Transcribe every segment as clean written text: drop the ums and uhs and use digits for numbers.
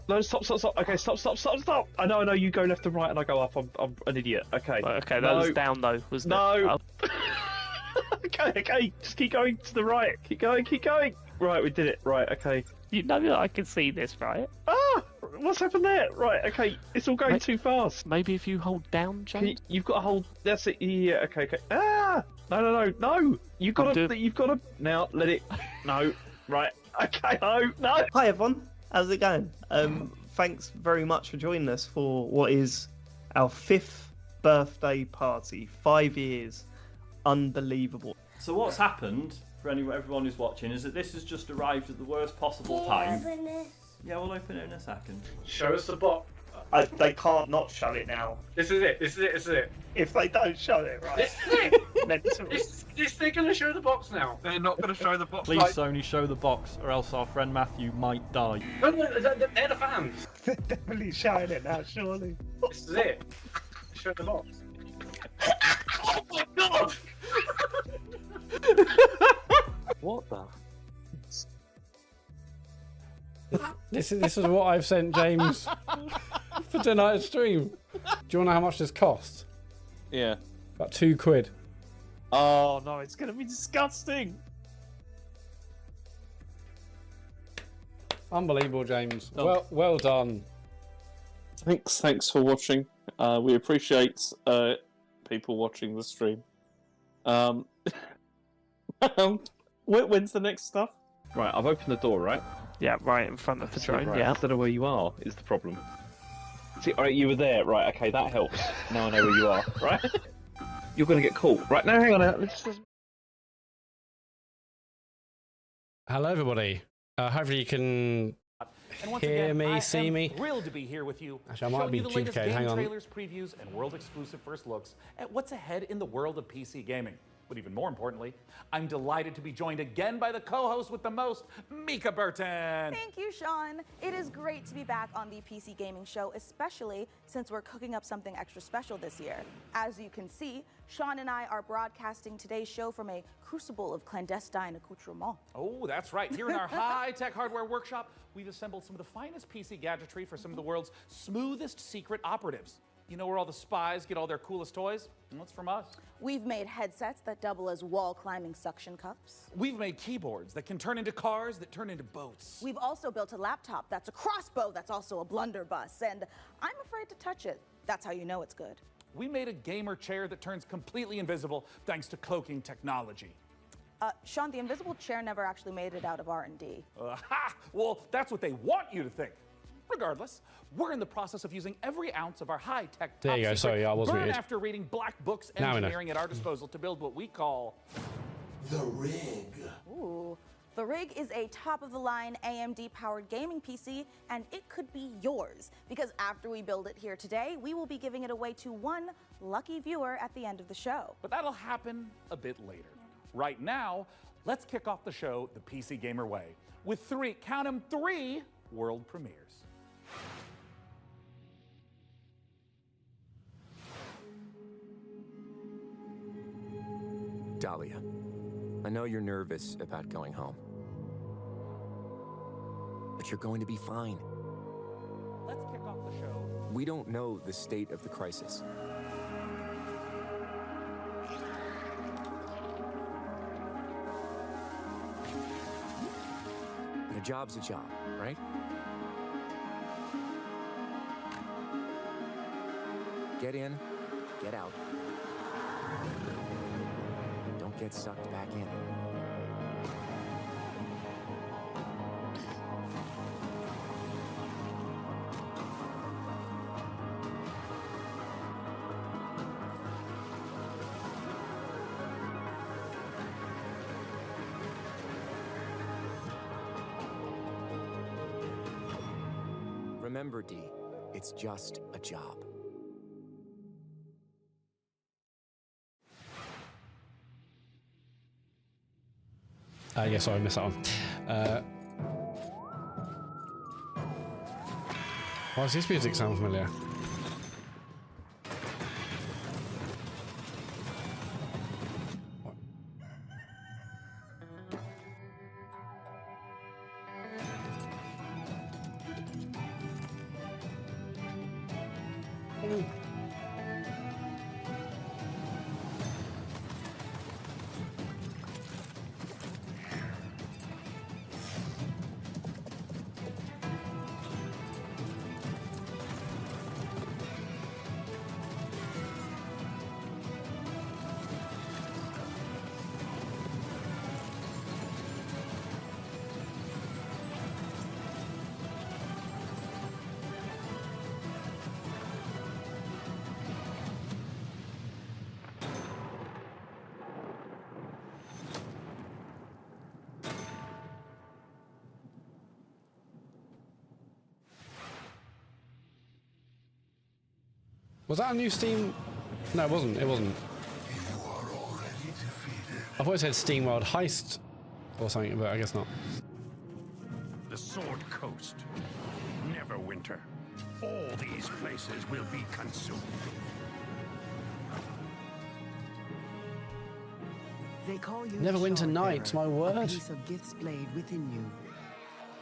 No, stop. Okay, stop. I know. You go left and right, and I go up. I'm an idiot. Okay. Right, okay, that was down though, wasn't it? No. Oh. Okay. Just keep going to the right. Keep going. Right, we did it. Right, okay. You know that I can see this, right? Ah! What's happened there? Right, okay. It's all going too fast. Maybe if you hold down, James? You've got to hold. That's it. Yeah, okay. Ah! No. You've got to. Now, let it. No. Right. Okay, no. Hi everyone, how's it going? Thanks very much for joining us for what is our 5th birthday party. 5 years. Unbelievable. So what's happened, for everyone who's watching, is that this has just arrived at the worst possible time. Yeah, we'll open it in a second. Show us the box. They can't not show it now. This is it. If they don't show it, right? This is it. Mental. They're going to show the box now. They're not going to show the box. Please, Sony, show the box, or else our friend Matthew might die. No, they're the fans. They're definitely showing it now, surely. This is it. Show the box. Oh my god! What the? This is what I've sent James for tonight's stream. Do you want to know how much this cost? Yeah. About £2. Oh no, it's gonna be disgusting. Unbelievable, James. Well done. Thanks for watching. We appreciate people watching the stream. When's the next stuff? Right, I've opened the door, right? Yeah, right in front of the drone. Right, Yeah. I don't know where you are, is the problem. See, alright, you were there. Right, okay, that helps. Now I know where you are, right? You're going to get caught. Right, now hang on. Let's... Hello, everybody. Hopefully you can hear me, see me. Thrilled to be here with you. Actually, I might be the latest duplicated. game Hang on. trailers, previews, and world-exclusive first looks at what's ahead in the world of PC gaming. But even more importantly, I'm delighted to be joined again by the co-host with the most, Mika Burton. Thank you, Sean. It is great to be back on the PC Gaming Show, especially since we're cooking up something extra special this year. As you can see, Sean and I are broadcasting today's show from a crucible of clandestine accoutrements. Oh, that's right. Here in our high-tech hardware workshop, we've assembled some of the finest PC gadgetry for some of the world's smoothest secret operatives. You know where all the spies get all their coolest toys? Well, it's from us. We've made headsets that double as wall-climbing suction cups. We've made keyboards that can turn into cars that turn into boats. We've also built a laptop that's a crossbow that's also a blunderbuss, and I'm afraid to touch it. That's how you know it's good. We made a gamer chair that turns completely invisible thanks to cloaking technology. Sean, the invisible chair never actually made it out of R&D. Well, that's what they want you to think. Regardless, we're in the process of using every ounce of our high-tech There you go, sorry, I was burn muted. after reading black books Now we know. engineering at our disposal to build what we call the Rig. Ooh. The Rig is a top-of-the-line AMD-powered gaming PC, and it could be yours. Because after we build it here today, we will be giving it away to one lucky viewer at the end of the show. But that'll happen a bit later. Right now, let's kick off the show the PC Gamer way with three world premieres. Dahlia, I know you're nervous about going home, but you're going to be fine. Let's kick off the show. We don't know the state of the crisis. And a job's a job, right? Get in, get out. Don't get sucked back in. Remember, Dee, it's just a job. Yeah, sorry, I missed that one. Why does this music sound familiar? Was that a new Steam? No, it wasn't. It wasn't. I thought it said Steam World Heist or something, but I guess not. The Sword Coast. Neverwinter. All these places will be consumed. They call you Neverwinter Night, my word. A piece of Gith's blade within you.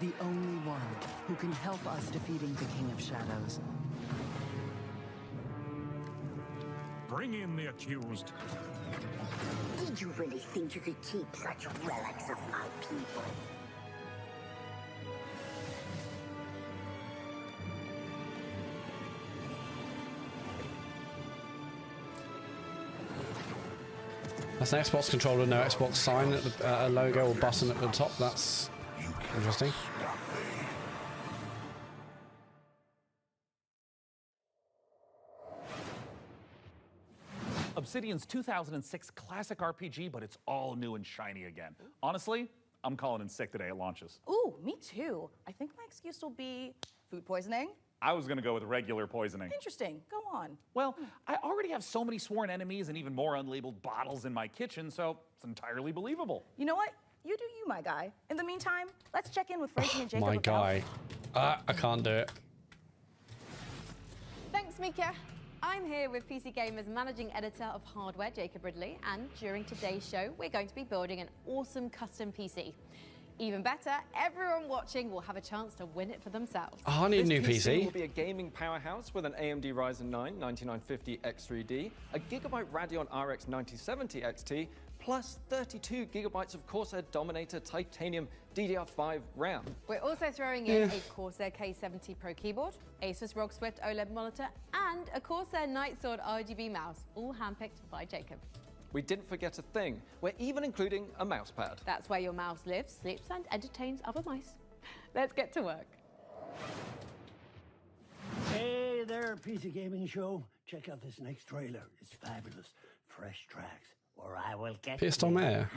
The only one who can help us defeating the King of Shadows. Bring in the accused. Did you really think you could keep such relics of my people? That's an Xbox controller, no Xbox sign at the logo or button at the top. That's interesting. Obsidian's 2006 classic RPG, but it's all new and shiny again. Honestly, I'm calling in sick the day it launches. Ooh, me too. I think my excuse will be food poisoning. I was gonna go with regular poisoning. Interesting. Go on. Well, I already have so many sworn enemies and even more unlabeled bottles in my kitchen, so it's entirely believable. You know what? You do you, my guy. In the meantime, let's check in with Frankie and Jacob. My guy. I can't do it. Thanks, Mika. I'm here with PC Gamer's managing editor of hardware, Jacob Ridley, and during today's show, we're going to be building an awesome custom PC. Even better, everyone watching will have a chance to win it for themselves. Oh, I need a new This PC. will be a gaming powerhouse with an AMD Ryzen 9 9950 X3D, a Gigabyte Radeon RX 9070 XT, plus 32 gigabytes of Corsair Dominator Titanium DDR5 RAM. We're also throwing in a Corsair K70 Pro keyboard, Asus ROG Swift OLED monitor, and a Corsair Nightsword RGB mouse, all handpicked by Jacob. We didn't forget a thing. We're even including a mousepad. That's where your mouse lives, sleeps, and entertains other mice. Let's get to work. Hey there, PC Gaming Show. Check out this next trailer. It's fabulous. Fresh tracks, or I will get Pierce Tom Air.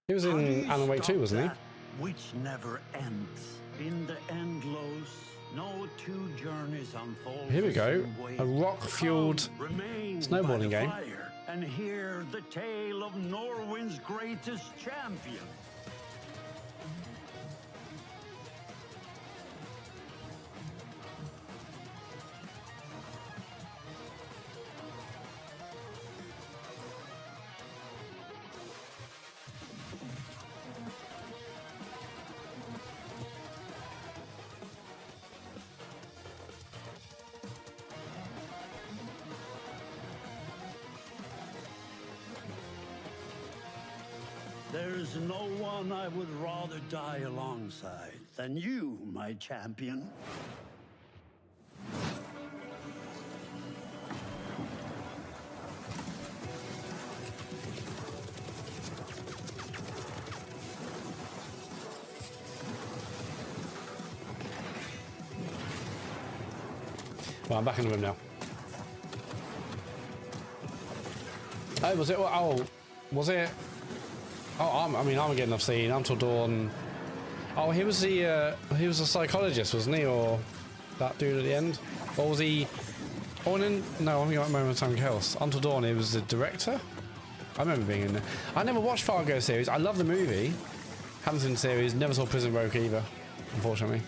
He was in Alan Wake 2, wasn't he? Which never ends. In the endless, no two journeys unfold. Here we go. the same way. A rock-fueled Remain snowboarding by the game. fire and hear the tale of Norway's greatest champion. There's no one I would rather die alongside than you, my champion. Well, I'm back in the room now. Oh, was it? Oh, was it? Oh, I mean, Armageddon I've seen, Until Dawn. Oh, he was the he was a psychologist, wasn't he? Or that dude at the end? Or was he? Oh, no, I'm thinking about Moment of Something else. Until Dawn, he was the director? I remember being in there. I never watched Fargo series. I love the movie. Haven't seen the series, never saw Prison Break either, unfortunately.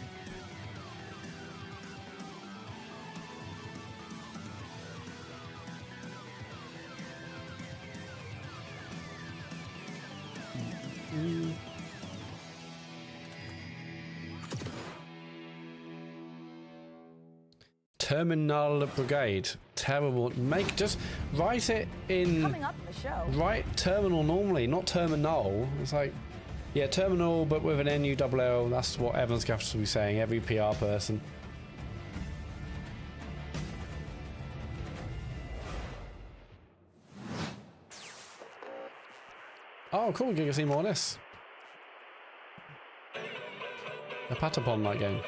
Terminal Brigade. Terrible. Just write it in. Coming up in the show. Write terminal normally, not terminal. It's like, yeah, terminal, but with an NULL. That's what Evans Gaffers will be saying. Every PR person. Oh, cool. Get to see more of this. A Patapon like game.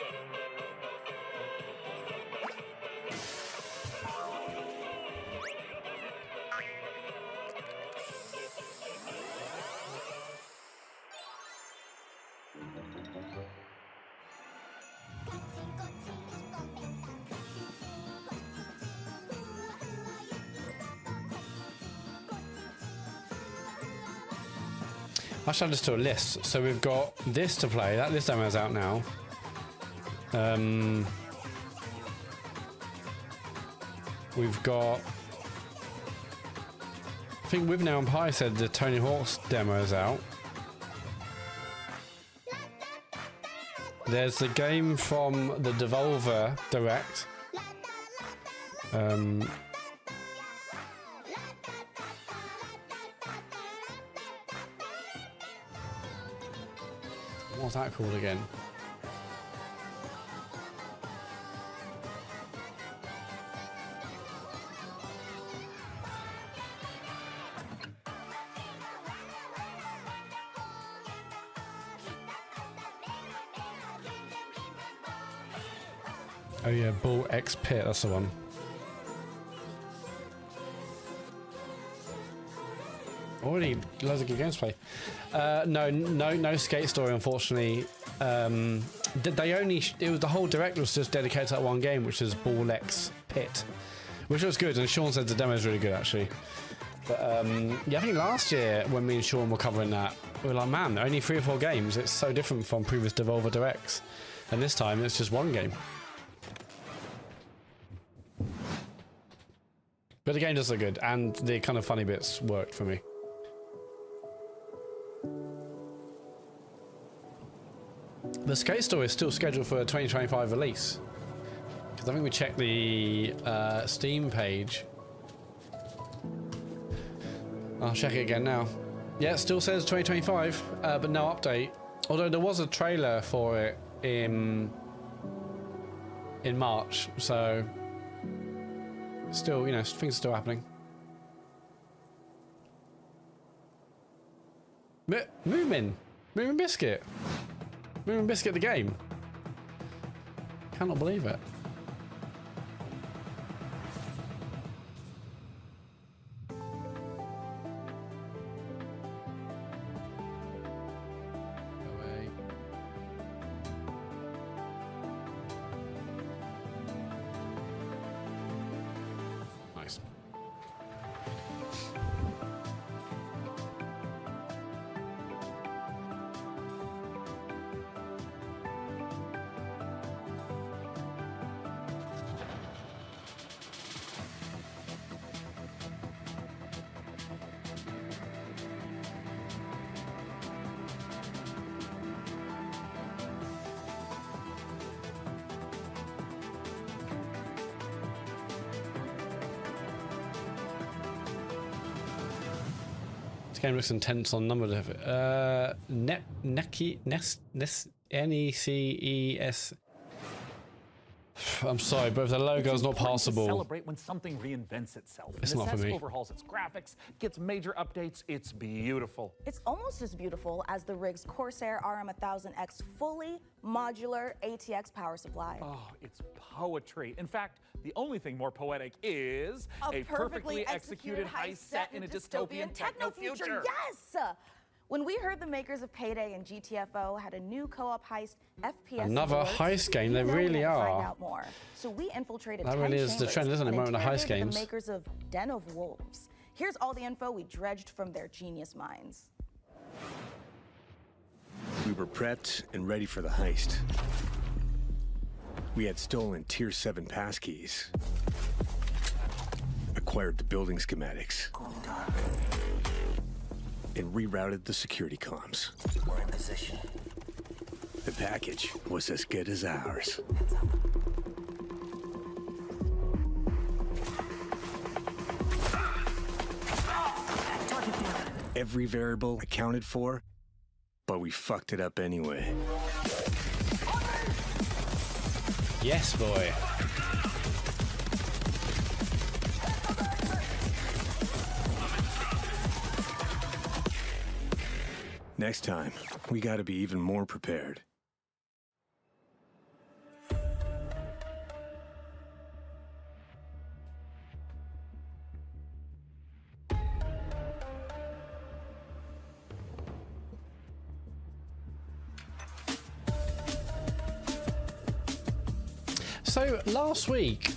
I should add this to a list. So we've got this to play. This demo is out now. We've got. I think with Now and Pie said the Tony Hawk's demo is out. There's the game from the Devolver Direct. What's that called again? Oh yeah, Bull X Pit, that's the one. Already loads of good games to play. No Skate Story, unfortunately. It was the whole direct was just dedicated to that one game, which is Ball X Pit, which was good. And Sean said the demo is really good, actually. But yeah, I think last year when me and Sean were covering that, we were like, man, only 3 or 4 games. It's so different from previous Devolver Directs, and this time it's just one game. But the game does look good, and the kind of funny bits worked for me. The Skate Story is still scheduled for a 2025 release. Because I think we checked the Steam page. I'll check it again now. Yeah, it still says 2025, but no update. Although there was a trailer for it in March, so still, you know, things are still happening. Moomin Biscuit. Moomin Biscuit the game. Cannot believe it. Nice. Game looks intense on number of it. NECES. I'm sorry, but if the logo is not passable, celebrate when something reinvents itself. It's not for me. Overhauls its graphics, gets major updates. It's beautiful. It's almost as beautiful as the rig's Corsair RM1000X fully modular ATX power supply. Oh, it's poetry. In fact, the only thing more poetic is a perfectly executed heist set in a dystopian techno future. Yes! When we heard the makers of Payday and GTFO had a new co-op heist FPS another awards, heist game, they really Find are. out more. So we infiltrated That 10 really is the trend, isn't it? and Moment of heist interrogated games. the makers of Den of Wolves. Here's all the info we dredged from their genius minds. We were prepped and ready for the heist. We had stolen Tier 7 passkeys, acquired the building schematics, and rerouted the security comms. We're in position. The package was as good as ours. every variable accounted for, but we fucked it up anyway. Yes, boy. Next time, we gotta be even more prepared. So last week,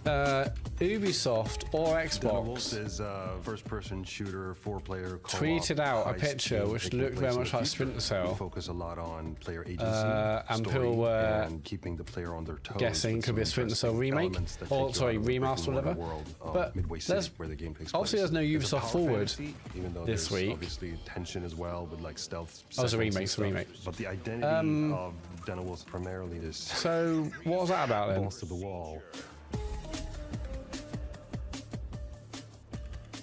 Ubisoft or Xbox is a first-person shooter, four-player co-op tweeted out a heist picture game which taking looked place very in much the like future. Splinter Cell. We focus a lot on player agency, And story, people were and keeping the player on their toes. guessing with could be a some Splinter Cell interesting remake, elements that or take you sorry, out of the remaster or brick-and-mortar whatever. world of But Midway there's City, where the game takes obviously place. there's no It's a Ubisoft power forward fantasy, even though this there's week. obviously tension as well with like stealth. Oh, it's a sequences remake, and it's a stuff. remake. But the identity of Denna was primarily this. So what was that about then? Balls to the wall.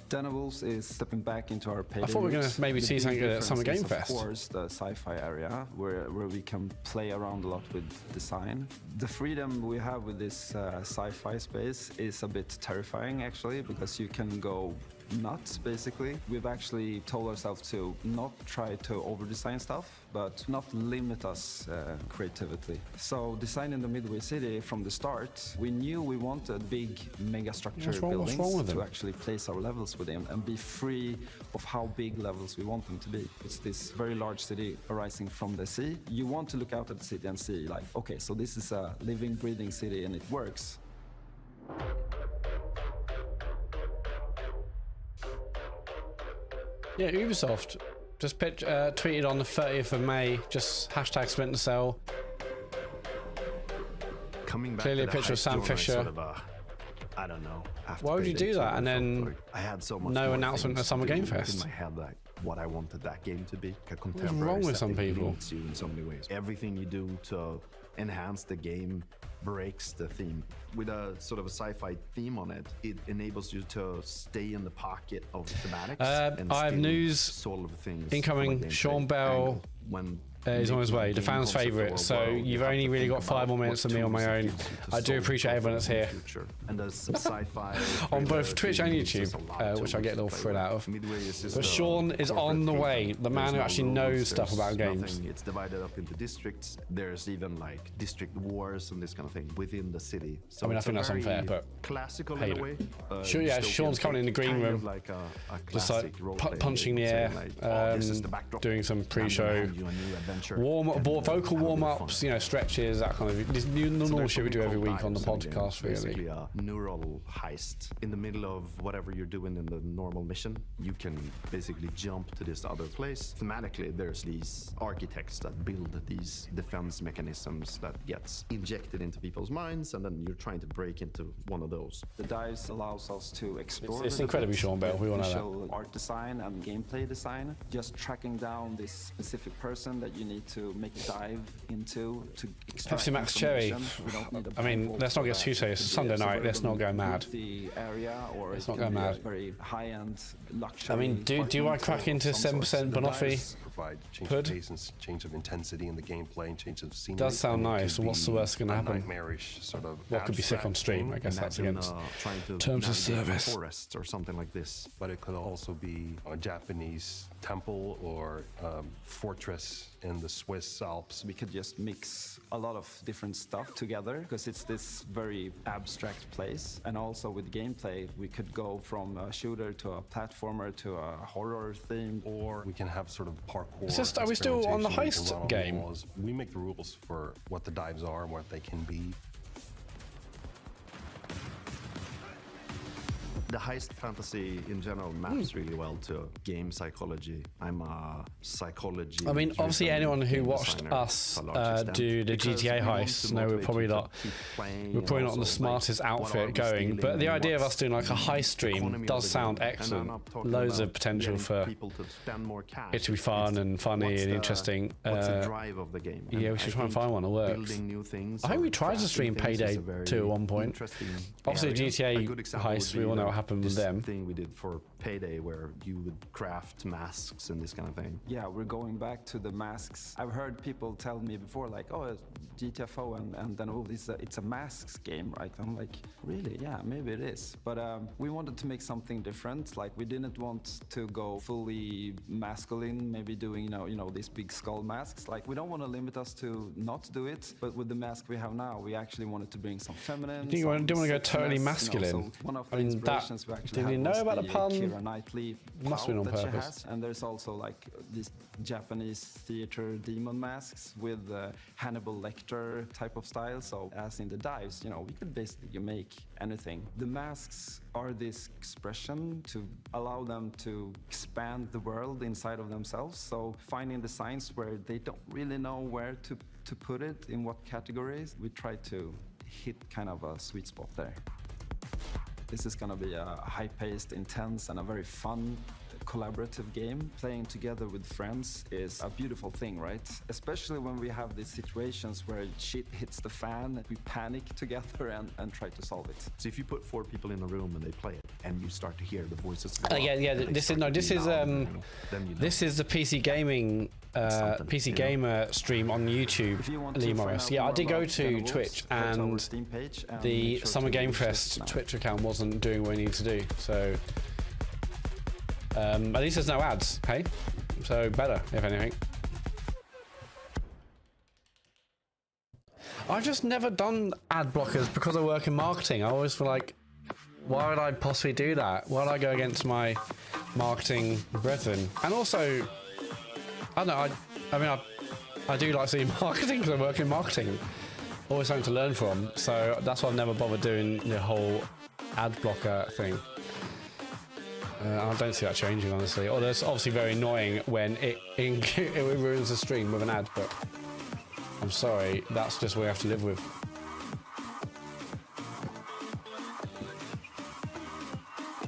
Denna is stepping back into our payday. I thought we were gonna maybe The see big something good at Summer difference Game is, Fest. Of course, the sci-fi area where we can play around a lot with design. The freedom we have with this sci-fi space is a bit terrifying, actually, because you can go nuts, basically. We've actually told ourselves to not try to over-design stuff, but not limit us creatively. So designing the Midway City from the start, we knew we wanted big mega structure What's wrong with buildings them? to actually place our levels within and be free of how big levels we want them to be. It's this very large city arising from the sea. You want to look out at the city and see like, okay, so this is a living, breathing city and it works. Yeah, Ubisoft just tweeted on the 30th of May, just hashtag Splinter Cell. Coming back Clearly to a the picture of Heist Sam joint, I Fisher. sort of, I don't know. After Why would you Payday do 2, that I and felt then like I had so much no more announcement things at Summer to Game do Fest? in my head, like what I wanted that game to be. A wrong contemporary with some setting people? limits you in so many ways. Everything you do to enhance the game breaks the theme. With a sort of a sci-fi theme on it, it enables you to stay in the pocket of thematics. And I have still news solve things incoming. from a Sean gameplay Bell angle. When is on his making way, a the game fans' concept favourite. or So world, you've have only to really think got 5 about more minutes what of me on my tools it own. gives you to I do solve appreciate everyone that's here. future. And there's some sci-fi On both thriller Twitch and themes, there's YouTube, a lot of which I get a little tools to thrill play out with. of. Midway is just But a Sean is corporate on the haven. way, the man There's who no actually rules, knows stuff there's about games. nothing. It's divided up into districts. There's even like district wars and this kind of thing within the city. So I mean, I it's think a that's very unfair, but classical hey, in a way. Sure, yeah, dystopian Sean's coming in the green kind room, of like a just like classic role-playing punching the game, air, saying like, oh, this is the backdrop. doing some I'm gonna pre-show hand you a new adventure. vocal warm-ups, you know, stretches, that kind of this normal shit we do every week on the podcast, really. Basically a neural heist. In the middle of whatever you're doing in the normal mission, you can basically jump to this other place. Thematically, there's these architects that build these defense mechanisms that gets injected into people's minds, and then you're trying to break into one of those. The dives allows us to explore. It's a little incredibly bit Sean Bell, with we all know that. visual art design and gameplay design. Just tracking down this specific person that you need to make a dive into to extract Pepsi Max Cherry. information. We don't need a I mean, blindfold let's not for get that. too serious. It It's could be Sunday a night. Let's not go suburban mad. The area, or Let's it not can go be a mad. very high-end luxury. I mean, do I crack into 7% Banoffee? Provide change Hood? of pace and change of intensity in the gameplay and change of scenery. Does sound And it nice. could What's the be worst gonna a happen? Nightmarish sort of What could be sick on abstract stream? game. I guess that's Imagine, against trying to terms of navigate service. forests or something like this. But it could also be a Japanese temple or fortress in the Swiss Alps. We could just mix a lot of different stuff together because it's this very abstract place. And also with gameplay, we could go from a shooter to a platformer to a horror theme. Or we can have sort of parkour. It's just, are we still on the experimentation. We can Heist run on game? walls. We make the rules for what the dives are and what they can be. The heist fantasy in general maps really well to game psychology. I'm a psychology. I mean, obviously, anyone who game watched designer us to a large extent, do the because GTA we want heists to know we're motivate probably you to not keep playing we're probably and not on the also, like, smartest what are outfit we going. stealing But the and idea of us what's doing like a heist the stream economy of does the sound game. And I'm excellent. not talking Loads of about potential getting for people to spend more cash. it to be fun It's and funny what's and the- interesting. What's the drive of the game? Yeah, And we should I try and think find one that works. building new things I think we or tried to crafting stream things is Payday a very 2 at one point. interesting Obviously, area. A GTA good example Heist, would we all be know the happened with them. Thing we did for Payday where you would craft masks and this kind of thing. Yeah, we're going back to the masks. I've heard people tell me before, like, oh, it's GTFO, and then, oh, it's a masks game, right? I'm like, really? Yeah, maybe it is. But we wanted to make something different. Like, we didn't want to go fully masculine, maybe doing, you know, these big skull masks. Like, we don't want to limit us to not do it, but with the mask we have now, we actually wanted to bring some feminine. Do you want to go totally masculine? You know, so one of the inspirations we actually did you had know was about the pun? Keira Knightley Must have been on that she purpose. has. And there's also like these Japanese theater demon masks with Hannibal Lecter type of style. So as in the dives, you know, we could basically make anything. The masks are this expression to allow them to expand the world inside of themselves. So finding the signs where they don't really know where to put it, in what categories, we try to hit kind of a sweet spot there. This is going to be a high-paced, intense, and a very fun, collaborative game. Playing together with friends is a beautiful thing, right? Especially when we have these situations where shit hits the fan, we panic together and try to solve it. So if you put 4 people in a room and they play it, and you start to hear the voices. This is the PC gaming PC Gamer stream on YouTube. Lee Morris. Yeah, I did go to Twitch, and the Summer Game Fest Twitch account wasn't doing what it needed to do. So at least there's no ads, hey? So better, if anything. I've just never done ad blockers because I work in marketing. I always feel like, why would I possibly do that? Why would I go against my marketing brethren? And also, I don't know, I do like seeing marketing because I work in marketing. Always something to learn from. So that's why I've never bothered doing the whole ad blocker thing. I don't see that changing, honestly. Although it's obviously very annoying when it ruins the stream with an ad, but I'm sorry, that's just what we have to live with.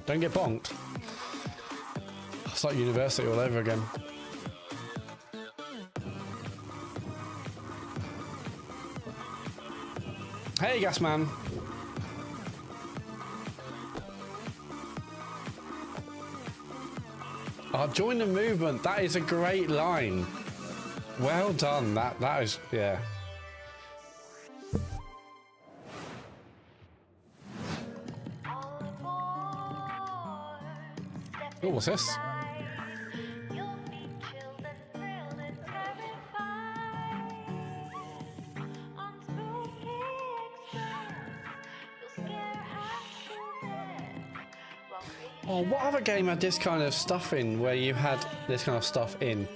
Don't get bonked. It's like university all over again. Hey, Gasman. Oh, join the movement. That is a great line. Well done. That is, yeah. Oh, what's this? Oh, what other game had this kind of stuff in, where you had this kind of stuff in?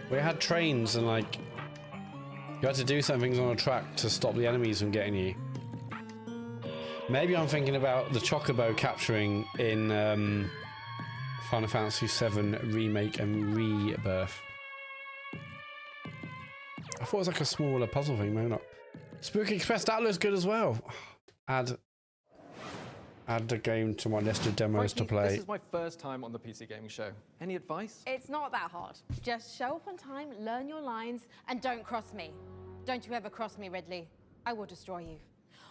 Where you had trains and, like, you had to do some things on a track to stop the enemies from getting you. Maybe I'm thinking about the Chocobo capturing in Final Fantasy VII Remake and Rebirth. I thought it was like a smaller puzzle thing, maybe not. Spooky Express, that looks good as well. Add the game to my list of demos to play. This is my first time on the PC Gaming Show. Any advice? It's not that hard. Just show up on time, learn your lines, and don't cross me. Don't you ever cross me, Ridley. I will destroy you.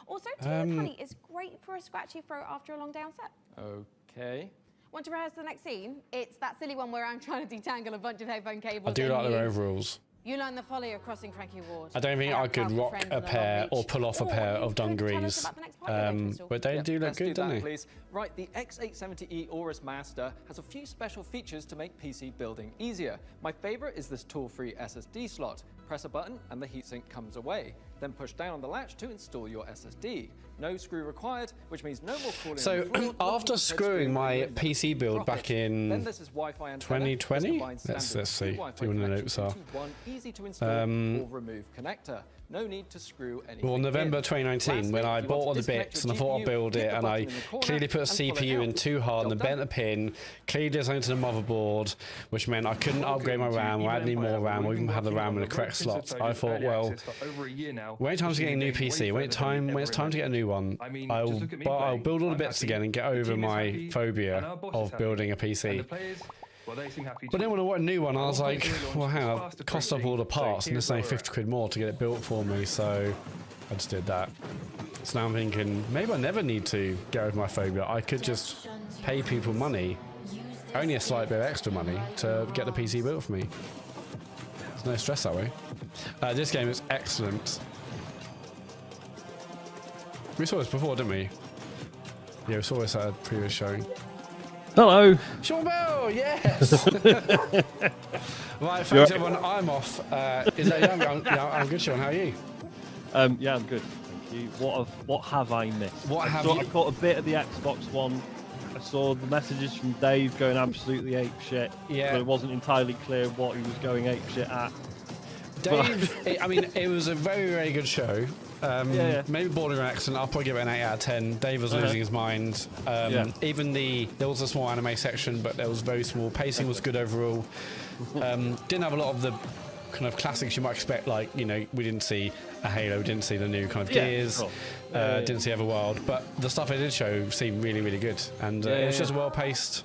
Also, Team Honey is great for a scratchy throat after a long day on set. Okay. Want to rehearse the next scene? It's that silly one where I'm trying to detangle a bunch of headphone cables. I do like their overalls. You learn the folly of crossing Frankie Ward. I don't think I could rock a pair or pull off a pair of dungarees. But they do look good, don't they? Please. Right, the X870E Aorus Master has a few special features to make PC building easier. My favorite is this tool-free SSD slot. Press a button and the heatsink comes away. Then push down on the latch to install your SSD. No screw required, which means no more crawling. So after screwing my PC build back in 2020, let's see what the notes are. Easy to install or remove connector. No need to screw anything. Well, November 2019, when I bought all the bits and I thought I'd build it, and I clearly put a CPU in too hard and then bent a pin, clearly did something to the motherboard, which meant I couldn't upgrade my RAM or add any more RAM or even have the RAM in the correct slots. I thought, well, when it's time to get a new PC, when it's time to get a new one, I'll build all the bits again and get over my phobia of building a PC. But then when I want a new one, I was like, well, hang on, I've cost up all the parts and it's only 50 quid more to get it built for me, so I just did that. So now I'm thinking, maybe I never need to get over my phobia. I could just pay people money, only a slight bit of extra money, to get the PC built for me. There's no stress that way. This game is excellent. We saw this before, didn't we? Yeah, we saw this at a previous showing. Hello. Sean Bell, yes. Right, thanks everyone. I'm off. I'm good, Sean. How are you? Yeah, I'm good. Thank you. What have I missed? I caught a bit of the Xbox One. I saw the messages from Dave going absolutely apeshit. Yeah. But it wasn't entirely clear what he was going apeshit at. Dave, I mean, it was a very, very good show. Maybe bordering an excellent. I'll probably give it an 8 out of 10. Dave was losing his mind. Even there was a small anime section, but there was very small. Pacing was good overall. Didn't have a lot of the kind of classics you might expect, like, you know, we didn't see a Halo, didn't see the new kind of Gears, didn't see Everworld, but the stuff it did show seemed really, really good, and it was just a well-paced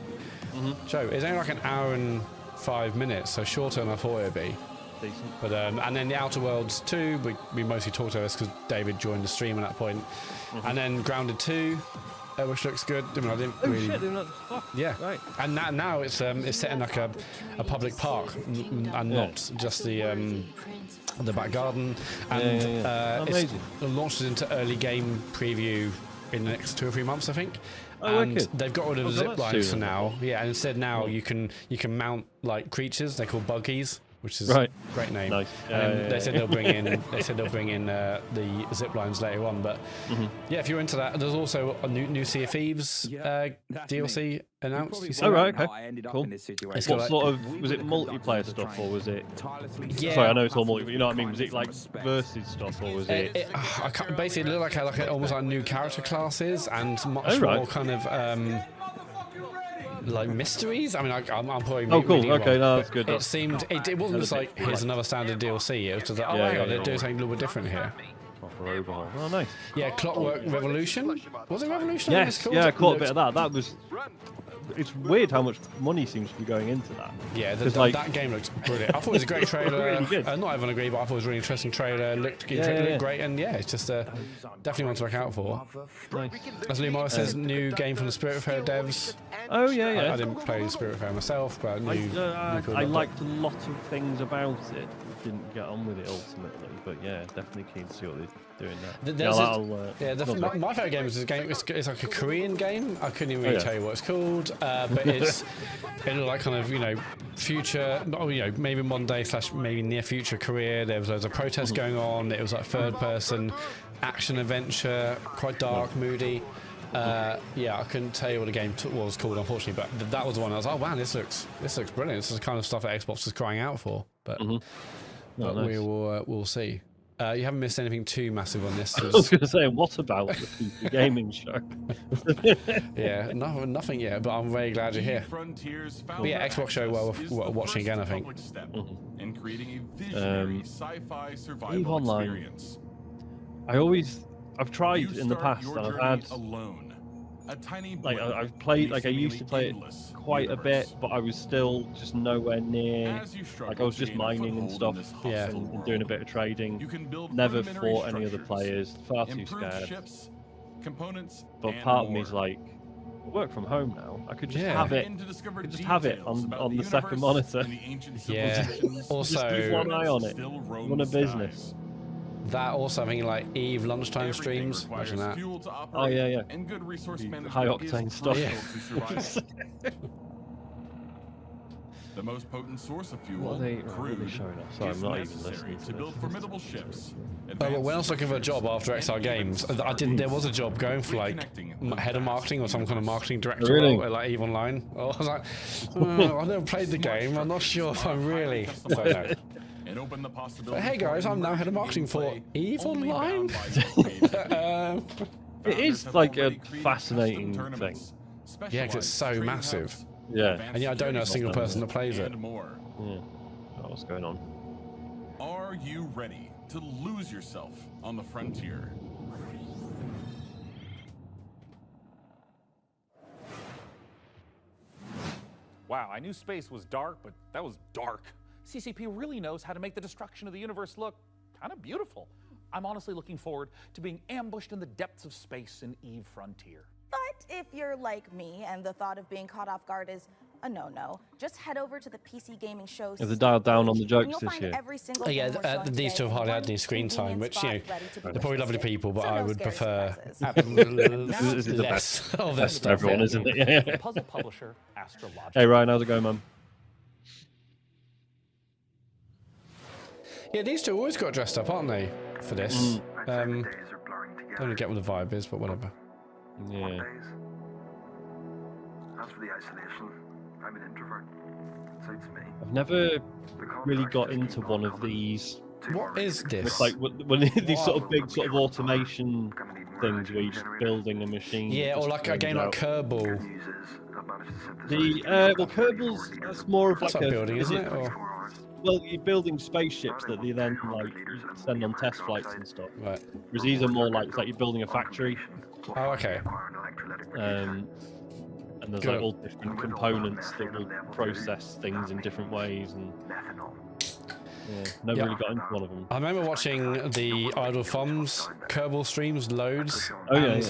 show. It's only like an hour and 5 minutes, so shorter than I thought it would be. Decent. But and then the Outer Worlds 2, we mostly talked about this because David joined the stream at that point, and then Grounded 2, which looks good. I mean, I didn't really. Shit, they're not... Yeah, right. And now it's set in like a public park, and not just the back garden. And it's launched into early game preview in the next 2 or 3 months, I think. And they've got rid of zip lines for now. Yeah, and instead now you can mount like creatures. They're called buggies, which is a great name. Nice. And they said they'll bring in the zip lines later on. But yeah, if you're into that, there's also a new Sea of Thieves DLC announced. You see right, that? okay, cool. What sort of, was it multiplayer stuff or was it? Yeah. Sorry, I know it's all multiplayer. You know what I mean? Was it like versus stuff or was it? I can't, basically, it looked like almost like new character classes and much more kind of. Like mysteries. I mean, I'm probably. Oh, cool. reading it Okay, wrong, no, that's but good. It seemed it wasn't just like here's another standard DLC. It was just like, oh, hang on, they're doing something a little bit different here. Proper overhaul. Oh, nice. Yeah, Clockwork Revolution. Was it Revolution? Yes. Yeah, I caught a bit of that. That was. It's weird how much money seems to be going into that. Yeah, like, that game looked brilliant. I thought it was a great trailer. Really good. Not everyone agreed, but I thought it was a really interesting trailer. Looked great, and yeah, it's just definitely one to look out for. Nice. As Lee Morris says, new game from the Spiritfarer devs. Oh yeah. I didn't play Spiritfarer myself, but I liked a lot of things about it. Didn't get on with it ultimately, but yeah, definitely keen to see what they're doing now. My favourite game is this game. It's like a Korean game. I couldn't even really tell you what it's called, but it looked like kind of future, maybe modern day / maybe near future Korea. There was loads of protests going on. It was like third person action adventure, quite dark, moody. Yeah, I couldn't tell you what the game was called, unfortunately, but that was the one I was like, oh man, this looks brilliant. This is the kind of stuff that Xbox is crying out for. But, but nice. We'll see. You haven't missed anything too massive on this. I was going to say, what about the PC gaming show? Yeah, nothing yet, but I'm very glad you're here. But yeah, Xbox show worth watching again, I think. In creating a visionary sci-fi survival EVE Online. experience. I've tried in the past, and I've had I've played, like I used to play it quite a bit, but I was still just nowhere near. Like I was just mining and stuff, and doing a bit of trading. Never fought any other players, far too scared. But part of me is like, I work from home now. I could just have it. On the second monitor. Yeah. Also, just keep one eye on it. Run a business. That or something like EVE lunchtime streams. Imagine that. Oh yeah. And good resource management high octane stuff. The most potent source of fuel, what are they showing us? Sorry, I'm not even listening to build formidable ships. When I was looking for a job after XR Games, there was a job going for like head of marketing or some kind of marketing director role at like EVE Online. I was like, I've never played the game. I'm not sure if I'm really. So, no. But hey guys, I'm now head of marketing for EVE Online. It is like a fascinating thing. Yeah, because it's so massive. Yeah. And yeah, I don't know a single person that plays it. Yeah. What's going on? Are you ready to lose yourself on the frontier? Wow, I knew space was dark, but that was dark. CCP really knows how to make the destruction of the universe look kind of beautiful. I'm honestly looking forward to being ambushed in the depths of space in EVE Frontier. But But if you're like me and the thought of being caught off guard is a no-no, just head over to the PC Gaming Show. Have they dialed down on the jokes this year? These two have hardly had any screen time, which, you know, they're probably lovely people, but I would prefer This is the best of their stuff. Everyone, isn't it? Yeah. Puzzle publisher Astrologic. Hey Ryan, how's it going, man? Yeah, these two always got dressed up, aren't they, for this? Don't really get what the vibe is, but whatever. Yeah. As for the isolation, I'm an introvert. Suits me. I've never really got into one of these. What is this? It's like when these sort of big sort of automation things where you're just building a machine. Yeah, or like a game like Kerbal. Well, Kerbal's that's more of like That's a building, isn't it? Or... Well, you're building spaceships that you then like send on test flights and stuff. Right. Whereas these are more like it's like you're building a factory. Oh, okay. And there's like all different components that will process things in different ways, and never really got into one of them. I remember watching the Idle Thumbs Kerbal streams loads. Oh yeah,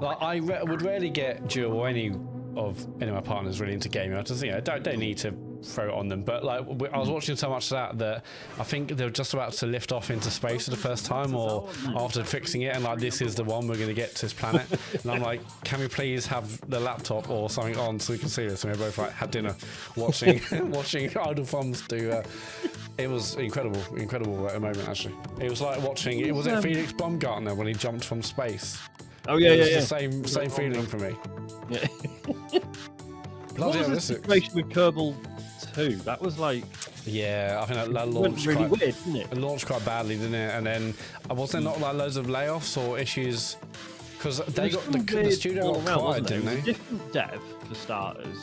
Like, I would rarely get Jill or any of my partners really into gaming. I just don't need to throw it on them, but like I was watching so much of that I think they were just about to lift off into space for the first time, or after fixing it, and like this is the one we're going to get to this planet. And I'm like, can we please have the laptop or something on so we can see this? And we both like had dinner watching watching Idle Thumbs do. It was incredible at a moment actually. It was like watching. It was Felix Baumgartner when he jumped from space. Oh yeah, it was the same feeling for me. Yeah. Bloody what was the situation with Kerbal 2? That was like... Yeah, I think that launched really quite, weird, didn't it? It launched quite badly, didn't it? And then was there not like loads of layoffs or issues? Because they got the studio got acquired, didn't they? Different dev for starters.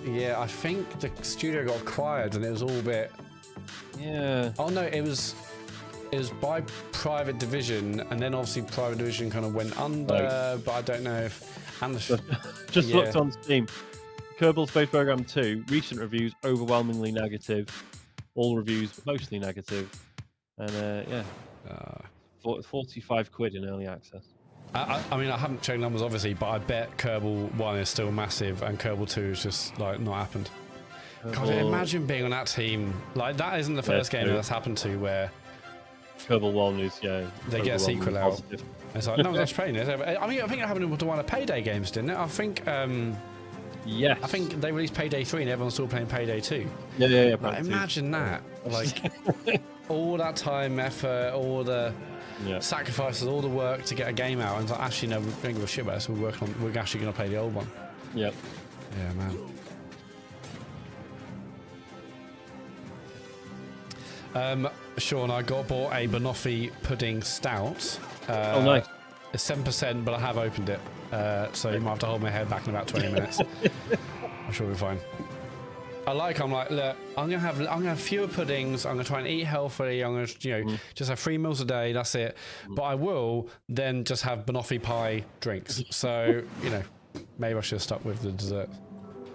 Yeah, I think the studio got acquired and it was all a bit. Yeah. Oh no, it was by Private Division, and then obviously Private Division kind of went under, but I don't know if. And just looked on Steam. Kerbal Space Program 2, recent reviews overwhelmingly negative. All reviews mostly negative. And 45 quid in early access. I mean, I haven't checked numbers obviously, but I bet Kerbal 1 is still massive and Kerbal 2 is just like not happened. God, imagine being on that team. Like, that isn't the first game that's happened to where Kerbal 1 is, they get a sequel out. It's like, no one's playing it. I mean, I think it happened to one of Payday games, didn't it? I think, yes. I think they released Payday 3 and everyone's still playing Payday 2. Yeah. Like, imagine that. Like, all that time, effort, all the sacrifices, all the work to get a game out, and it's like, actually, no, we don't give a shit about this. We're actually going to play the old one. Yep. Yeah, man. Sean, I bought a banoffee pudding stout. Oh, nice. It's 7%, but I have opened it. So you might have to hold my head back in about 20 minutes. I'm sure we'll be fine. I'm like, look, I'm gonna have fewer puddings. I'm gonna try and eat healthily. I'm gonna, just have 3 meals a day. That's it. But I will then just have banoffee pie drinks. So maybe I should have stuck with the dessert.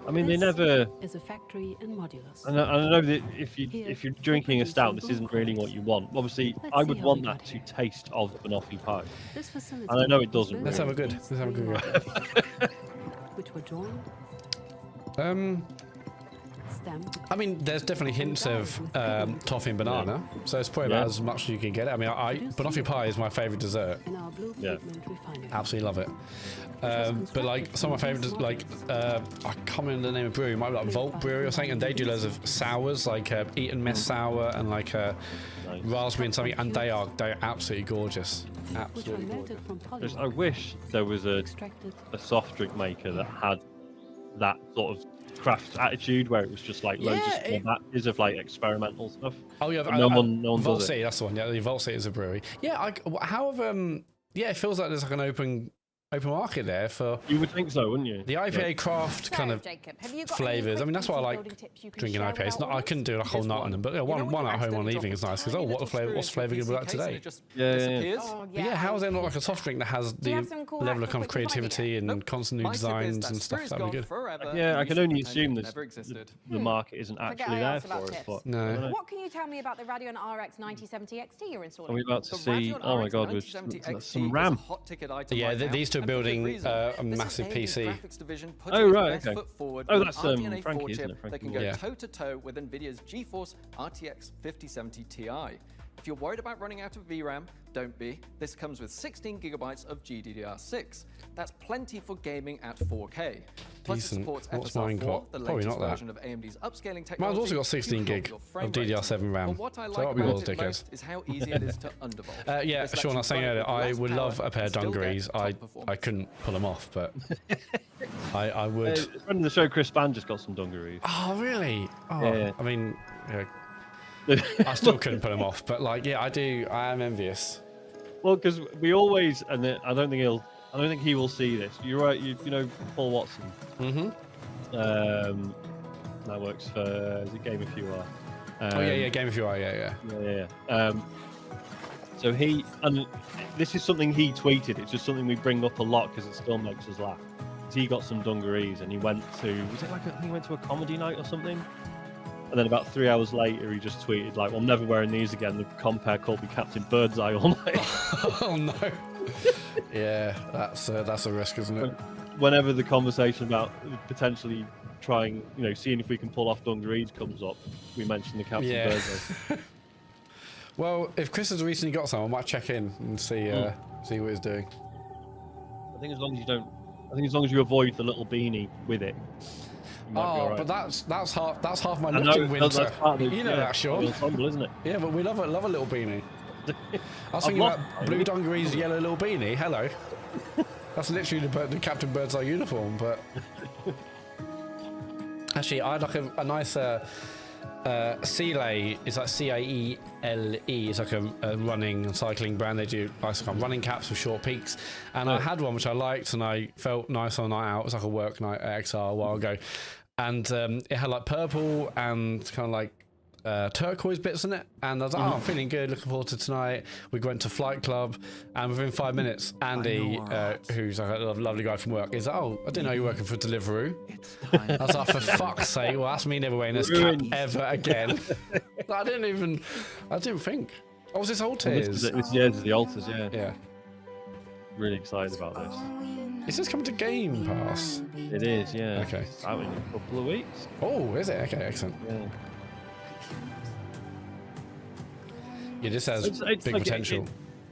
I mean, they never. Is a factory in Modulus. I know that if you're drinking a stout, this isn't really what you want. Obviously, I would want that to taste of banoffee pie. And I know it doesn't. Let's have a good go. Which were drawn. I mean, there's definitely hints of toffee and banana, so it's probably about as much as you can get. I mean, banoffee pie is my favourite dessert. Yeah, absolutely love it. But like some of my favourites, like I can't remember the name of brewery, it might be like Vault Brewery or something, and they do loads of sours, like Eton Mess sour and like raspberry and something, and they're absolutely gorgeous. Absolutely gorgeous. I wish there was a soft drink maker that had that sort of craft attitude where it was just like loads of small batches of like experimental stuff. Oh yeah, no one Vault does City, it. that's the one. Yeah, the Vault City is a brewery. Yeah, it feels like there's like an open market there for. You would think so, wouldn't you? The IPA craft kind of flavors. I mean, that's why I like drinking IPAs. I couldn't do a whole night on them, but one at home on the evening is nice because what's the flavor going to be like today? Yeah. How is there not like a soft drink that has the level of kind of creativity and constant new designs and stuff? That'd be good. Yeah, I can only assume that the market isn't actually there for us. But no. What can you tell me about the Radeon RX 9070 XT you're installing? Are we about to see? Oh my God, with some RAM. Yeah, these two we're building a massive PC. Oh right, okay. Oh, that's Frankie, isn't it? They can go toe to toe with NVIDIA's GeForce RTX 5070 Ti. If you're worried about running out of VRAM, don't be. This comes with 16 gigabytes of GDDR6. That's plenty for gaming at 4K. Plus it supports FSR4, the latest version of AMD's upscaling technology. Mine's also got 16 gig of DDR7 RAM. What I So like that'll be about yours, it dickheads. most is how easy it is to undervolt. Yeah, This lets Sean, I you was saying run it earlier, with I less would power love a pair of and still get dungarees. top I performance. couldn't pull them off, but I would. Friend of the show, Chris Span, just got some dungarees. Oh, really? Oh, Yeah. I mean, I still couldn't put them off, but like, yeah, I do. I am envious. Well, because we always, and I don't think he will see this. You're right. You know Paul Watson. Mm-hmm. That works for is it Game If You Are. Oh yeah, Game If You Are, yeah. So and this is something he tweeted. It's just something we bring up a lot because it still makes us laugh. He got some dungarees and he went to he went to a comedy night or something. And then about 3 hours later, he just tweeted like, "Well, I'm never wearing these again. The compare called me Captain Birdseye all night." Oh no. Yeah, that's a risk, isn't it? Whenever the conversation about potentially trying, seeing if we can pull off dungarees comes up, we mention the Captain Birdseye. Well, if Chris has recently got some, I might check in and see what he's doing. I think as long as you avoid the little beanie with it. Oh, but that's half my look in winter. That's part of you know that, Sean. Ensemble, isn't it? Yeah, but we love a little beanie. I was thinking about blue dungarees, yellow little beanie. Hello. That's literally the Captain Birdseye uniform. But actually, I had like a nice Ciele. It's like Ciele. It's like a running and cycling brand. They do running caps with short peaks, and I had one which I liked, and I felt nice on a night out. It was like a work night at XR a while ago, and it had like purple and kind of like turquoise bits in it, and I was like, I'm feeling good, looking forward to tonight. We went to Flight Club, and within 5 minutes, Andy, who's like a lovely guy from work, is like, I didn't know you were working for Deliveroo. I was like, for fuck's sake, well, that's me never wearing this cap ever again. I didn't think. Oh, was this Altars? This is the Altars, yeah. Yeah. Really excited about this. Is this coming to Game Pass? It is, yeah. Okay. Out in a couple of weeks. Oh, is it? Okay, excellent. Yeah. Yeah, this has big potential.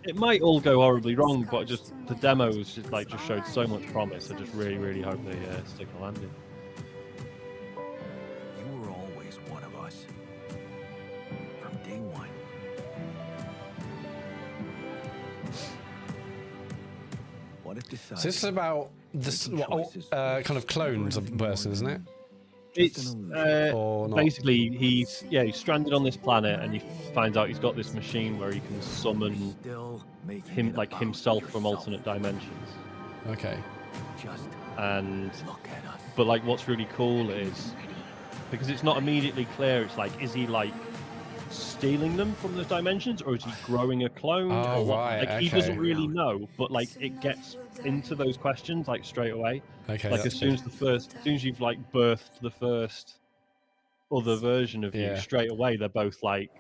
It might all go horribly wrong, but just the demos just showed so much promise. I just really hope they stick the landing. You were always one of us. From day one. What if So this is about this kind of clones of the person, isn't it? It's basically he's stranded on this planet, and he finds out he's got this machine where he can summon himself from alternate dimensions. Okay. But like what's really cool is because it's not immediately clear. It's like, is he like stealing them from those dimensions, or is he growing a clone? Oh, right. Like he doesn't really know, but like it gets into those questions like straight away. Okay. Like as soon as you've like birthed the first other version of you, straight away they're both like,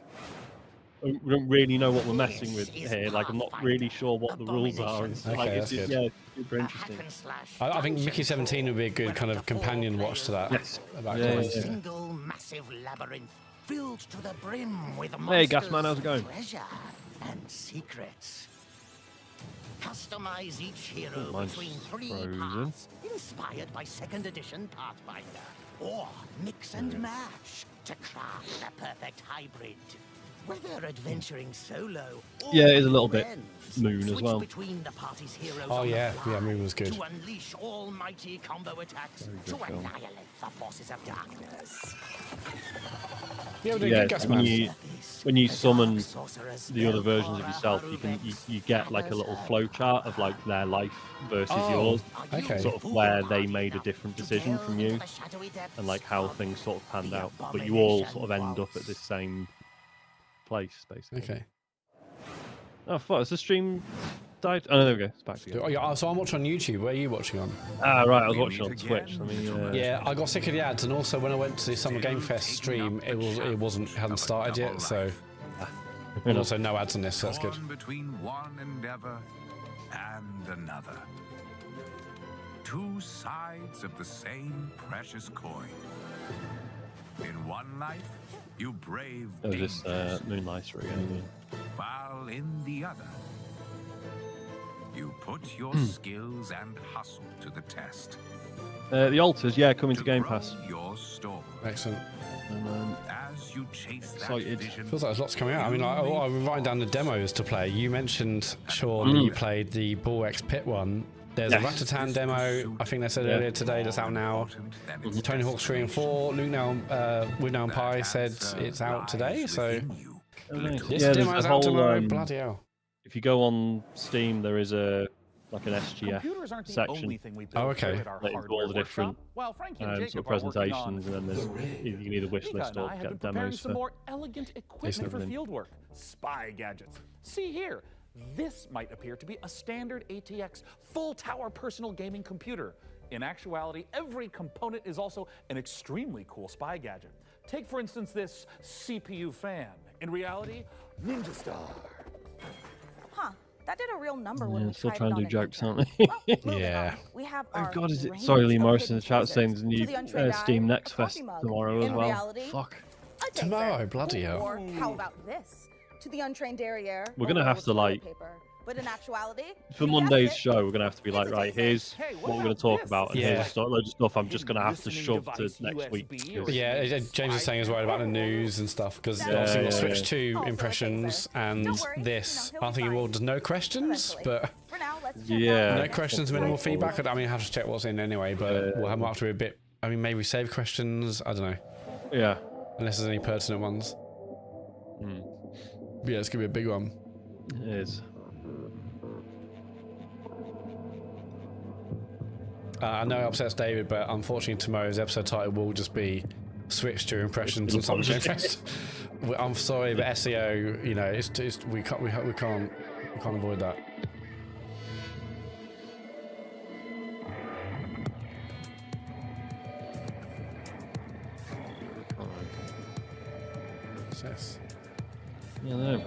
we don't really know what we're messing with here. Like I'm not really sure what the rules are. It's that's good. Yeah, super interesting. I think Mickey 17 would be a good kind of companion watch to that. Yes. About Single massive labyrinth filled to the brim with Hey, Gasman, how's it going? treasure and secrets. Customize each hero mine's between 3 frozen. paths, inspired by 2nd edition Pathfinder, or mix and match to craft the perfect hybrid. Whether adventuring solo or Yeah, it is a little bit friends, Moon as switch well. between the party's heroes Oh on the yeah, fly Moon was good. to unleash almighty combo attacks to good film. annihilate the forces of darkness. Yeah, when you summon the other versions of yourself, you get like a little flow chart of like their life versus yours. Okay. Sort of where they made a different decision from you, and like how things sort of panned out. But you all sort of end up at this same place, basically. Okay. Oh, fuck! Has the stream died? Oh, no, there we go. It's back together. Oh, yeah, so I'm watching on YouTube. Where are you watching on? Ah, right. I was watching on Twitch. Yeah, I got sick of the ads, and also when I went to the Summer Game Fest stream, it hadn't started yet, so. And also no ads on this, so that's good. Torn between one endeavor and another. Two sides of the same precious coin. In one life, you brave this Moonlighter again. while in the other, you put your skills and hustle to the test. The altars, yeah, coming to Game Pass. Your store. Excellent. As you chase Excited. that vision, Feels like there's lots coming out. I mean, I'm writing down the demos to play. You mentioned, Sean, that you played the Bull X Pit one. There's a Ratatan demo, I think they said earlier today, that's out now. Tony Hawk's 3 and 4. Luke now and Pi said it's out today, so this demo's out tomorrow. Bloody hell. If you go on Steam, there is an SGF section. Oh, okay. That is all the different sort of presentations, and then there's you can either wishlist or get demos some for more elegant equipment for fieldwork. Spy gadgets. See here. This might appear to be a standard ATX full tower personal gaming computer. In actuality, every component is also an extremely cool spy gadget. Take, for instance, this CPU fan. In reality, Ninja Star. Huh. That did a real number when Yeah, we still tried trying it to on do a jokes, Ninja. aren't they? Yeah. We have Oh our god, is it? range Sorry, Lee of Morris in the hidden chat saying treasures. there's a To new the untrained Steam eye, Next a Fest coffee mug. tomorrow as In well. reality, Fuck. a taser. Tomorrow, bloody hell. Or how about this? To the untrained derriere. We're gonna have to like But in actuality, for Monday's show, we're gonna have to be like, right, here's what we're gonna talk about, and here's loads of stuff I'm just gonna have to shove to next week. Yeah, James is saying he's worried about the news and stuff because obviously we've got Switch 2 impressions and this. I'm thinking, well, there's no questions, but no questions, minimal feedback. I mean, I have to check what's in anyway, but we'll have to be a bit. I mean, maybe save questions. I don't know. Yeah, unless there's any pertinent ones. But yeah, it's gonna be a big one. It is. I know it upsets David, but unfortunately tomorrow's episode title will just be Switch 2 impressions and Summer Game Fest. I'm sorry, but SEO, you know, we can't avoid that. What's this? I don't know.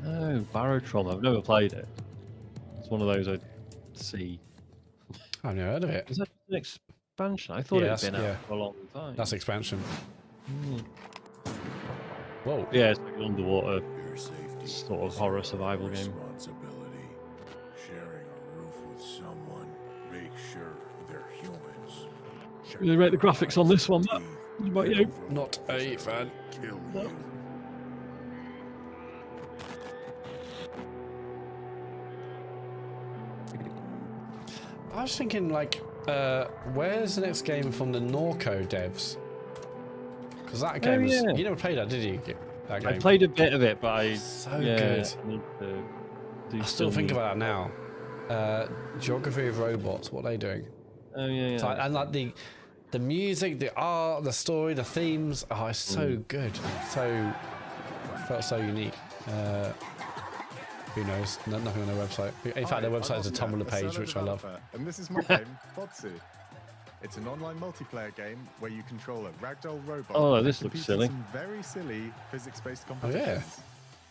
Oh, Barotron. I've never played it. It's one of those I see. I've never heard of it. Is that an expansion? I thought it had been out for a long time. That's expansion. Whoa. Yeah, it's like an underwater sort of horror survival game. Sharing a roof with someone, make sure they're humans. Really rate the graphics on this one, Matt. What about you? Not a fan. Kill you. I was thinking, like, where's the next game from the Norco devs? Because that game was... You never played that, did you? That game? I played a bit of it, but I... So good. I need to do I still think about that now. Geography of Robots, what are they doing? Oh, yeah. So, and, like, the music, the art, the story, the themes... Oh, it's so good. So... Felt so unique. Who knows? Nothing on their website. In fact, their website is a Tumblr page, which I love. And this is my game, Botsu. It's an online multiplayer game where you control a ragdoll robot. Oh, this looks silly. Some very silly physics-based competitions.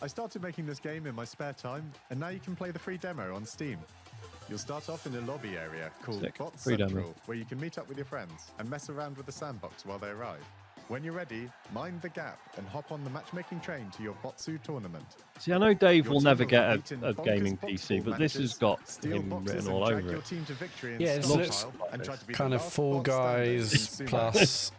I started making this game in my spare time, and now you can play the free demo on Steam. You'll start off in a lobby area called Bot Central, where you can meet up with your friends and mess around with the sandbox while they arrive. When you're ready, mind the gap and hop on the matchmaking train to your Botsu tournament. See, I know Dave will never get a gaming PC, but this has got him written all over it. Yeah, it looks kind of Fall Guys plus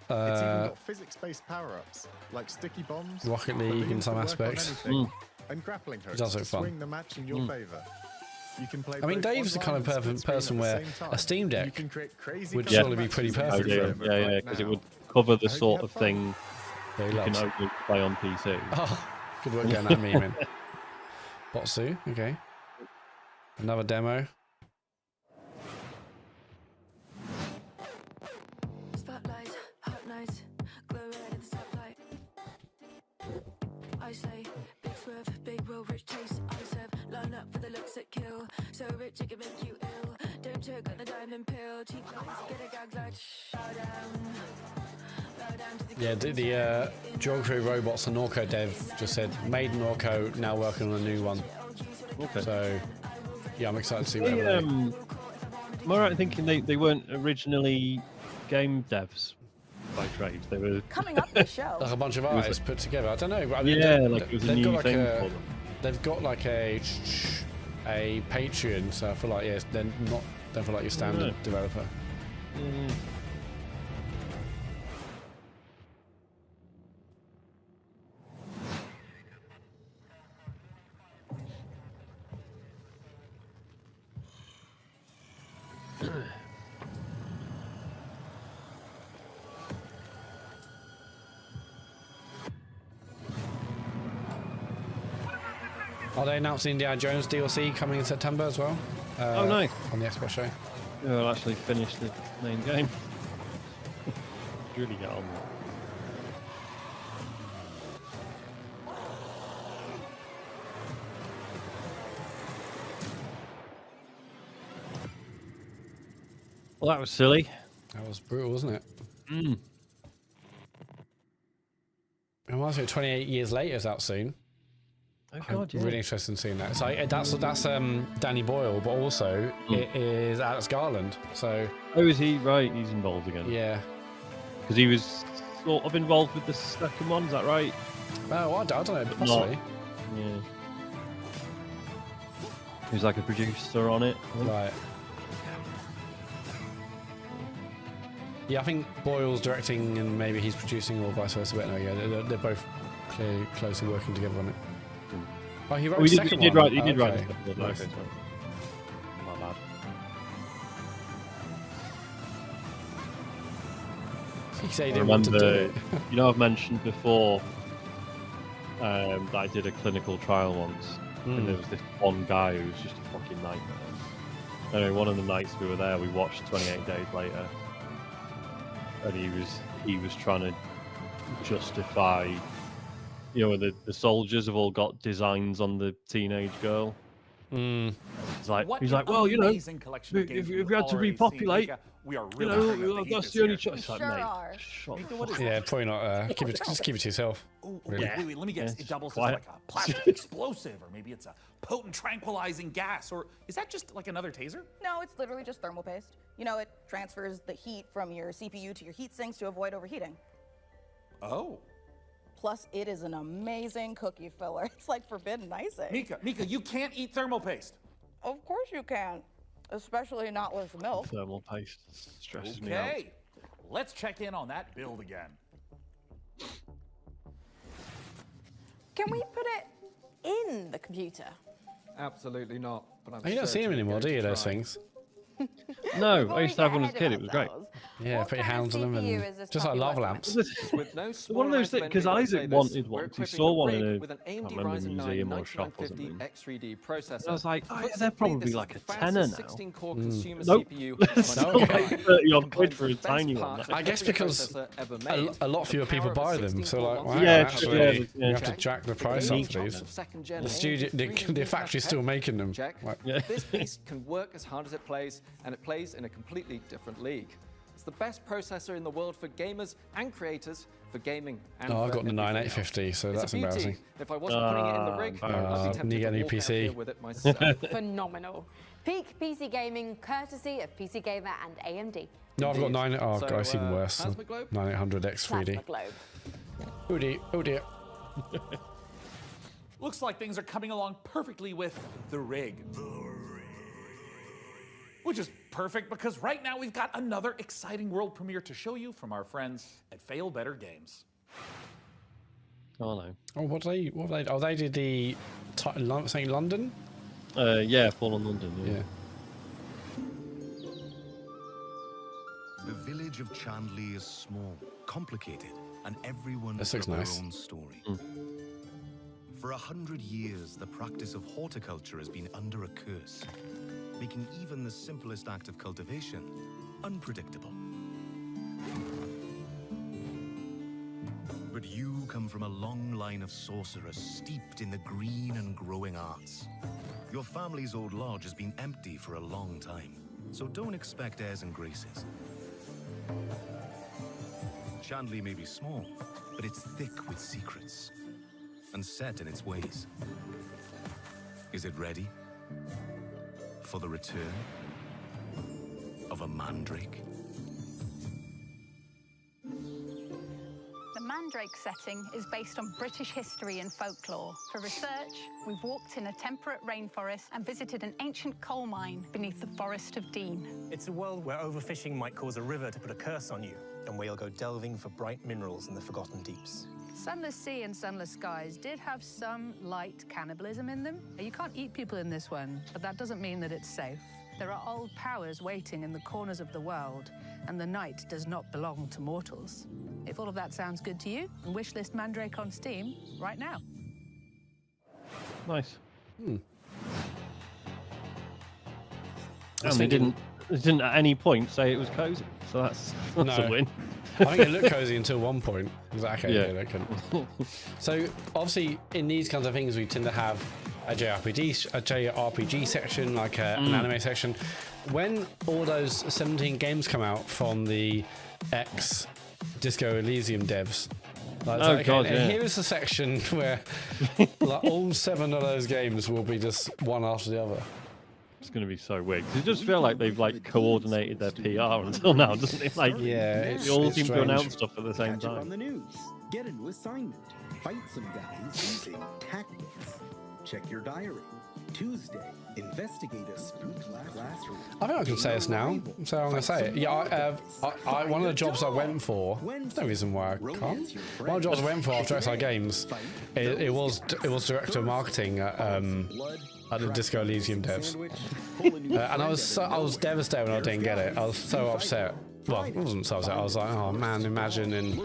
physics-based power-ups like sticky bombs, Rocket League in some aspects. And grappling hooks does look to fun. swing the match in your favor. You can play I mean, Dave's the kind of person where a Steam Deck would surely be pretty perfect for him. Yeah, because it would cover the sort of thing you can only play on PC. Oh, good work getting that meme in. Botsu, okay. Another demo. Spotlight, hot night, glow red in the spotlight. I say, big swerve, big will, rich taste. I serve, line up for the looks that kill. So rich it can make you ill. Don't choke on the diamond pill. Cheap lies, get a gag like bow down. Bow down to the Yeah, the Geography Robots and Norco dev just said, made Norco, now working on a new one. Okay. So, yeah, I'm excited to see what Am I right in thinking they weren't originally game devs by trade? They were Coming up the show. like a bunch of artists put together. I don't know. I mean, yeah, like it was a new thing for them. They've got like a Patreon, so I feel like they're not. Don't feel like your standard developer. Are they announcing Indiana Jones DLC coming in September as well? Oh, nice. On the Expo show. Yeah, I'll actually finish the main game. Really get on with it. Well, that was silly. That was brutal, wasn't it? Mm. It reminds me of 28 years later is out soon. Oh God, I'm yeah. really interested in seeing that. It's like that's Danny Boyle, but also it is Alex Garland. So oh, is he right? He's involved again. Yeah, because he was sort of involved with the second one. Is that right? Oh, I don't know. But Possibly. Yeah. He was like a producer on it. Right. Yeah, I think Boyle's directing and maybe he's producing or vice versa. But no, yeah, they're both clearly closely working together on it. Oh, he wrote the second one. He did write the Nice. second one. Okay, my bad. He said he didn't want to do it. You know, I've mentioned before that I did a clinical trial once, and there was this one guy who was just a fucking nightmare. Anyway, one of the nights we were there, we watched 28 Days Later, and he was trying to justify. You know, the soldiers have all got designs on the teenage girl. He's like, well, you know, if you had to repopulate, we are you really know, that's the only choice. Sure are. Yeah, probably not. Just keep it to yourself. Really. Wait, let me guess. It doubles as quiet. like a plastic explosive, or maybe it's a potent tranquilizing gas, or is that just like another taser? No, it's literally just thermal paste. You know, it transfers the heat from your CPU to your heat sinks to avoid overheating. Oh. Plus, it is an amazing cookie filler. It's like forbidden icing. Mika, you can't eat thermal paste. Of course you can, especially not with milk. Thermal paste stresses me out. Okay, let's check in on that build again. Can we put it in the computer? Absolutely not. But Oh, you don't see them anymore, do you, those things? No, I used to have one as a kid. It was great. Yeah, put your hands on them and just like lava lamps. With no One of those things, because Isaac wanted one. He saw one in with an a AMD remember, Ryzen 9 museum or shop or 9950 something. X3D processor. I was like, oh, yeah, Put they're simply, probably this is like the a tenner fastest now. 16-core consumer Nope. CPU. Still like 30 odd quid for a tiny one. I guess because a lot fewer people buy them, so like, wow, Yeah, actually, yeah. you have to jack the price up for these. The studio, the factory's still making them. Like, This piece can work as hard as it plays, and it plays in a completely different league. It's the best processor in the world for gamers and creators, for gaming and oh, for I've got the everything 9850, so else. that's It's a beauty. embarrassing. If I wasn't putting it in the rig, I'd be tempted need a to new walk out PC. here with it myself. Phenomenal. Peak PC gaming, courtesy of PC Gamer and AMD. No, I've got 9. Oh, So, God, it's even worse. Plasma Globe? 9800 X3D. Plasma Globe. Oh dear, oh dear. Looks like things are coming along perfectly with the rig. Which is perfect because right now we've got another exciting world premiere to show you from our friends at Fail Better Games. Oh no. Oh, what they? Oh, they did the saying London. Yeah, Fallen London. Yeah. The village of Chandley is small, complicated, and everyone has looks their nice. own story. For 100 years, the practice of horticulture has been under a curse, making even the simplest act of cultivation unpredictable. But But you come from a long line of sorcerers steeped in the green and growing arts. Your family's old lodge has been empty for a long time, so don't expect airs and graces. Chandley may be small, but it's thick with secrets and set in its ways. Is it ready for the return of a mandrake? The Mandrake setting is based on British history and folklore. For research, we've walked in a temperate rainforest and visited an ancient coal mine beneath the Forest of Dean. It's a world where overfishing might cause a river to put a curse on you, and where you'll go delving for bright minerals in the forgotten deeps. Sunless Sea and Sunless Skies did have some light cannibalism in them. You can't eat people in this one, but that doesn't mean that it's safe. There are old powers waiting in the corners of the world, and the night does not belong to mortals. If all of that sounds good to you, wishlist Mandrake on Steam right now. Nice. Hmm. And they didn't at any point say it was cozy, so that's a win. I think it looked cozy until one point. I was like, okay, Yeah. they couldn't. So obviously, in these kinds of things, we tend to have a JRPG section, like an anime section. When all those 17 games come out from the Disco Elysium devs, like, it's like, God, okay, yeah. and here is a section where like, all 7 of those games will be just one after the other. It's going to be so weird. 'Cause it does feel like they've like coordinated their PR until now, doesn't it? Like, yeah, they all it's seem to strange. announce stuff at the same Catch up on time. the news. Get a new assignment. Fight some guys using tactics. Check your diary. Tuesday, investigate a spook classroom. I think I can say this now, so I'm going to say it. Yeah, I one of the jobs I went for, there's no reason why I can't. One of the jobs I went for after XI Games, it was director of marketing at the Disco Elysium devs. And I was devastated when I didn't get it. I was so upset. Well, I wasn't so upset. I was like, oh man, imagine and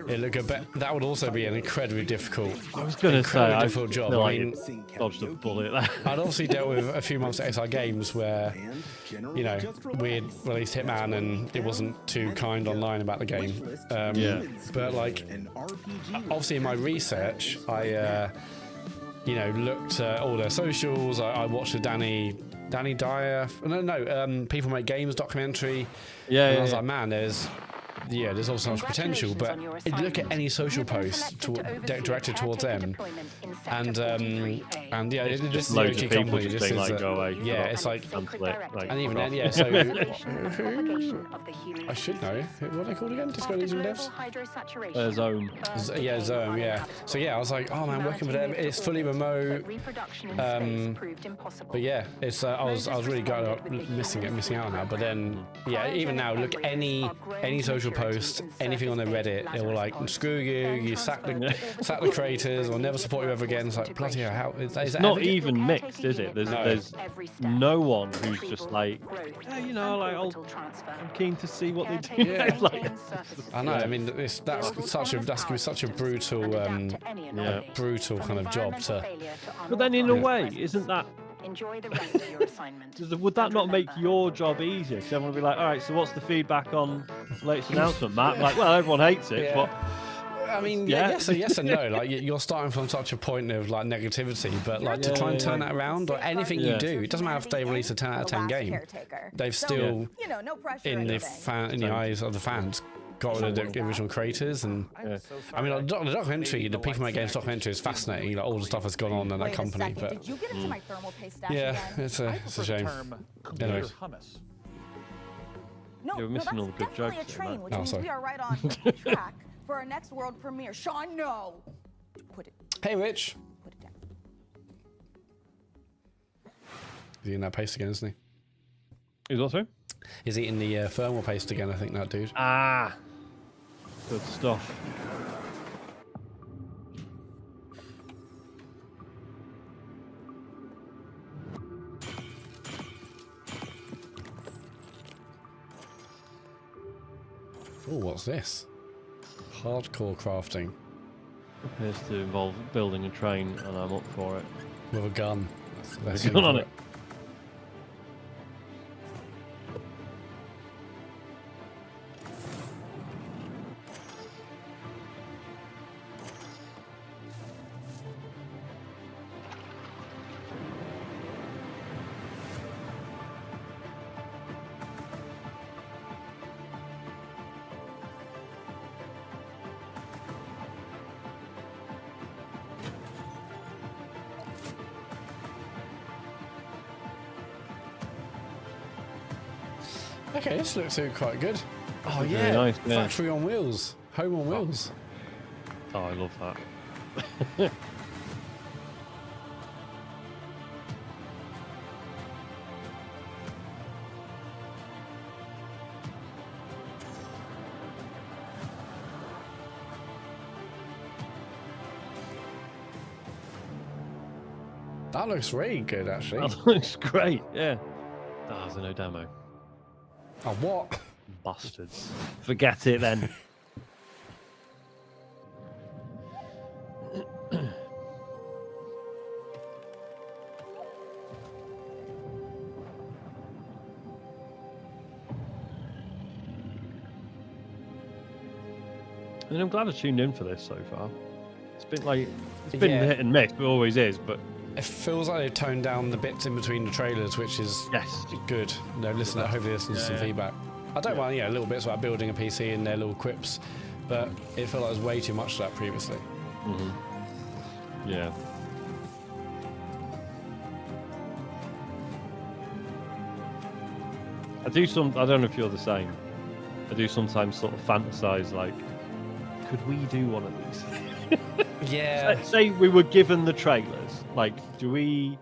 it looked a bit. That would also be an incredibly difficult. I was going to say, I difficult job. feel I like mean, it dodged a bullet there. I'd obviously dealt with a few months at XI Games where, you know, we had released Hitman and it wasn't too kind online about the game. Yeah. But like, obviously in my research, I, you know, looked at all their socials. I watched the Danny Dyer, People Make Games documentary. Yeah, and I was like, man, there's also so much potential, but look at any social post directed towards them, and yeah, it's just loads the of people company. just This being is like, go away. yeah, it's like, and even then, yeah. So I should know what are they called again? Disco Elysium devs. Zone. Yeah, Zone. Yeah. So yeah, I was like, oh man, working with them. It's fully remote. But yeah, it's I was really missing out on that. But then yeah, even now, look any social post, anything on their Reddit, they were like, screw you, you sack the creators, we'll never support you ever again. It's like, bloody hell, how is that Not ever- even mixed, is it? There's no one who's just like, yeah, you know, like I'm keen to see what they do. Yeah. Like, I know. I mean, that's gonna be such a brutal, brutal kind of job to. But then, in a way, isn't that? Enjoy the rest of your assignment. Would that not make your job easier? Because everyone would be like, all right, so what's the feedback on the latest announcement, Matt? Like, well, everyone hates it, but. I mean, yes and no. Like you're starting from such a point of like negativity, but like to try and turn that around, or anything you do, it doesn't matter if they release a 10 out of 10 game. They've still, no pressure in the eyes of the fans, got rid of the original creators. And I mean, the documentary, the People Make Games documentary is fascinating. Like all the stuff that's gone on in that company. But Did you get into my thermal paste stash yeah, again? it's a shame. Anyways. No, You're missing all the good definitely jokes a there, train, Matt. which means we are right on track for our next world premiere. Sean, no. Put it. Hey, Rich. Put it down. He's eating that paste again, isn't he? He's what, sorry? He's eating the thermal paste again, I think, that dude. Ah. Good stuff. Oh, what's this? Hardcore crafting. Appears to involve building a train, and I'm up for it. With a gun. With a gun on it. Okay, this looks quite good. Oh Looks yeah, really nice, yeah. factory on wheels, home on wheels. Oh, I love that. That looks really good, actually. That looks great, yeah. Oh, there's no demo. Oh, what? Bastards. Forget it then. And I'm glad I tuned in for this so far. It's been hit and miss, it always is, but it feels like they've toned down the bits in between the trailers, which is good. No, hopefully listen to some feedback. I don't mind, little bits about building a PC and their little quips, but it felt like there was way too much of that previously. Yeah. I don't know if you're the same. I do sometimes sort of fantasize, like, could we do one of these? Yeah. Say we were given the trailers. Like, do we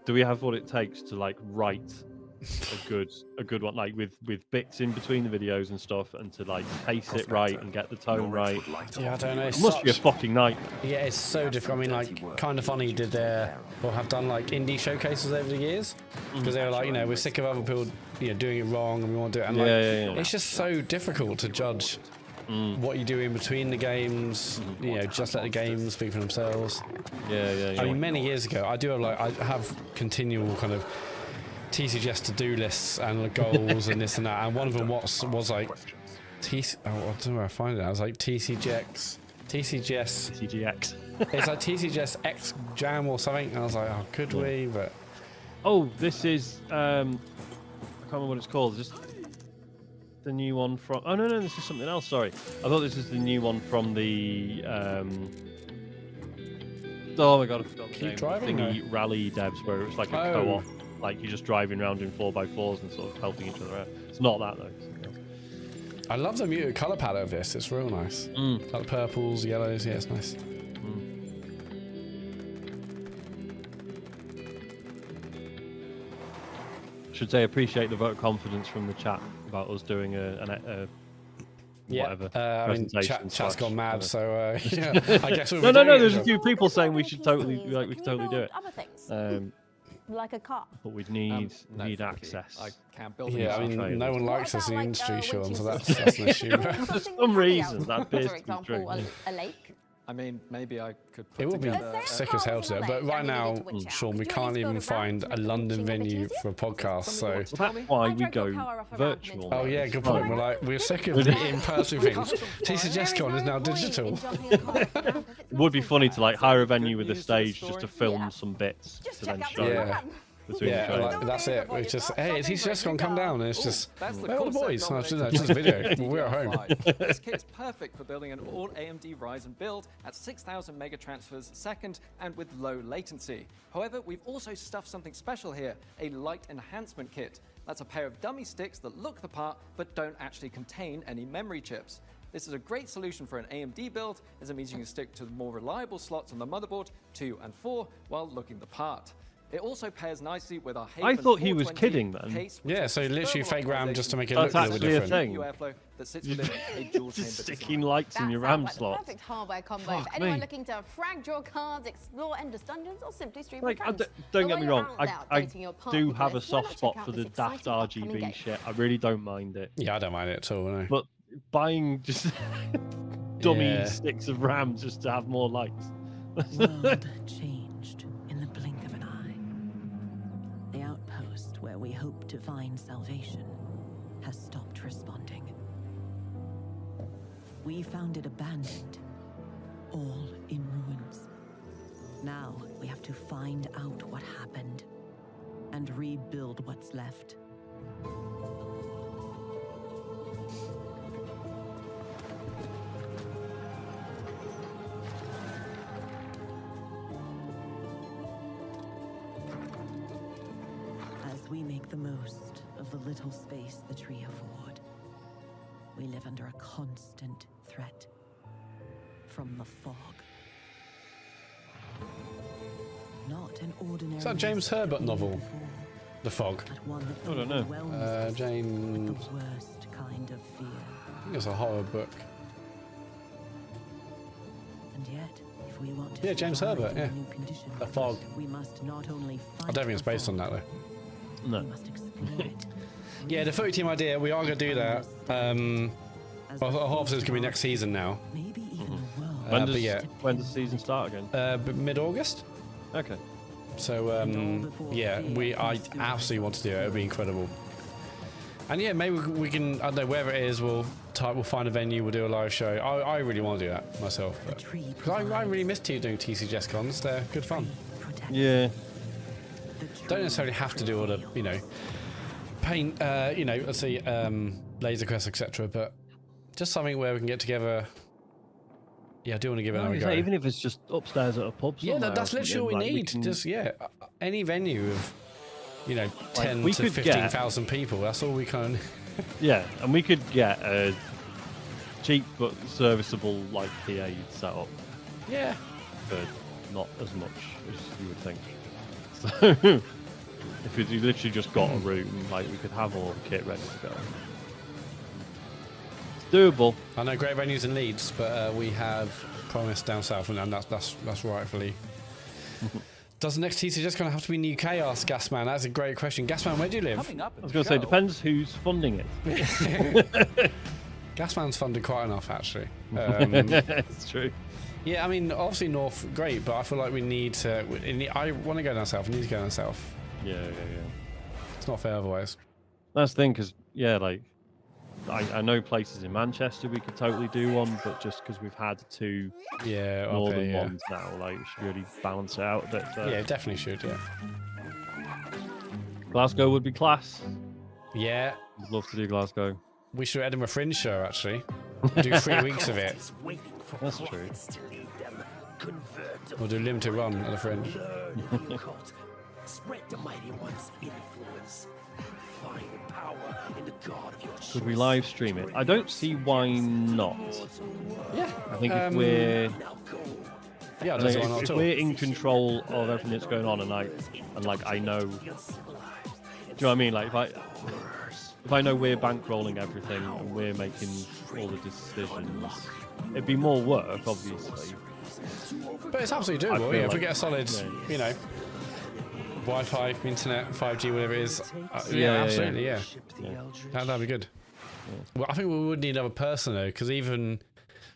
have what it takes to like write a good one, like with bits in between the videos and stuff, and to like pace it right and get the tone right? Yeah, I don't know. It must be a fucking nightmare. Yeah, it's so difficult. I mean, like, Kind of Funny did have done like indie showcases over the years, because they were like, we're sick of other people, doing it wrong, and we want to do it. And it's just so difficult to judge what you do in between the games. Just let the games speak for themselves. Yeah. I mean, many years ago, I have continual kind of TCGS to-do lists and goals and this and that, and one of them was like I don't know where I find it. I was like TCGS. It's like TCGS X Jam or something, and I was like, oh, could we? But this is I can't remember what it's called. Just the new one from. Oh no, this is something else. Sorry, I thought this is the new one from the. Oh my god, I forgot the name. Driving, thingy rally devs, where it was like a co-op, like you're just driving around in 4x4s and sort of helping each other out. It's not that though. I love the muted color palette of this. It's real nice. Like the purples, yellows. Yeah, it's nice. Should say appreciate the vote of confidence from the chat about us doing a whatever. I mean, chat's gone mad, so yeah, I guess we'll no. There's it. a few people saying we should totally we could totally do it. Other things. Like a car. But we'd need access. I can't build. Yeah, I mean, no one likes us in the industry, Sean, so that's an issue. For some reason, that appears For to be example, true. a lake. I mean, maybe I could put It would be together sick as hell to do it, but right now, Sean, we can't even find a London venue for a podcast, so that's why we go virtual. Oh yeah, good point. We're sick of the in-person things. TCGS is now digital. It would be funny to like hire a venue with a stage just to film some bits to then show. Yeah. Between that's it. It's just, hey, TCGS come down, and it's just, where are the boys? No, it's just a video. We're at home. This kit is perfect for building an all AMD Ryzen build at 6,000 mega transfers a second and with low latency. However, we've also stuffed something special here, a light enhancement kit. That's a pair of dummy sticks that look the part but don't actually contain any memory chips. This is a great solution for an AMD build, as it means you can stick to the more reliable slots on the motherboard, 2 and 4, while looking the part. It also pairs nicely with our Haven I thought he was kidding then. case, Yeah, so literally fake RAM just to make it look a little bit different. airflow that sits within a dual chamber sticking lights in your RAM Like the slot. perfect hardware combo for anyone looking to frag draw cards, explore endless dungeons, or simply stream with friends. Don't get me wrong, I your do party have a list, why not soft check spot out for the this daft exciting upcoming RGB game? shit. I really don't mind it. Yeah, I don't mind it at all, no. But buying just dummy sticks of RAM just to have more lights. World changed in the blink of an eye. The outpost where we hoped to find salvation has stopped responding. We found it abandoned, all in ruins. Now we have to find out what happened and rebuild what's left. As we make the most of of the little space the tree afford. We live under a constant threat from the fog. Not an ordinary. Is that a James Herbert novel? The Fog. I don't know. Jane. The worst kind of fear. I think it's a horror book. And yet, if we want to Yeah, James survive Herbert. in Yeah. new conditions, The Fog. we must not only I fight don't think it's the based on fog, that though. No. we must explore it. Yeah, the footy team idea. We are going to do that. Obviously, it's going to be next season now. Maybe even a world. When does but yeah, when does the season start again? mid-August. Okay. So yeah, I absolutely want to do it. It'll be incredible. And yeah, maybe we can. I don't know, wherever it is, we'll find a venue. We'll do a live show. I really want to do that myself because I really miss doing TCGS cons. They're good fun. Yeah. Don't necessarily have to do all the paint. Let's see, laser quests, etc. But just something where we can get together. Yeah, I do want to give it another go. Even if it's just upstairs at a pub. Yeah, that's literally all we need. Just any venue of 10 to 15,000 people. That's all we can. Yeah, and we could get a cheap but serviceable like PA set up. Yeah. But not as much as you would think. So if you literally just got a room, like we could have all the kit ready to go. Doable. I know great venues in Leeds, but we have promised down south, and that's rightfully. Does the next TCGS going to have to be in the UK? Asked Gasman. That's a great question. Gasman, where do you live? I was going to say, depends who's funding it. Gasman's funded quite enough, actually. It's true. Yeah, I mean, obviously North, great, but I feel like we need to. I want to go down south. I need to go down south. Yeah. It's not fair otherwise. That's the thing, because I know places in Manchester we could totally do one, but just because we've had two northern ones now, like we should really balance it out a bit. Yeah, definitely should. Yeah. Glasgow would be class. Yeah. I'd love to do Glasgow. We should do Edinburgh Fringe show actually. Do 3 weeks of it. That's true. We'll do limited run at the Fringe. Spread the mighty one's influence. Find power in the God of your choice. Could we live stream it? I don't see why not. Yeah. I think if we're if we're in control of everything that's going on, and I know, do you know what I mean? Like if I know we're bankrolling everything and we're making all the decisions, it'd be more work, obviously. But it's absolutely doable. Yeah, if we get a solid, Wi-Fi, internet, 5G, whatever it is. Absolutely, yeah. That'd be good. Well, I think we would need another person though, because even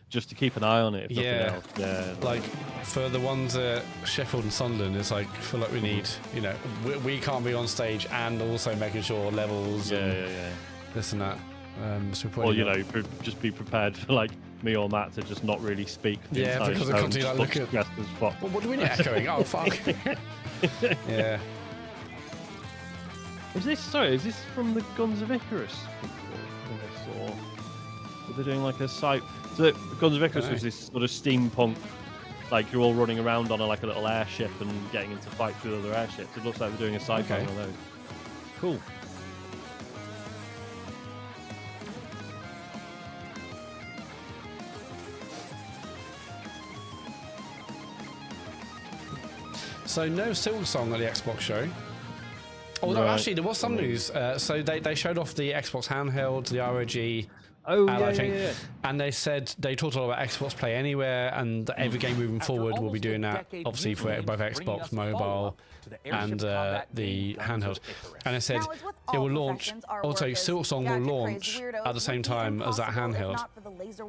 just to keep an eye on it. If nothing else. Yeah. Like for the ones at Sheffield and Sunderland, it's like I feel like we need, we can't be on stage and also making sure levels. This and that. So just be prepared for like me or Matt to just not really speak. Because I can't do that. Look at what do we need echoing? Oh fuck. Yeah. Is this from the Guns of Icarus? Or are they doing like a site? So Guns of Icarus was this sort of steampunk, like you're all running around on a little airship and getting into fights with other airships. It looks like they're doing a sci-fi one of those. Cool. So no Silksong at the Xbox show. Although actually there was some news. So they showed off the Xbox handheld, the ROG. And they said they talked a lot about Xbox Play Anywhere, and every game moving forward will be doing that. Obviously for both Xbox Mobile and the handheld. And they said it will launch. Also, Silksong will launch at the same time as that handheld.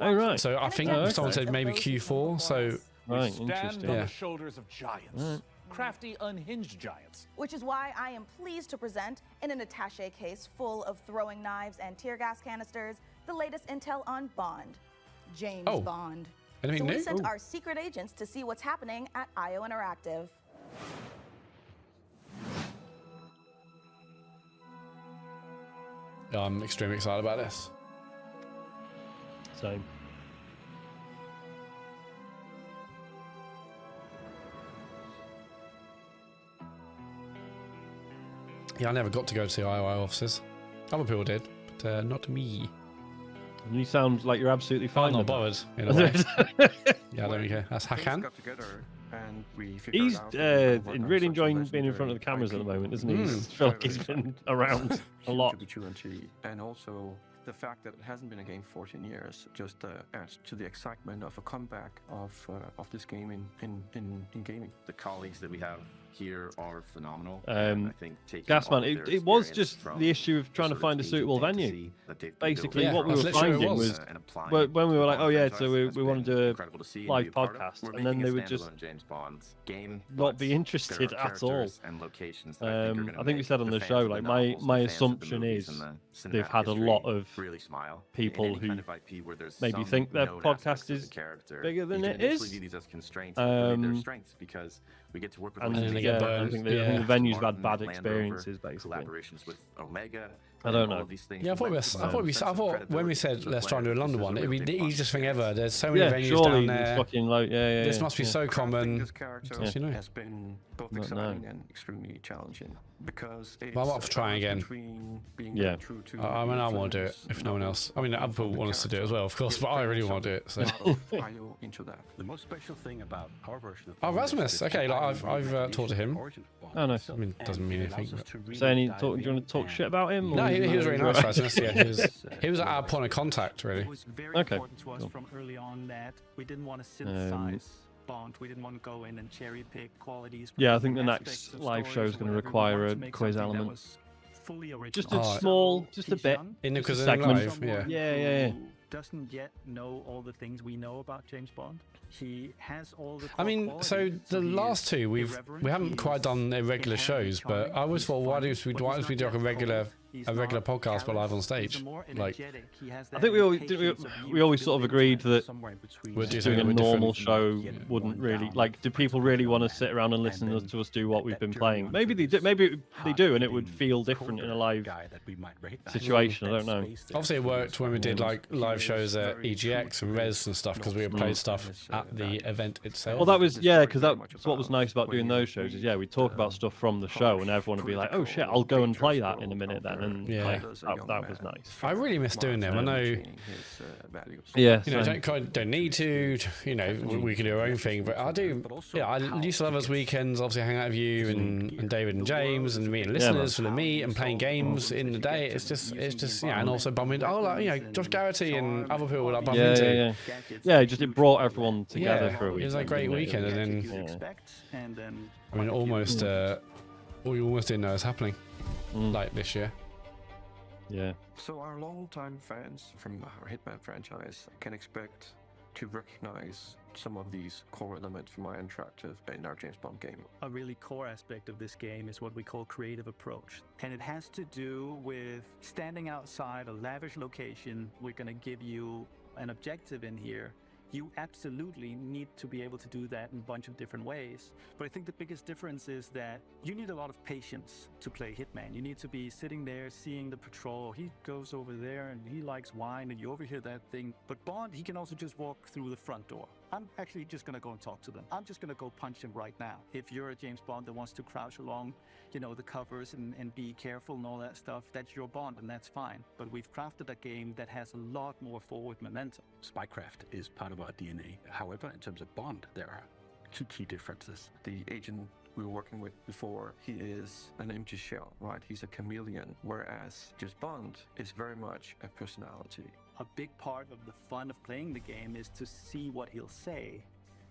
Oh right. So I think someone said maybe Q4. So interesting. On the shoulders of giants. Crafty, unhinged giants. Which is why I am pleased to present, in an attaché case full of throwing knives and tear gas canisters, the latest intel on Bond. James Bond. Anything we new? sent our secret agents to see what's happening at IO Interactive. I'm extremely excited about this. Same. Yeah, I never got to go to the IO offices. Other people did, but not me. You sound like you're absolutely fine. I'm not with bothered. that. In a way. Yeah, I don't care. That's Hakan. He's really enjoying being in front of the cameras at the moment, isn't he? I feel like he's been around a lot. And also the fact that it hasn't been a game for 14 years just adds to the excitement of a comeback of this game in gaming. The colleagues that we have here are phenomenal. I think Gasman, it was just the issue of trying to find a suitable venue. Basically, what we were finding was when we were like, oh yeah, so we want to do a live podcast, and then they would just not be interested at all. I think we said on the show, like my assumption is they've had a lot of people who maybe think their podcast is bigger than it is. We get to work with and then they get burned. I think the venues have had bad experiences, basically. Collaborations with Omega. I don't know. Yeah, I thought when we said let's try and do a London one, it'd be the easiest thing ever. There's so many venues down there. Fucking this must be so common. Has been both exciting and extremely challenging because I'm up for trying again. Yeah, I mean, I want to do it if no one else. I mean, other people want us to do it as well, of course, but I really want to do it. So. The most special thing about our version of Rasmus. Okay, like I've talked to him. Oh, nice. I mean, doesn't mean anything. So, do you want to talk shit about him? No, he was really nice, Rasmus. Yeah, he was at our point of contact, really. It was very important to us from early on that we didn't want to synthesize Bond. We didn't want to go in and cherry pick qualities. Yeah, I think the next live show is going to require a quiz element. Just a small, just a bit. In the quiz live, yeah. Doesn't yet know all the things we know about James Bond. He has all the. I mean, so the last two we haven't quite done regular shows, but I always thought, why don't we do like a regular podcast but live on stage? Like, I think we always sort of agreed that doing a normal show wouldn't really like. Do people really want to sit around and listen to us do what we've been playing? Maybe they do. Maybe they do, and it would feel different in a live situation. I don't know. Obviously, it worked when we did like live shows at EGX and Res and stuff because we would play stuff at the event itself. Well, that was because that's what was nice about doing those shows is we'd talk about stuff from the show and everyone would be like, oh shit, I'll go and play that in a minute then, and that was nice. I really miss doing them. I know. Yeah, don't need to. You know, we can do our own thing, but I do. Yeah, I used to love those weekends. Obviously, hang out with you and David and James and me and listeners for the meet and playing games in the day. It's just and also bumping. Josh Garrity and other people like bumping into. Just it brought everyone together for a week. It was a great weekend, and then I mean, almost we almost didn't know it was happening like this year. Yeah. So our long-time fans from our Hitman franchise can expect to recognize some of these core elements from our interactive in our James Bond game. A really core aspect of this game is what we call creative approach. And it has to do with standing outside a lavish location. We're going to give you an objective in here. You absolutely need to be able to do that in a bunch of different ways. But I think the biggest difference is that you need a lot of patience to play Hitman. You need to be sitting there seeing the patrol. He goes over there and he likes wine and you overhear that thing. But Bond, he can also just walk through the front door. I'm actually just going to go and talk to them. I'm just going to go punch him right now. If you're a James Bond that wants to crouch along, the covers and be careful and all that stuff, that's your Bond and that's fine. But we've crafted a game that has a lot more forward momentum. Spycraft is part of our DNA. However, in terms of Bond, there are two key differences. The agent we were working with before, he is an empty shell, right? He's a chameleon, whereas just Bond is very much a personality. A big part of the fun of playing the game is to see what he'll say.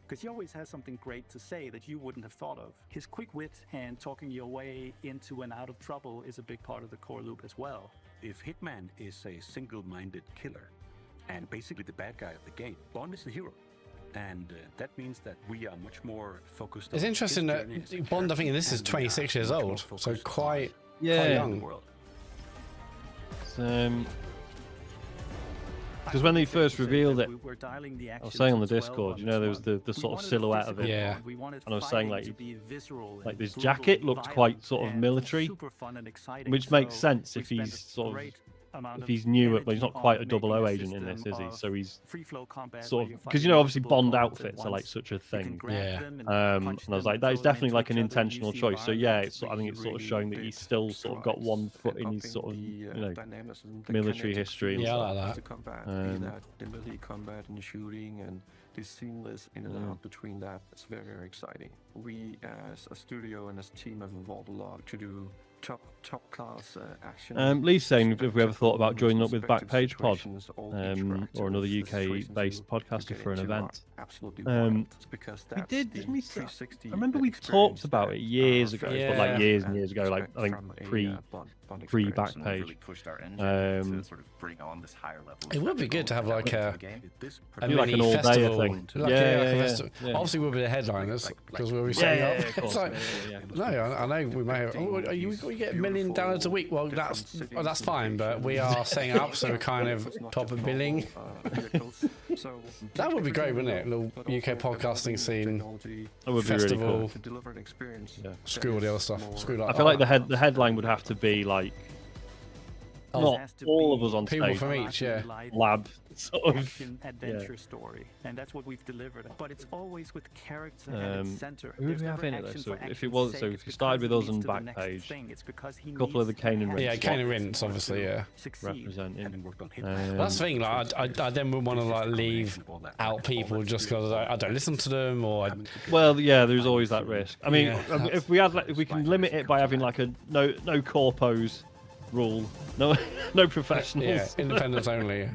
Because he always has something great to say that you wouldn't have thought of. His quick wit and talking your way into and out of trouble is a big part of the core loop as well. If Hitman is a single-minded killer and basically the bad guy of the game, Bond is the hero. And that means that we are much more focused on... It's interesting that Bond, I think this is 26 years old, so quite young. Because when they first revealed it, I was saying on the Discord, there was the sort of silhouette of it. Yeah. And I was saying like this jacket looked quite sort of military, which makes sense if he's sort of amount if he's new, but he's not quite a 00 agent in this, is he? So he's sort of, because obviously Bond outfits are like such a thing. Yeah. And I was like, that is definitely like an intentional choice. So yeah, I think it's sort of showing that he's still sort of got one foot in his sort of military history. Yeah, I like that. Combat, the melee combat and the shooting and the seamless in and out between that. It's very, very exciting. We as a studio and as a team have evolved a lot to do top class action. Lee's saying if we ever thought about joining up with Backpage Pod or another UK based podcaster for an event. Absolutely we did, didn't we? I remember we talked about it years ago, but like years and years ago, like I think pre Backpage. It would be good to have like a mini like an all festival. Day thing. Obviously, we'll be the headliners because we'll be setting up. It's like, no, I know we may have. We get $1 million a week. Well, that's fine, but we are setting up, so we're kind of top of billing. That would be great, wouldn't it? A little UK podcasting scene. That would be festival. really cool. To deliver an experience. Screw all the other stuff. Screw like I feel like the headline would have to be like not all of us on people stage. from each, lab sort of action adventure story, and that's what we've delivered. But it's always with character at its center. Who do we have in it though? So if it was, so if you started with us and Backpage, a couple of the Kane and Rince. Yeah, Kane and Rince, obviously, representing. That's the thing. Like, I then would want to like leave out people just because I don't listen to them or. Well, yeah, there's always that risk. I mean, if we can limit it by having like a no corpos rule, no professionals. Yeah, independents only.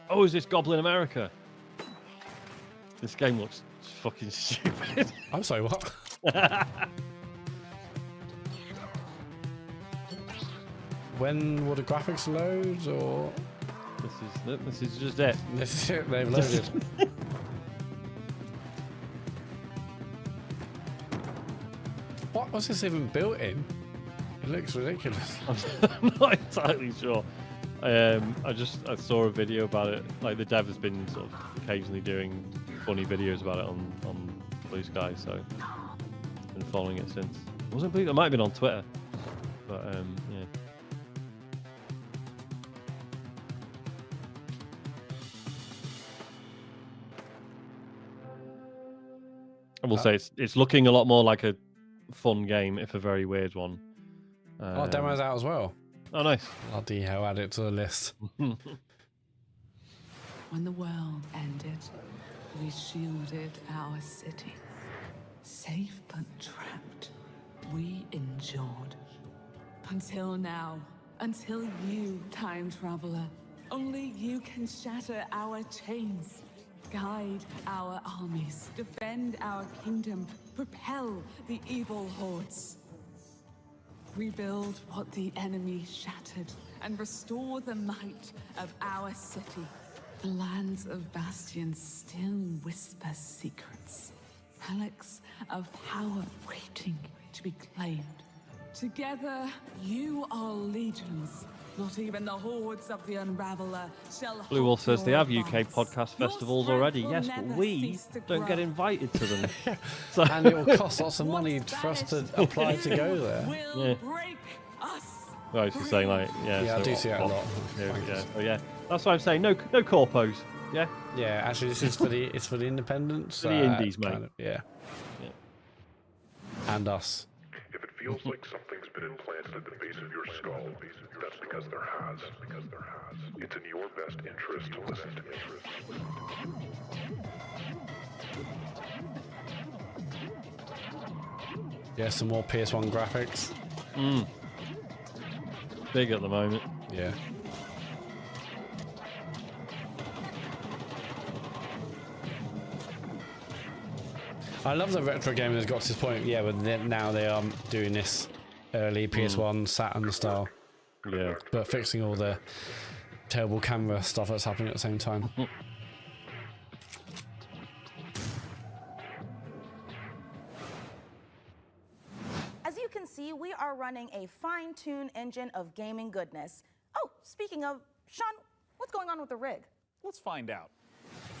Oh, is this Goblin America? This game looks fucking stupid. I'm sorry, what? When will the graphics load, or? This is just it. This is it. They've loaded. What was this even built in? It looks ridiculous. I'm not entirely sure. I saw a video about it. Like the dev has been sort of occasionally doing funny videos about it on Blue Sky, so I've been following it since. It wasn't Blue? It might have been on Twitter, but yeah. I will say it's looking a lot more like a fun game, if a very weird one. Demo's out as well. Oh, nice. Bloody hell, add it to the list. When the world ended, we shielded our city. Safe but trapped, we endured. Until now, until you, time traveler, only you can shatter our chains. Guide our armies, defend our kingdom, propel the evil hordes. Rebuild what the enemy shattered, and restore the might of our city. The lands of Bastion still whisper secrets. Relics of power waiting to be claimed. Together, you are legions. Not even the hordes of the Unraveler shall. Blue Wolf says they have UK podcast festivals already. Yes, but we don't get invited to them. So and it will cost lots of money for us to apply to go there. Yeah. I was just saying, like, yeah. Yeah, so I do see that a lot. Yeah, so yeah, that's what I'm saying. No corpos. Yeah. Yeah, actually, this is for the independents. For the indies, mate. Kind of, yeah. And us. If it feels like something's been implanted at the base of your skull, that's because there has. It's in your best interest to listen to me. Yeah, some more PS1 graphics. Big at the moment. Yeah. I love that retro gaming has got to this point. Yeah, but now they are doing this early PS1 Saturn style. Yeah. But fixing all the terrible camera stuff that's happening at the same time. As you can see, we are running a fine-tuned engine of gaming goodness. Oh, speaking of, Sean, what's going on with the rig? Let's find out.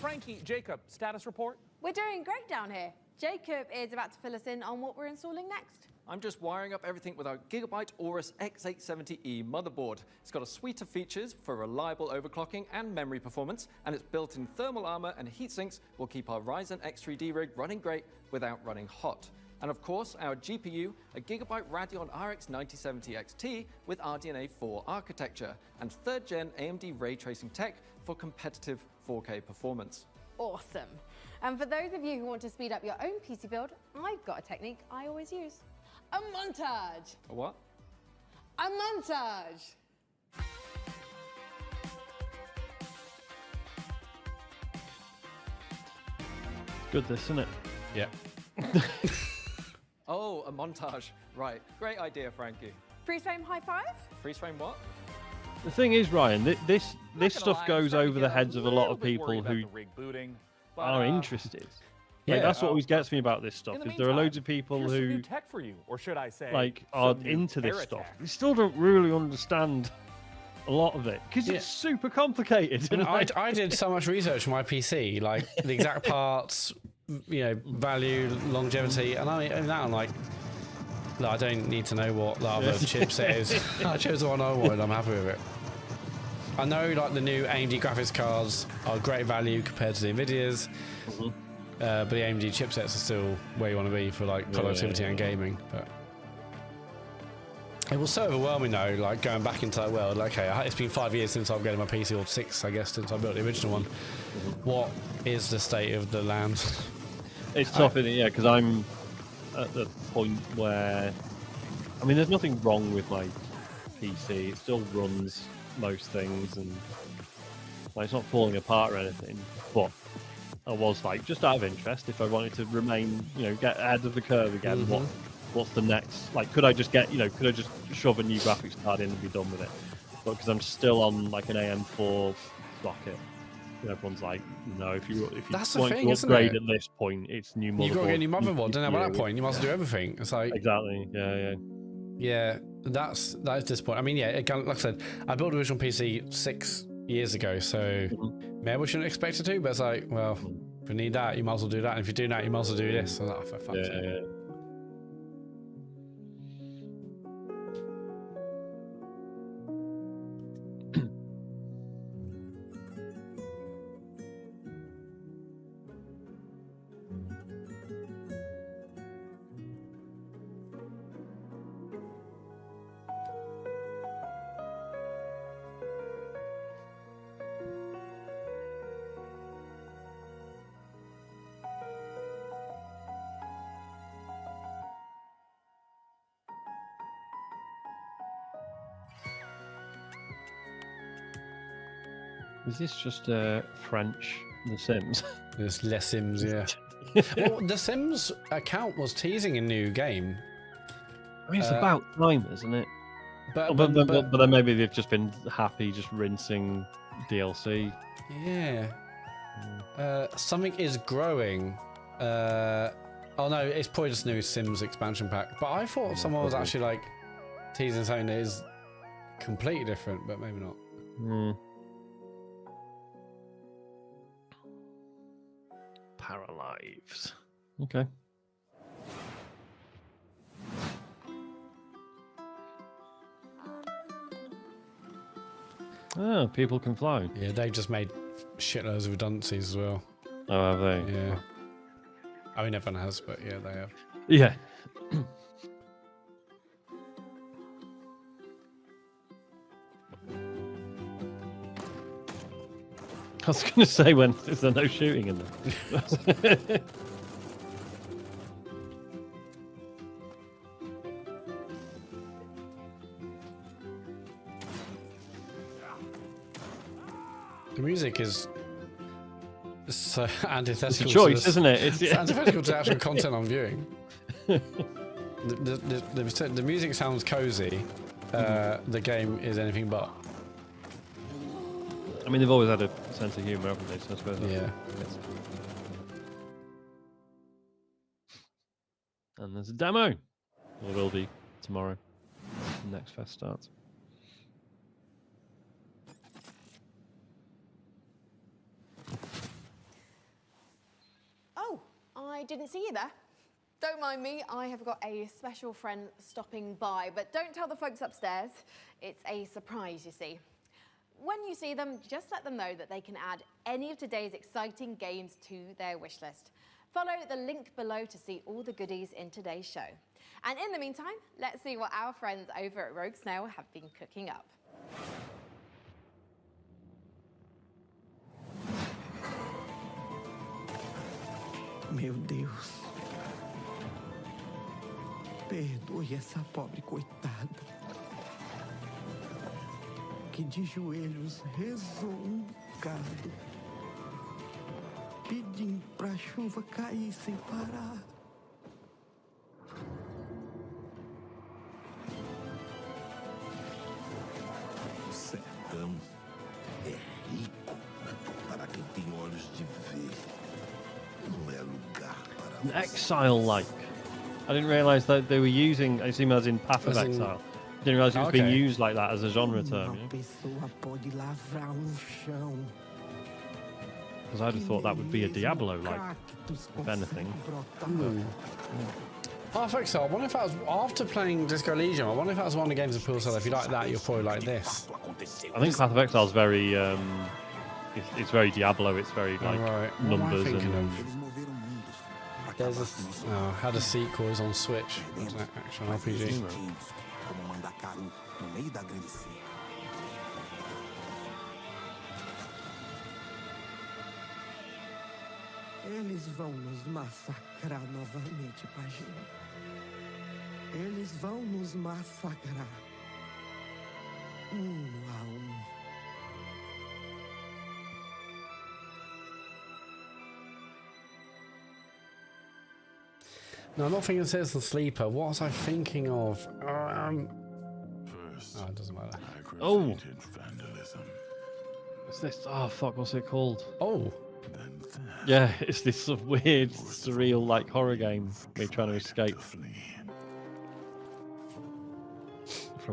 Frankie, Jacob, status report? We're doing great down here. Jacob is about to fill us in on what we're installing next. I'm just wiring up everything with our Gigabyte Aorus X870E motherboard. It's got a suite of features for reliable overclocking and memory performance, and its built-in thermal armor and heat sinks will keep our Ryzen X3D rig running great without running hot. And of course, our GPU, a Gigabyte Radeon RX 9070 XT with RDNA 4 architecture, and 3rd gen AMD ray tracing tech for competitive 4K performance. Awesome. And for those of you who want to speed up your own PC build, I've got a technique I always use. A montage. A what? A montage. Good, this, isn't it? Yeah. Oh, a montage. Right. Great idea, Frankie. Freeze frame high five? Freeze frame what? The thing is, Ryan, this stuff goes over the heads of a lot of people who are interested. Like, that's what always gets me about this stuff. Is there are loads of people who tech for you, or should I say, like are some new into this air stuff. attack. They still don't really understand a lot of it because it's super complicated. And I did so much research on my PC, like the exact parts, you know, value, longevity, and I'm like, no, I don't need to know what the other chipset is. I chose the one I wanted. I'm happy with it. I know like the new AMD graphics cards are great value compared to the Nvidias, but the AMD chipsets are still where you want to be for like productivity and gaming. But it was so overwhelming though, like going back into that world. Like, okay, it's been 5 years since I've got my PC, or 6, I guess, since I built the original one. What is the state of the land? It's tough, isn't it? Yeah, because I'm at the point where, I mean, there's nothing wrong with my PC. It still runs most things, and like, it's not falling apart or anything. But I was like, just out of interest, if I wanted to remain, you know, get ahead of the curve again, what's the next? Like, could I just get, you know, could I just shove a new graphics card in and be done with it? But because I'm still on like an AM4 socket, everyone's like, no, if you That's want the thing, to isn't upgrade it? at this point, it's new motherboard. You've got to get a new motherboard, and at that point, you must do everything. It's like exactly, yeah. That is disappointing. I mean, yeah, again, like I said, I built a original PC 6 years ago, so maybe we shouldn't expect it to. But it's like, well, if you need that, you might as well do that. And if you do that, you might as well do this. And that, for fuck's sake. Is this just French The Sims? There's Les Sims, yeah. Well, The Sims account was teasing a new game. I mean, it's about time, isn't it? But then maybe they've just been happy just rinsing DLC. Yeah. Something is growing. Oh no, it's probably just new Sims expansion pack. But I thought someone was actually like teasing something that is completely different, but maybe not. Paralives. Okay. Oh, people can fly. Yeah, they just made shitloads of redundancies as well. Oh, have they? Yeah. I mean, everyone has, but yeah, they have. Yeah. I was going to say, when is there no shooting in there? The music is so antithetical. It's a choice, isn't it? It's antithetical to actual content I'm viewing. The music sounds cozy. The game is anything but. I mean, they've always had a sense of humour, haven't they? So I suppose that's Yeah. And there's a demo. There will be tomorrow. The next fest starts. I didn't see you there. Don't mind me, I have got a special friend stopping by, but don't tell the folks upstairs. It's a surprise, you see. When you see them, just let them know that they can add any of today's exciting games to their wish list. Follow the link below to see all the goodies in today's show. And in the meantime, let's see what our friends over at Rogue Snail have been cooking up. Meu Deus. Perdoe essa pobre coitada. Que de joelhos rezou bocado, pedindo pra chuva cair sem parar. O sertão é rico para quem tem olhos de ver. Não é lugar para Exile-like. I didn't realise that they were using. I assume as in Path of Exile. Didn't realise it was being used like that as a genre term. Because I'd have thought that would be a Diablo-like, if anything. Path of Exile. I wonder if that was after playing Disco Elysium. I wonder if that was one of the games that people said if you like that, you'll probably like this. I think Path of Exile is very. It's very Diablo. It's very like numbers and. There's a had a sequel is on Switch. It's an action RPG. Eles vão nos massacrar novamente, Paginho. Eles vão nos massacrar. A No, I'm not thinking of Citizen Sleeper. What was I thinking of? First, it doesn't matter. Oh! What's this? Oh, fuck, what's it called? Oh! Yeah, it's this sort of weird, surreal, like, horror game where you're trying to escape from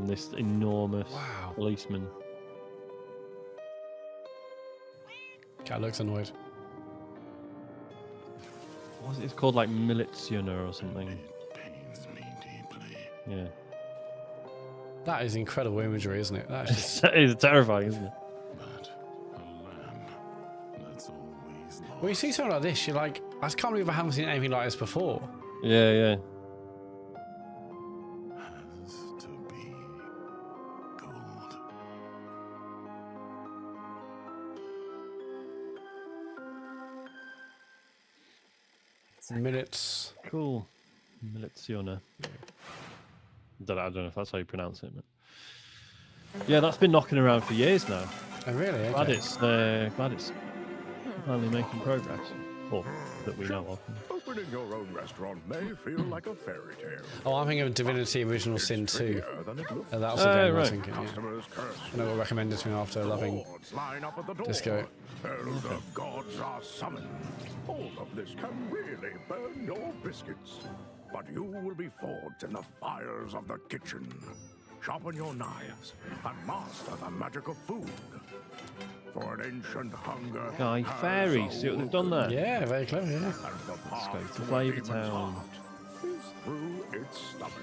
this enormous policeman. Cat looks annoyed. What's it? It's called like Militiona or something. Yeah. That is incredible imagery, isn't it? That is just... It's terrifying, isn't it? When you see something like this, you're like, I can't believe I haven't seen anything like this before. Yeah, yeah. Minutes. Cool. Militiona. I don't know if that's how you pronounce it, but yeah, that's been knocking around for years now. Oh, really? Okay. Glad it's finally making progress, or that we know of. Opening your own restaurant may feel like a fairy tale. Oh, I'm thinking of Divinity Original Sin 2. That was the game I was thinking. Yeah. I know what recommended to me after loving Disco. The gods are summoned. All of this can really burn your biscuits, but you will be forged in the fires of the kitchen. Sharpen your knives and master the magic of food. For an ancient hunger. Guy Fairy, see what they've done there? Yeah, very clever, yeah. Let's go to Flavor Town. Is through its stomach.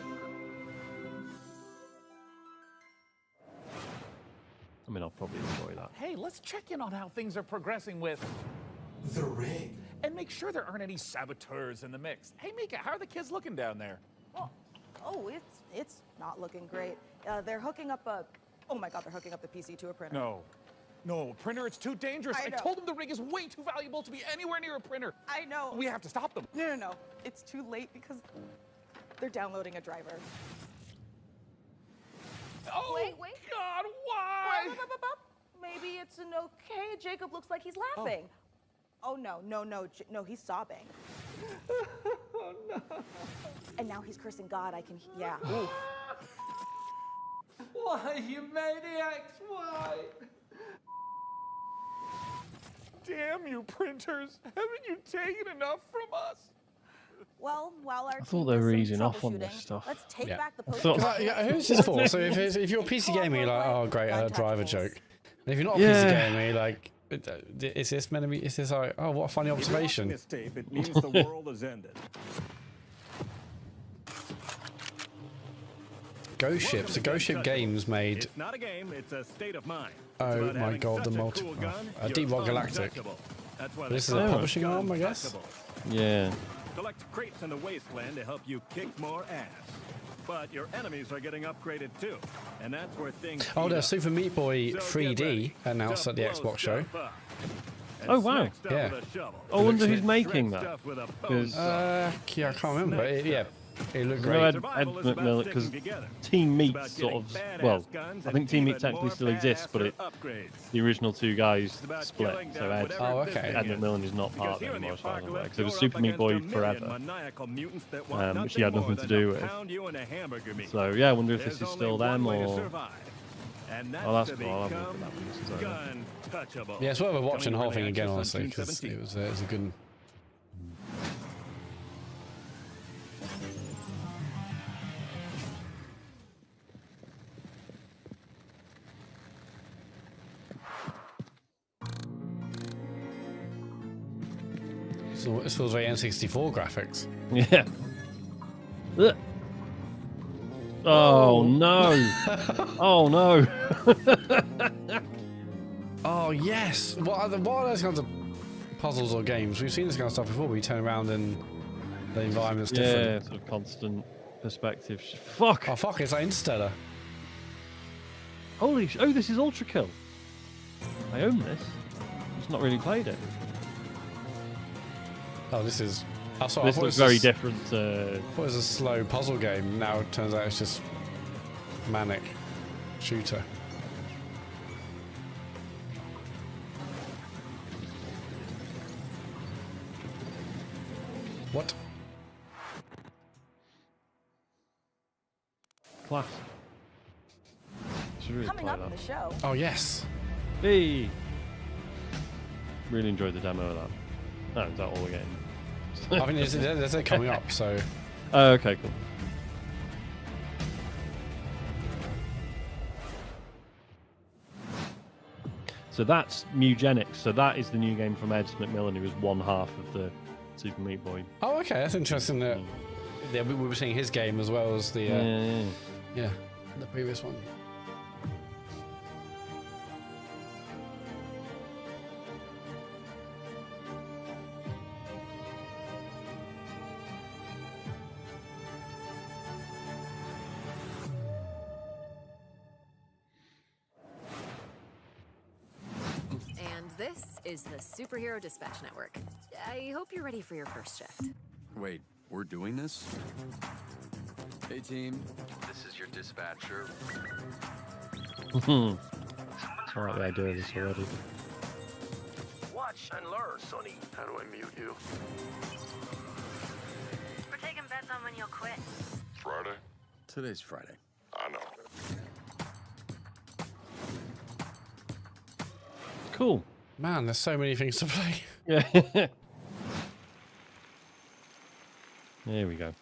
I mean, I'll probably enjoy that. Hey, let's check in on how things are progressing with the rig. And make sure there aren't any saboteurs in the mix. Hey, Mika, how are the kids looking down there? Oh, it's not looking great. They're hooking up a... Oh my God, they're hooking up the PC to a printer. No, printer, it's too dangerous. I told them the rig is way too valuable to be anywhere near a printer. I know. We have to stop them. No. It's too late because they're downloading a driver. Oh, wait. God, why? Maybe it's an okay. Jacob looks like he's laughing. Oh, no, he's sobbing. Oh, no. And now he's cursing God. Yeah. Why, you maniacs, why? Damn you, printers. Haven't you taken enough from us? Well, while our I thought they were easing off on this stuff. Let's take back the post. Who's this for? So if you're a PC gamer, you're like, oh great, a driver joke. And if you're not a PC gamer, you're like, Is this meant to be? Is this like? Oh, what a funny observation. If you're watching this tape, it means the world has ended. Ghost ships. The Ghost Ship games made. It's not a game, it's a state of mind. Oh my god, the multiple. Deep Rock Galactic. This is a publishing arm, I guess. Yeah. Collect crates in the wasteland to help you kick more ass. But your enemies are getting upgraded too, and that's where things. Oh, there's Super Meat Boy 3D announced at the Xbox show. Oh wow. Yeah. I wonder who's making that. Yeah, I can't remember. Yeah, it looked great. Ed McMillan, because Team Meat sort of, well, I think Team Meat technically still exists, but the original two guys split. So Ed McMillan is not part of it anymore, as far as I'm aware. Because it was Super Meat Boy forever, which he had nothing to do with. So yeah, I wonder if this is still them or. Oh, that's cool. I'll have a look at that one. Yeah, it's worth watching the whole thing again, honestly, because it was a good. So this feels very N64 graphics. Yeah. Ugh. Oh no! Oh no! Oh yes! What are those kinds of puzzles or games? We've seen this kind of stuff before. We turn around and the environment's different. Yeah, sort of constant perspective. Fuck! Oh fuck! It's like Interstellar. Holy! Oh, this is Ultra Kill. I own this. Just not really played it. Oh, this is. Oh, sorry, this looks very different. I thought it was a slow puzzle game. Now it turns out it's just manic shooter. What? Class. Should really Coming play up that. in the show. Oh yes. Hey. Really enjoyed the demo of that. Oh, is that all we're getting? I mean, they're coming up, so. Oh, okay, cool. So that's Mugenics. So that is the new game from Ed McMillan, who was one half of the Super Meat Boy. Oh, okay, that's interesting. That we were seeing his game as well as the yeah, the previous one. This is the Superhero Dispatch Network. I hope you're ready for your first shift. Wait, we're doing this? Hey team, this is your dispatcher. I like the idea of this already. Watch and learn, Sonny. How do I mute you? We're taking bets on when you'll quit. Friday? Today's Friday. I know. Cool. Man, there's so many things to play. Yeah. There we go.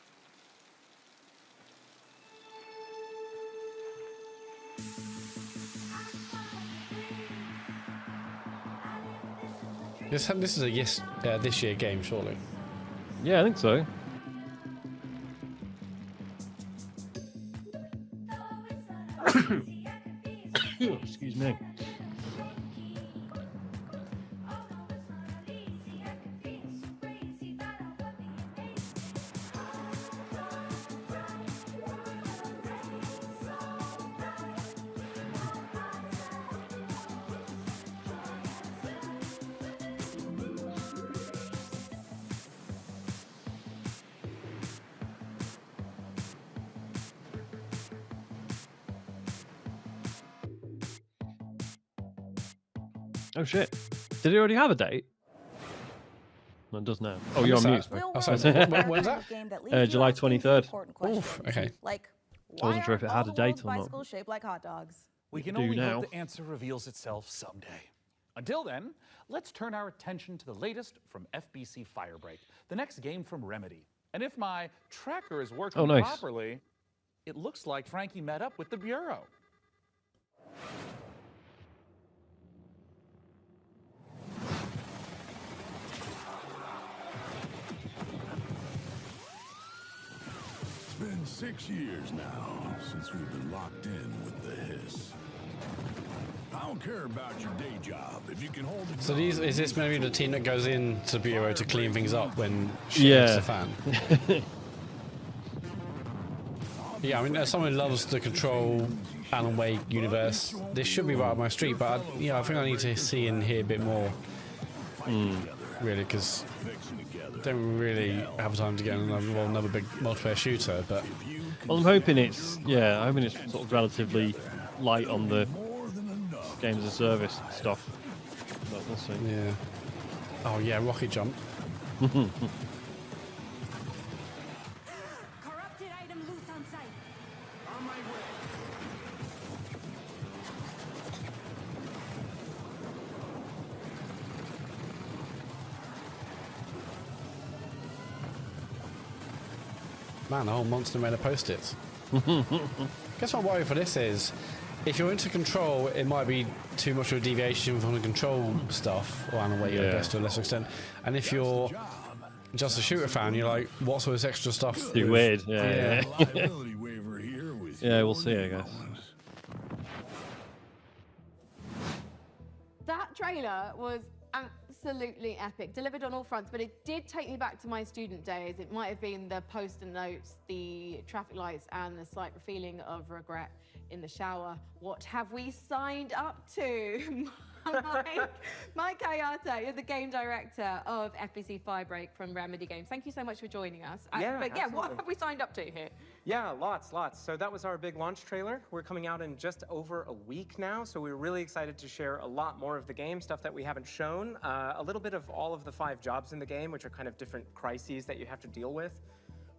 This is a this year game, surely. Yeah, I think so. Excuse me. Oh shit! Did it already have a date? No, it does now. Oh, you're on mute. When's that? July 23rd. Oof, okay. Like, I wasn't sure if it had a date or not. bicycles shaped like hot dogs? We can do only now. hope the answer reveals itself someday. Until then, let's turn our attention to the latest from FBC Firebreak, the next game from Remedy. And if my tracker is working nice. properly, it looks like Frankie met up with the Bureau. 6 years now since we've been locked in with the hiss. I don't care about your day job if you can hold it. So is this maybe the team that goes in to Bureau to clean things up when shit hits the fan? Yeah, I mean, as someone who loves the Control Alan Wake universe, this should be right up my street, but I think I need to see and hear a bit more. Really, because I don't really have time to get another big multiplayer shooter. But well, I'm hoping it's sort of relatively light on the games as a service stuff. But we'll see. Yeah. Oh yeah, rocket jump. Corrupted item loose on site. On my way. Man, the whole monster made of post-its. Guess my worry for this is, if you're into Control, it might be too much of a deviation from the Control stuff, or Alan Wake, I guess, to a lesser extent. And if you're just a shooter fan, you're like, what's all this extra stuff? Too weird, yeah. Yeah, we'll see, I guess. That trailer was absolutely epic, delivered on all fronts, but it did take me back to my student days. It might have been the post-it notes, the traffic lights, and the slight feeling of regret in the shower. What have we signed up to? Mike Kayata, you're the game director of FBC Firebreak from Remedy Games. Thank you so much for joining us. What have we signed up to here? Yeah, lots. So that was our big launch trailer. We're coming out in just over a week now, so we're really excited to share a lot more of the game, stuff that we haven't shown, a little bit of all of the 5 jobs in the game, which are kind of different crises that you have to deal with.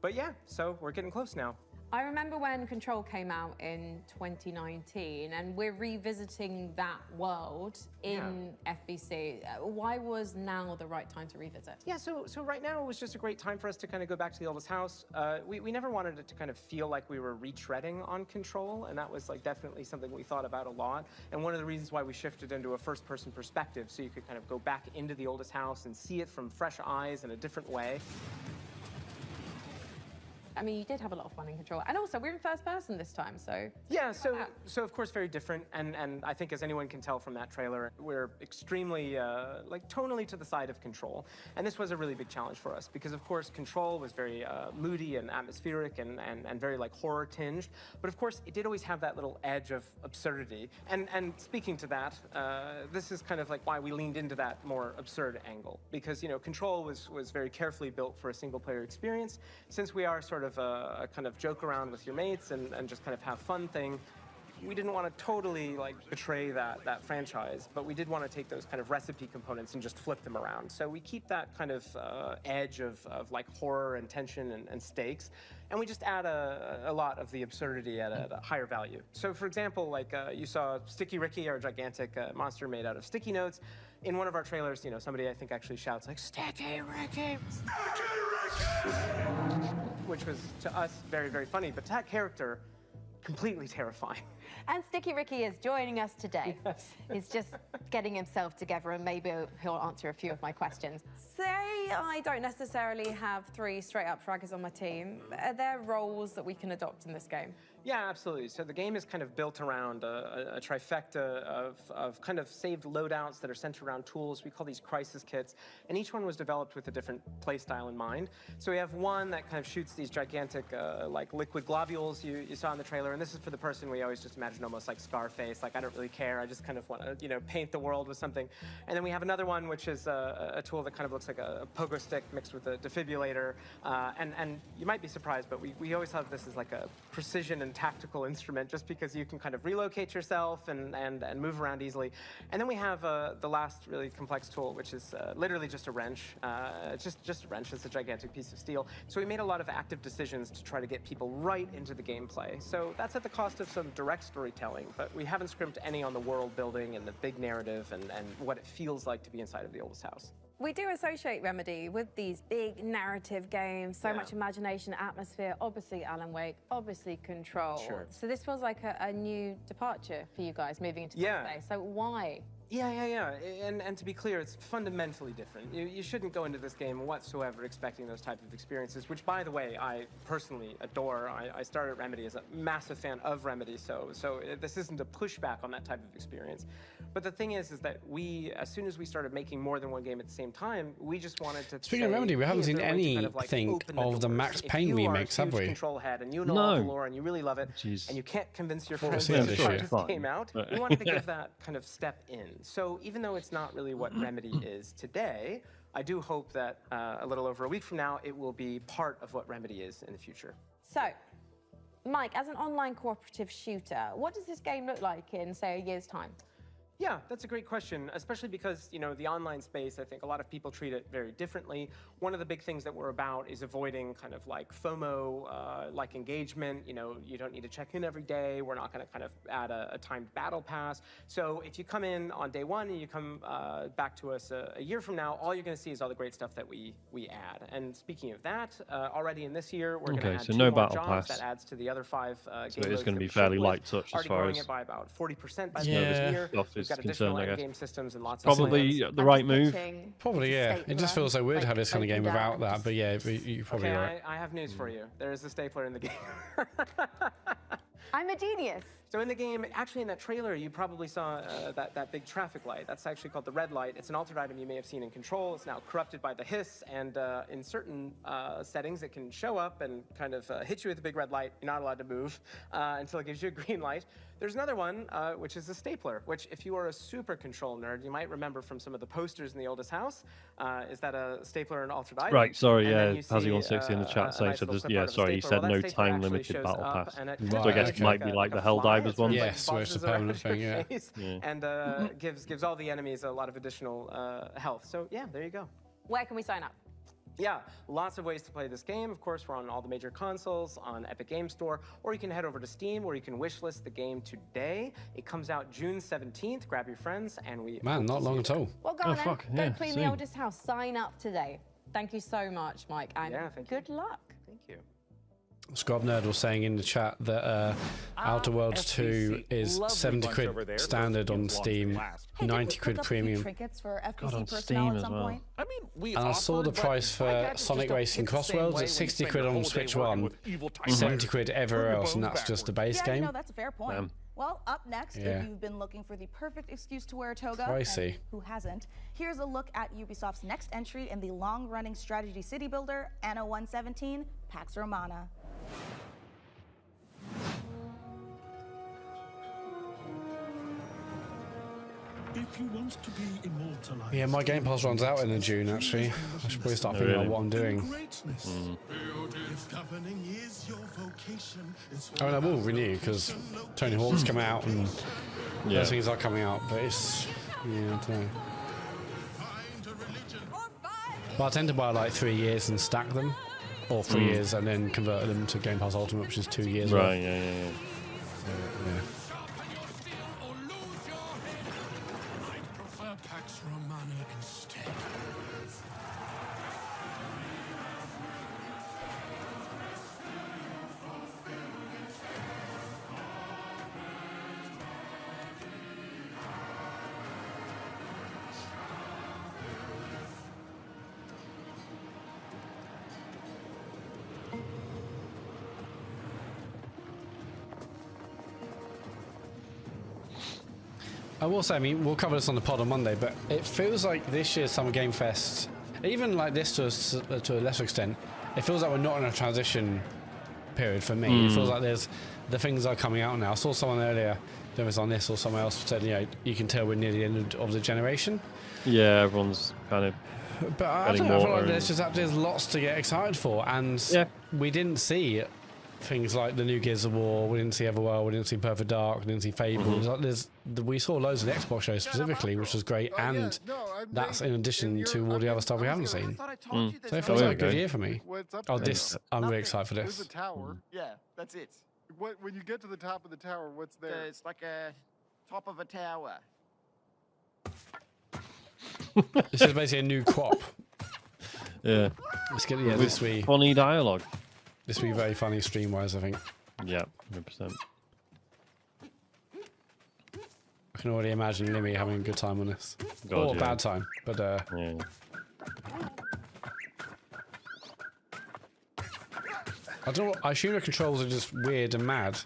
But yeah, so we're getting close now. I remember when Control came out in 2019, and we're revisiting that world in FBC. Why was now the right time to revisit? Yeah, so right now it was just a great time for us to kind of go back to the oldest house. We never wanted it to kind of feel like we were retreading on Control, and that was like definitely something we thought about a lot. And one of the reasons why we shifted into a first-person perspective, so you could kind of go back into the oldest house and see it from fresh eyes in a different way. I mean, you did have a lot of fun in Control. And also, we're in first person this time, so... Yeah, so of course very different, and I think as anyone can tell from that trailer, we're extremely, like, tonally to the side of Control. And this was a really big challenge for us, because of course Control was very moody and atmospheric and very, like, horror-tinged. But of course, it did always have that little edge of absurdity. And speaking to that, this is kind of like why we leaned into that more absurd angle. Because, you know, Control was very carefully built for a single-player experience. Since we are sort of a kind of joke around with your mates and just kind of have fun thing, we didn't want to totally like betray that franchise, but we did want to take those kind of recipe components and just flip them around. So we keep that kind of edge of like horror and tension and stakes, and we just add a lot of the absurdity at a higher value. So for example, like you saw Sticky Ricky, our gigantic monster made out of sticky notes. In one of our trailers, you know, somebody I think actually shouts like, "Sticky Ricky! Sticky Ricky!" Which was to us very, very funny, but to that character, completely terrifying. And Sticky Ricky is joining us today. Yes. He's just getting himself together, and maybe he'll answer a few of my questions. Say I don't necessarily have 3 straight-up fraggers on my team. Are there roles that we can adopt in this game? Yeah, absolutely. So the game is kind of built around a trifecta of kind of saved loadouts that are centered around tools. We call these crisis kits, and each one was developed with a different play style in mind. So we have one that kind of shoots these gigantic like liquid globules you saw in the trailer, and this is for the person we always just imagine almost like Scarface, like I don't really care, I just kind of want to, you know, paint the world with something. And then we have another one which is a tool that kind of looks like a pogo stick mixed with a defibrillator, and you might be surprised, but we always have this as like a precision and tactical instrument, just because you can kind of relocate yourself and move around easily. And then we have the last really complex tool, which is literally just a wrench. Just a wrench. It's a gigantic piece of steel. So we made a lot of active decisions to try to get people right into the gameplay. So that's at the cost of some direct storytelling, but we haven't scrimped any on the world building and the big narrative and what it feels like to be inside of the oldest house. We do associate Remedy with these big narrative games, so much imagination, atmosphere, obviously Alan Wake, obviously Control. Sure. So this feels like a new departure for you guys moving into this space. So why? Yeah. And to be clear, it's fundamentally different. You shouldn't go into this game whatsoever expecting those type of experiences, which, by the way, I personally adore. I started Remedy as a massive fan of Remedy, so this isn't a pushback on that type of experience. But the thing is that as soon as we started making more than one game at the same time, we just wanted to. Speaking of Remedy, we haven't seen anything of the Max Payne remakes, have we? Control head and you know all the lore and you really love it, and you can't convince your friends to try this game out. We wanted to give that kind of step in. So even though it's not really what Remedy is today, I do hope that a little over a week from now, it will be part of what Remedy is in the future. So, Mike, as an online cooperative shooter, what does this game look like in, say, a year's time? Yeah, that's a great question, especially because, the online space, I think a lot of people treat it very differently. One of the big things that we're about is avoiding kind of like FOMO, like engagement. You don't need to check in every day. We're not going to kind of add a timed battle pass. So if you come in on day one and you come back to us a year from now, all you're going to see is all the great stuff that we add. And speaking of that, already in this year, we're going to add 2 no more battle jobs. pass. That adds to the other 5 So game it is modes going to that be we fairly ship light with. touch as Already far growing as it by about 40% by the end of this year. stuff We've is got concerned, additional I guess. game systems and lots Probably of the right move. Probably, yeah. It just feels so weird to have this kind of game without that, but yeah, you're probably right. I have news for you. There is a stapler in the game. I'm a genius. So in the game, actually in that trailer, you probably saw that big traffic light. That's actually called the red light. It's an altered item you may have seen in Control. It's now corrupted by the hiss, and in certain settings, it can show up and kind of hit you with a big red light. You're not allowed to move until it gives you a green light. There's another one, which is a stapler, which if you are a super Control nerd, you might remember from some of the posters in the oldest house. Is that a stapler and altered item? Right, sorry, And yeah, Hazzy160 in the chat saying, so there's, yeah, sorry, he said no time-limited battle pass. So I guess it might be like the Helldivers one. Yes, where it's a permanent thing, yeah. And gives all the enemies a lot of additional health. So yeah, there you go. Where can we sign up? Yeah, lots of ways to play this game. Of course, we're on all the major consoles, on Epic Game Store, or you can head over to Steam where you can wishlist the game today. It comes out June 17th. Grab your friends, and we... Man, not long at all. Well, go on then. Go clean the oldest house. Sign up today. Thank you so much, Mike, and good luck. Thank you. Scrub Nerd was saying in the chat that Outer Worlds 2 is 70 quid standard on Steam, 90 quid premium. God, on Steam as well. I mean, And I saw the price for Sonic Racing Crossworlds at 60 quid on Switch 1, 70 quid everywhere else, and that's just the base game. That's a fair point. Well, up next, if you've been looking for the perfect excuse to wear a toga, and who hasn't, here's a look at Ubisoft's next entry in the long-running strategy city builder, Anno 117, Pax Romana. If you want to be immortalized, Yeah, my Game Pass runs out in June, actually. I should probably start figuring out what I'm doing. If governing is your vocation, I mean, I will renew, because Tony Hawk's come out, and those things are coming out, but it's... Yeah, I don't know. But I tend to buy like 3 years and stack them, or 3 years and then convert them to Game Pass Ultimate, which is 2 years. Right, yeah. Pax Romana instead. I will say, I mean, we'll cover this on the pod on Monday, but it feels like this year's Summer Game Fest, even like this to a lesser extent, it feels like we're not in a transition period for me. It feels like the things are coming out now. I saw someone earlier, whether it was on this or someone else, said, you can tell we're near the end of the generation. Yeah, everyone's kind of. But I don't know, I feel like there's lots to get excited for, and we didn't see things like the new Gears of War, we didn't see Everworld, we didn't see Perfect Dark, we didn't see Fable. We saw loads of the Xbox shows specifically, which was great, and that's in addition to all the other stuff we haven't seen. So it feels like a good year for me. I'm really excited for this. There's a tower. Yeah, that's it. When you get to the top of the tower, what's there? It's like a top of a tower. This is basically a new crop. Yeah. Let's get this week. Funny dialogue. This will be very funny stream-wise, I think. Yeah, 100%. I can already imagine Limmy having a good time on this. Or a bad time, but yeah. I don't know, I assume the controls are just weird and mad.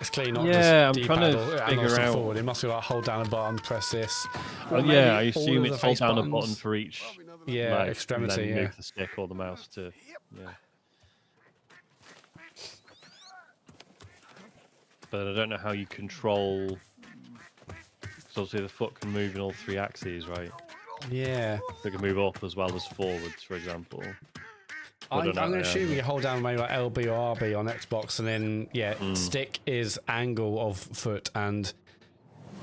It's clearly not Yeah, I'm just trying D-pad to or figure analog out. forward. It must be like hold down a button, press this. Oh yeah, I assume it's hold down a button for each extremity, and then yeah. move the stick or the mouse to But I don't know how you control. So obviously the foot can move in all 3 axes, right? Yeah. So it can move up as well as forwards, for example. I'm going to assume you hold down maybe like LB or RB on Xbox, and then stick is angle of foot, and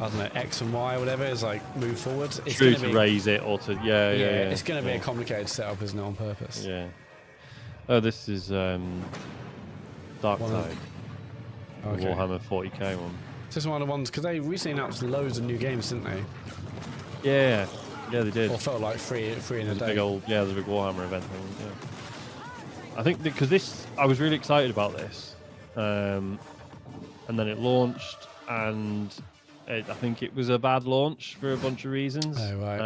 I don't know, X and Y or whatever is like move forward. It's True to raise it or to yeah. It's going to be a complicated setup, isn't it, on purpose? Yeah. Oh, this is Dark Tide. Okay. Warhammer 40k one. This is one of the ones because they recently announced loads of new games, didn't they? Yeah, they did. Or felt like free in a day. Big old, there's a big Warhammer event. Yeah. I think because I was really excited about this, and then it launched, and I think it was a bad launch for a bunch of reasons. Oh, right.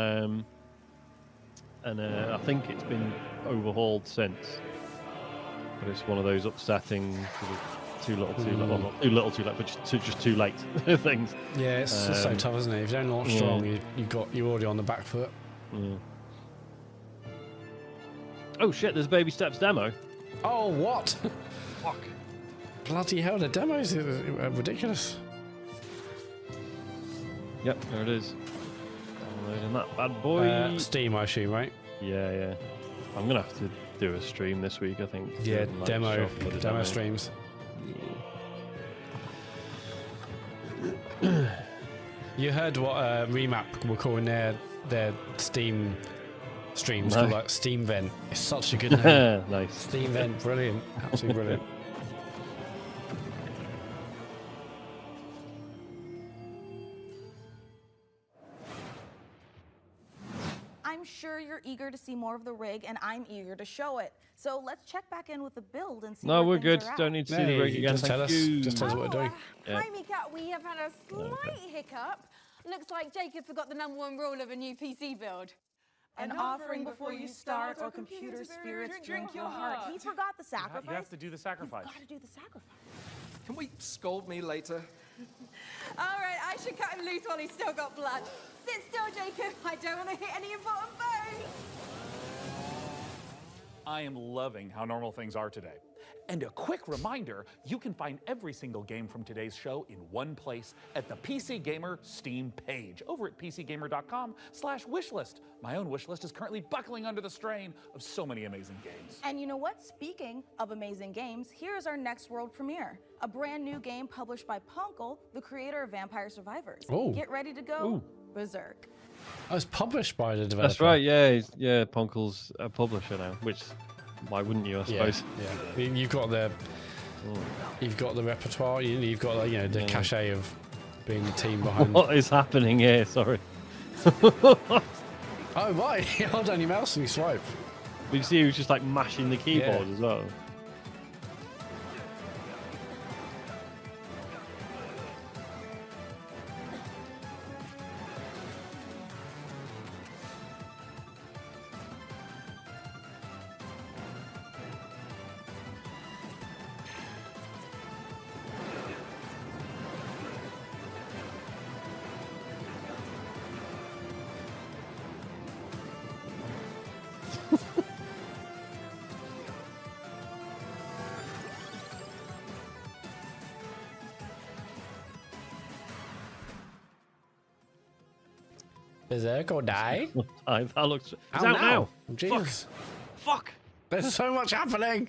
And I think it's been overhauled since, but it's one of those upsetting sort of too little, too late, but just too late things. Yeah, it's just so tough, isn't it? If you don't launch strong, you're already on the back foot. Yeah. Oh shit! There's a Baby Steps demo. Oh what? Fuck! Bloody hell! The demos are ridiculous. Yep, there it is. Downloading that bad boy. Steam, I assume, right? Yeah. I'm gonna have to do a stream this week, I think. Yeah, Like, demo streams. You heard what Remap were calling their Steam streams, called like Steam Vent. It's such a good name. Nice. Steam Vent, brilliant, absolutely brilliant. I'm sure you're eager to see more of the rig, and I'm eager to show it. So let's check back in with the build and see. No, where we're things good. are at. Don't need to see the rig again. Just tell us what we're doing. Hi, Mika. We have had a slight hiccup. Looks like Jacob forgot the #1 rule of a new PC build. An offering before you start, or computer spirits drink your heart. He forgot the sacrifice. You have to do the sacrifice. You've got to do the sacrifice. Can we scold me later? All right, I should cut him loose while he's still got blood. Sit still, Jacob. I don't want to hit any important bones. I am loving how normal things are today. And a quick reminder, you can find every single game from today's show in one place at the PC Gamer Steam page over at pcgamer.com/wishlist. My own wishlist is currently buckling under the strain of so many amazing games. And you know what? Speaking of amazing games, here's our next world premiere. A brand new game published by Punkle, the creator of Vampire Survivors. Oh. Get ready to go berserk. Oh, it's published by the developer. That's right. Yeah. Punkle's a publisher now. Which, why wouldn't you? I suppose. Yeah. You've got the repertoire. You've got the cachet of being the team behind. What is happening here? Sorry. Oh right, hold on your mouse and you swipe. But you see, he was just like mashing the keyboard as well. Berserk or die? That looks. It's out out now. Jesus. Fuck. There's so much happening.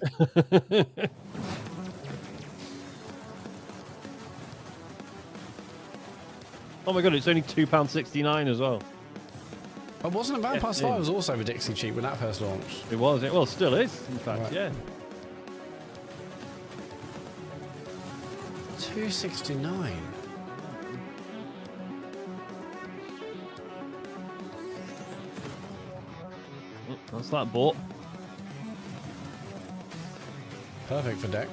Oh my god, it's only £2.69 as well. But wasn't it Vampire Survivors was also ridiculously cheap when that first launched? It was. Well, it still is. In fact, Right. yeah. $2.69. That's that bought. Perfect for deck.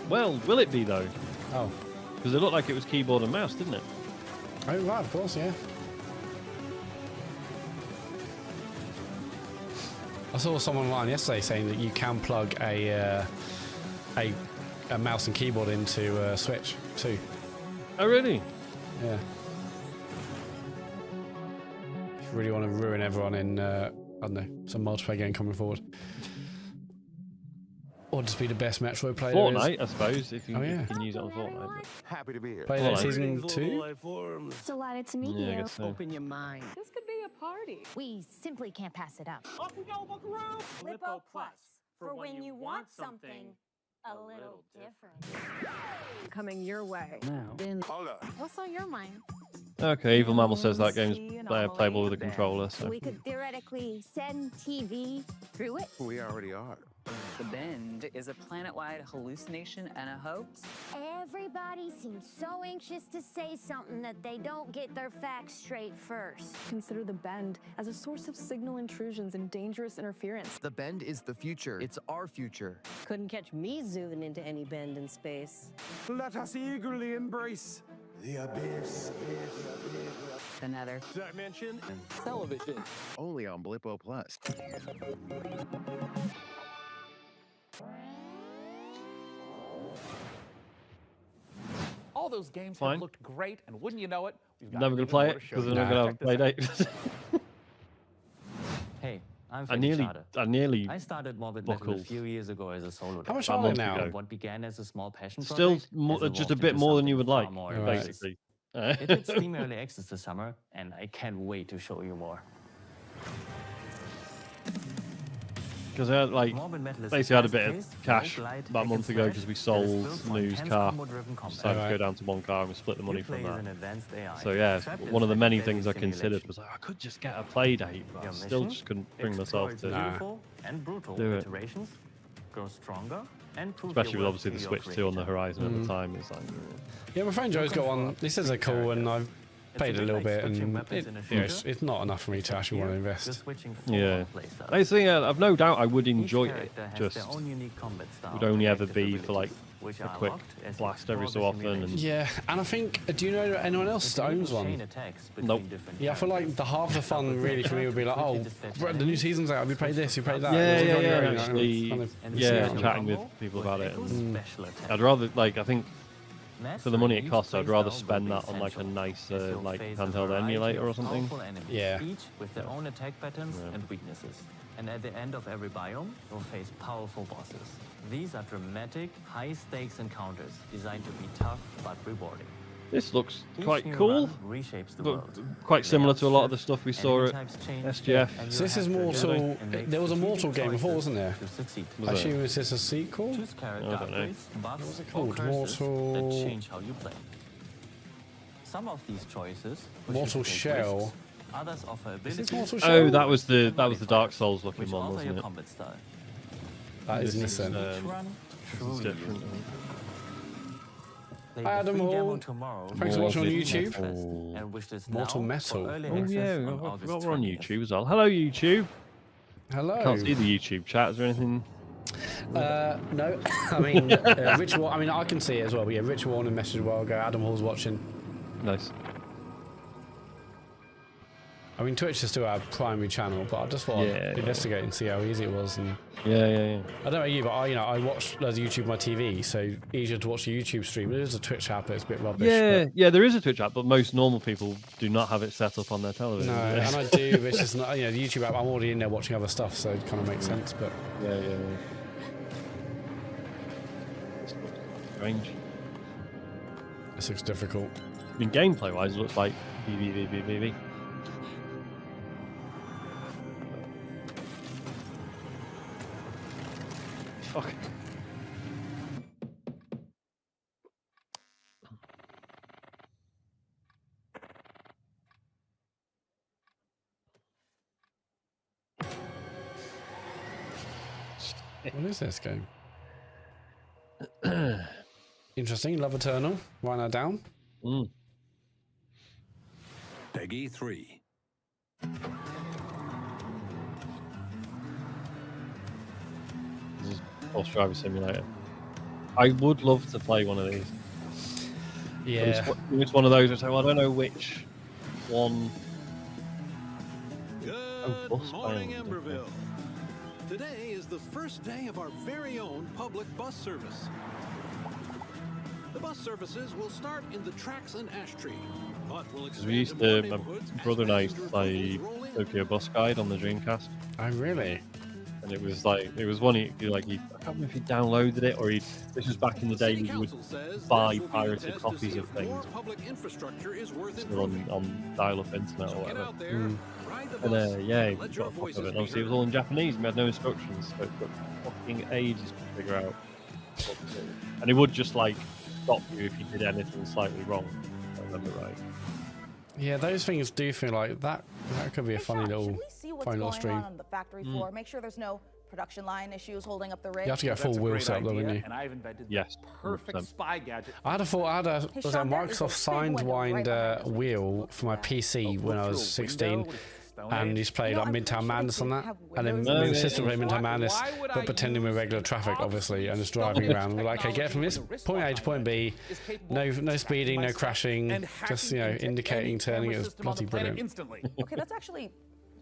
Well, will it be though? Oh. Because it looked like it was keyboard and mouse, didn't it? Oh, right, of course, yeah. I saw someone online yesterday saying that you can plug a mouse and keyboard into Switch too. Oh, really? Yeah. If you really want to ruin everyone in, I don't know, some multiplayer game coming forward. Or just be the best Metroid player there is. Fortnite, I suppose, if you, Oh, yeah. if you can use it on Fortnite. Happy to be here. Play that season 2? Delighted to meet Yeah, I you. guess so. Open your mind. This could be a party. We simply can't pass it up. Off we go, Buckaroo! Lippo Plus, for when you want something a little different. Coming your way. Now. Hold on. What's on your mind? Okay, Evil Mammal says that game's playable with a controller. So. We could theoretically send TV through it. We already are. The Bend is a planet-wide hallucination and a hoax. Everybody seems so anxious to say something that they don't get their facts straight first. Consider the Bend as a source of signal intrusions and dangerous interference. The Bend is the future. It's our future. Couldn't catch me zooming into any bend in space. Let us eagerly embrace the abyss. Another dimension and television. Only on Blippo Plus. All those games have looked great, and wouldn't you know it, we've got Never gonna play it because they're not gonna have a play date. Hey, I'm I nearly I started Morbid Metal a few years ago as a solo. How much are they now? What began as a small passion Still project just a bit more than you would like, basically. It hit Steam Early Access this summer, and I can't wait to show you more. Because I basically had a bit of cash about a month ago because we sold Noo's car. Decided to go down to one car and we split the money from that. So yeah, one of the many things I considered was like, I could just get a play date, but I still just couldn't bring myself to do it. Especially with obviously the Switch 2 on the horizon at the time. It's like, yeah, my friend Joe's got one. He says they're cool, and I've played a little bit, and it's not enough for me to actually want to invest. Yeah, I think I've no doubt I would enjoy it. Just would only ever be for like a quick blast every so often. And yeah, and I think, do you know anyone else that owns one? Nope. Yeah, I feel like the half the fun really for me would be like, oh, the new season's out. Have you played this? You played that? Yeah. Actually, chatting with people about it. And I'd rather I think. For the money it costs, I'd rather spend that on like a nice like handheld emulator or something. Yeah. Each with their own attack patterns and weaknesses. And at the end of every biome, you'll face powerful bosses. These are dramatic, high-stakes encounters designed to be tough but rewarding. This looks quite cool, but quite similar to a lot of the stuff we saw at SGF. So this is Mortal. There was a Mortal game before, wasn't there? I assume is this a sequel? I don't know. What was it called? Mortal. That change how you play. Some of these choices. Mortal Shell. Others offer abilities. Oh, that was the Dark Souls looking one, wasn't it? That is innocent. This is different. Adam Hall. Thanks for watching on YouTube. Mortal Metal. Oh yeah, we're on YouTube as well. Hello YouTube. Hello. Can't see the YouTube chat. Is there anything? No. I mean, Rich. I mean, I can see it as well. But yeah, Rich Warner messaged a while ago. Adam Hall's watching. Nice. I mean, Twitch is still our primary channel, but I just thought I'd investigate and see how easy it was. And yeah. I don't know you, but I watch loads of YouTube on my TV, so easier to watch a YouTube stream. There is a Twitch app, but it's a bit rubbish. Yeah, there is a Twitch app, but most normal people do not have it set up on their television. No, and I do, but it's just not. The YouTube app, I'm already in there watching other stuff, so it kind of makes sense. But yeah. Strange. This looks difficult. I mean, gameplay-wise, it looks like BB. Fuck. What is this game? Interesting. Love Eternal. Write that down. Peggy 3. Bus Driver Simulator. I would love to play one of these. Yeah. It's one of those where I say, well, I don't know which one. Good morning, Emberville. Today is the first day of our very own public bus service. The bus services will start in the tracks and ash tree, but will expand We used to to, more my neighborhoods brother and I used to as play passengers roll in. Tokyo Bus Guide on the Dreamcast. Oh, really? And it was one I can't remember if he downloaded it or this was back in the day when you would buy pirated copies of things. Still on dial-up internet or whatever. And yeah, he got a copy of it. And obviously it was all in Japanese and we had no instructions, so it took fucking ages to figure out what to do. And it would just like stop you if you did anything slightly wrong, if I remember right. Yeah, those things do feel like that could be a funny little stream. On the factory floor, make sure there's no production line issues holding up the rig. You have to get a full wheel set up though, wouldn't you? And I've invented yes, perfect spy gadget. I had a Microsoft Signed wheel for my PC when I was 16, and used to play like Midtown Madness on that. And then me and my sister played Midtown Madness, but pretending we're regular traffic, obviously, and just driving around. We're like, okay, get from this point A to point B, no speeding, no crashing, just indicating, turning. It was bloody brilliant. Okay, that's actually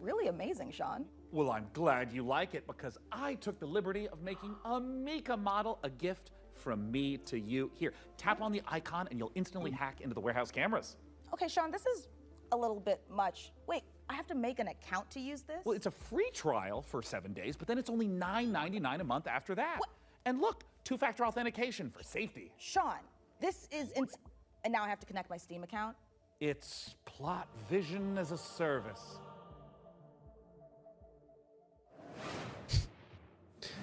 really amazing, Sean. Well, I'm glad you like it because I took the liberty of making a Mika model a gift from me to you. Here, tap on the icon and you'll instantly hack into the warehouse cameras. Okay, Sean, this is a little bit much. Wait, I have to make an account to use this? Well, it's a free trial for 7 days, but then it's only $9.99 a month after that. What? And look, 2-factor authentication for safety. Sean, this is and now I have to connect my Steam account? It's plot vision as a service.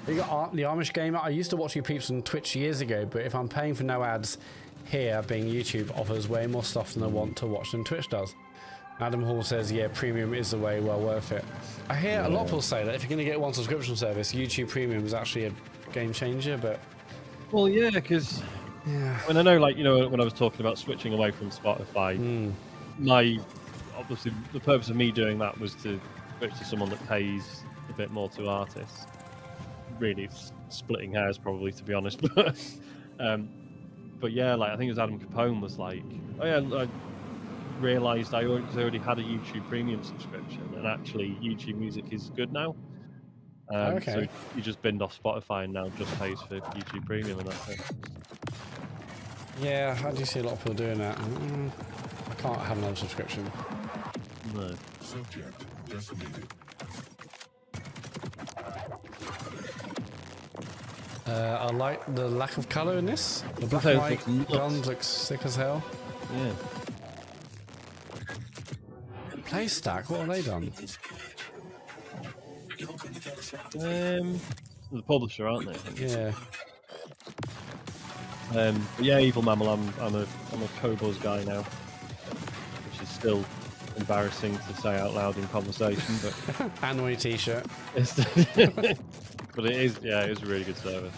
You got the Amish gamer. I used to watch you peeps on Twitch years ago, but if I'm paying for no ads here, being YouTube offers way more stuff than I want to watch than Twitch does. Adam Hall says, yeah, premium is the way, well worth it. I hear a lot of people say that if you're going to get one subscription service, YouTube Premium is actually a game changer, but... Well, yeah, because... Yeah. I mean, I know, like, when I was talking about switching away from Spotify, obviously, the purpose of me doing that was to switch to someone that pays a bit more to artists. Really, it's splitting hairs, probably, to be honest. But yeah, like, I think it was Adam Capone was like, oh yeah, I realised I already had a YouTube Premium subscription, and actually YouTube Music is good now. Okay. So you just binned off Spotify and now just pays for YouTube Premium, and that's it. Yeah, I do see a lot of people doing that. I can't have another subscription. No. Subject decimated. I like the lack of colour in this. The black and white guns look sick as hell. Yeah. PlayStack, what have they done? The publisher, aren't they? I think. Yeah. But yeah, Evil Mammal, I'm a Cobos guy now, which is still embarrassing to say out loud in conversation. But and on your t-shirt. But it is a really good service.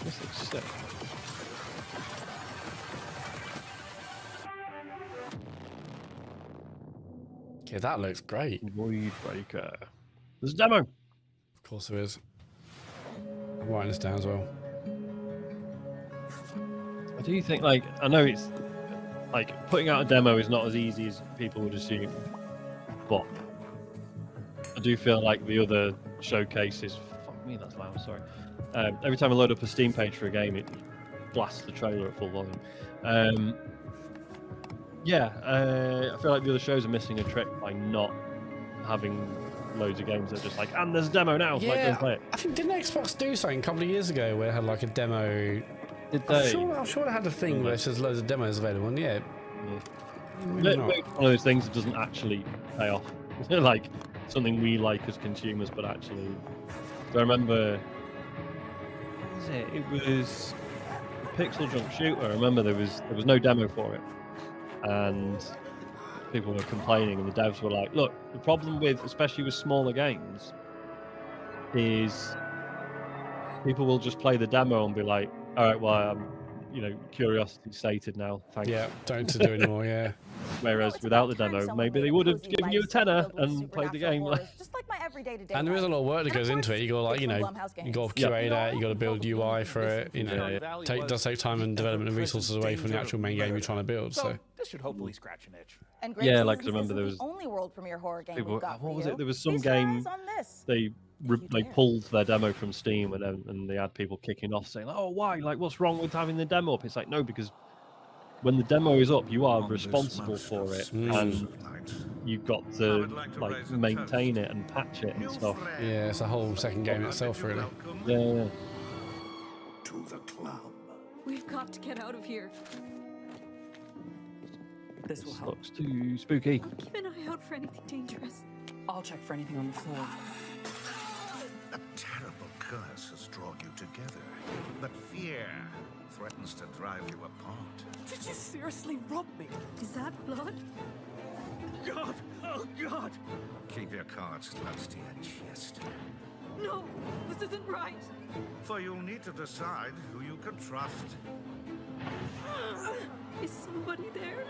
This looks sick. Okay, that looks great. Void Breaker. There's a demo. Of course there is. I'm writing this down as well. I do think, like, I know it's like putting out a demo is not as easy as people would assume, but I do feel like the other showcases. Fuck me, that's loud. Sorry. Every time I load up a Steam page for a game, it blasts the trailer at full volume. I feel like the other shows are missing a trick by not having loads of games that are just like, and there's a demo now. Yeah, like, go play it. I think didn't Xbox do something a couple of years ago where it had like a demo? Did they? I'm sure they had a thing where it says loads of demos available. And yeah. Maybe one of those things that doesn't actually pay off. Like something we like as consumers, but actually. So I remember. What was it? It was a Pixel Junk Shooter. I remember there was no demo for it, and people were complaining, and the devs were like, "Look, the problem with, especially with smaller games, is people will just play the demo and be like, all right, well, curiosity sated now. Thanks." Yeah, don't to do anymore. Yeah. Whereas without the demo, maybe they would have given you a tenner and played the game. Just like my everyday to day. And there is a lot of work that goes into it. You got like, you know, you got to curate it, you got to build UI for it. You know, it does take time and development and resources away from the actual main game you're trying to build. So this should hopefully scratch an itch. And yeah, like I remember there was the only world premiere horror game people, we've got what for was you. it? There was some Feast game your eyes on this. they pulled their demo from Steam and they had people kicking off saying, "Oh, why? Like, what's wrong with having the demo up?" It's like, no, because when the demo is up, you are responsible for it, and you've got to like maintain it and patch it and stuff. Yeah, it's a whole second game itself, really. Yeah. To the club. We've got to get out of here. This will help. Looks too spooky. Keep an eye out for anything dangerous. I'll check for anything on the floor. A terrible curse has drawn you together, but fear threatens to drive you apart. Did you seriously rob me? Is that blood? God! Oh, God! Keep your cards close to your chest. No, this isn't right. For you'll need to decide who you can trust. Is somebody there?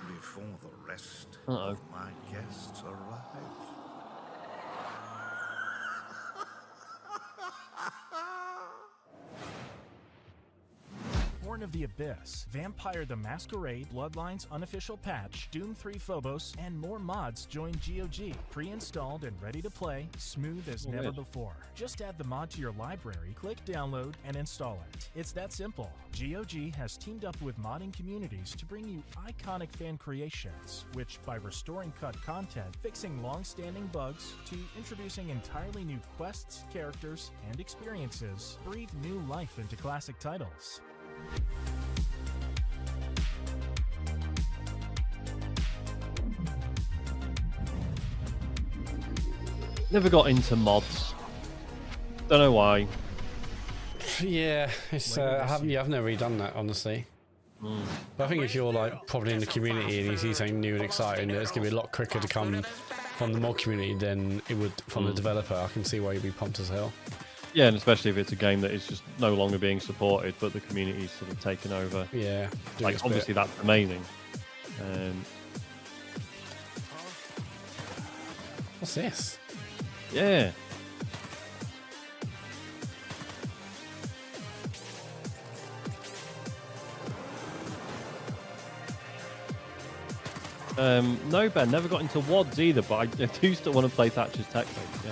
Before the rest Uh-oh. of my guests arrive. Born of the Abyss, Vampire the Masquerade, Bloodlines unofficial patch, Doom 3 Phobos, and more mods join GOG. Pre-installed and ready to play, smooth as never before. Just add the mod to your library, click download, and install it. It's that simple. GOG has teamed up with modding communities to bring you iconic fan creations, which by restoring cut content, fixing long-standing bugs, to introducing entirely new quests, characters, and experiences, breathe new life into classic titles. Never got into mods. Don't know why. Yeah, it's I've never really done that, honestly. But I think if you're like probably in the community and you see something new and exciting, it's gonna be a lot quicker to come from the mod community than it would from the developer. I can see why you'd be pumped as hell. Yeah, and especially if it's a game that is just no longer being supported, but the community's sort of taken over. Yeah, like obviously that's amazing. What's this? Yeah. No, Ben, never got into WODs either, but I do still want to play Thatcher's Tech Base, yeah.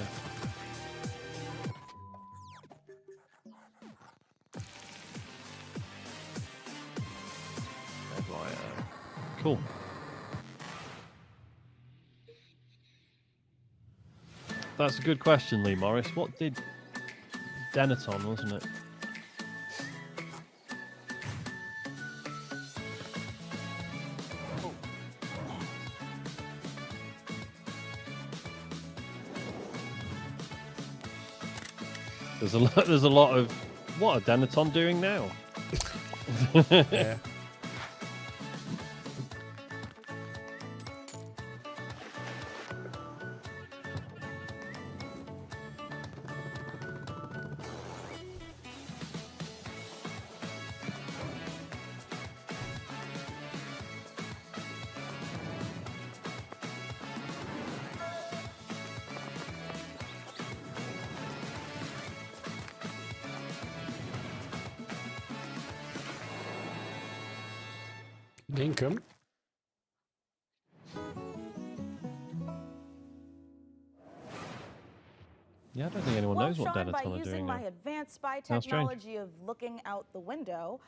Cool. That's a good question, Lee Morris. What did Denaton, wasn't it? There's a lot of what are Denaton doing now? Yeah. Lincoln. Yeah, I don't think anyone knows what Sean, by Denaton are using doing my now. advanced spy How strange. technology of looking out the window,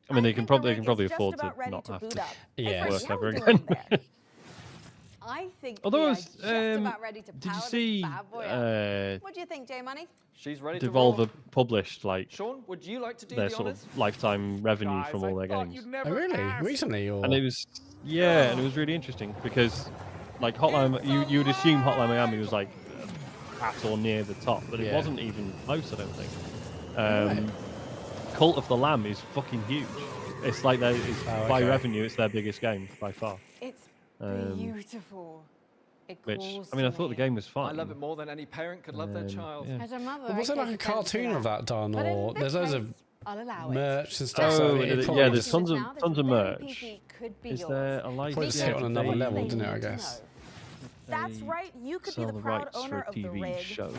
I mean, they can probably is afford just to about ready not to have boot to up. Yeah. work ever What are you again. doing there? I think Although we I are was, just about ready to did you power see, this bad boy up. What do you think, J Money? She's ready to roll. Devolver published like Sean, would you like to do their the sort honors? of lifetime revenue Guys, from all I their thought games. you'd never Oh, really? ask. Recently, or? And it was, yeah, and it was really interesting because, like, Hotline, you would assume Hotline Miami was like at or near the top, but it Yeah. wasn't even close, I don't think. Cult of the Lamb is fucking huge. It's like by revenue, it's their biggest game by far. It's Um, beautiful. It Which, calls I mean, I to thought the me. game was fun. I love it more than any parent could love their child. Yeah. As a mother, But was I it like take a offense to cartoon that. of that done, But in or this there's loads case, of I'll allow it. merch and stuff. Oh, so yeah, there's tons of merch. Is yours. there a license? Put it on another level, didn't it, I guess? That's right, you could be Sell the the proud rights owner for a of the TV rig show.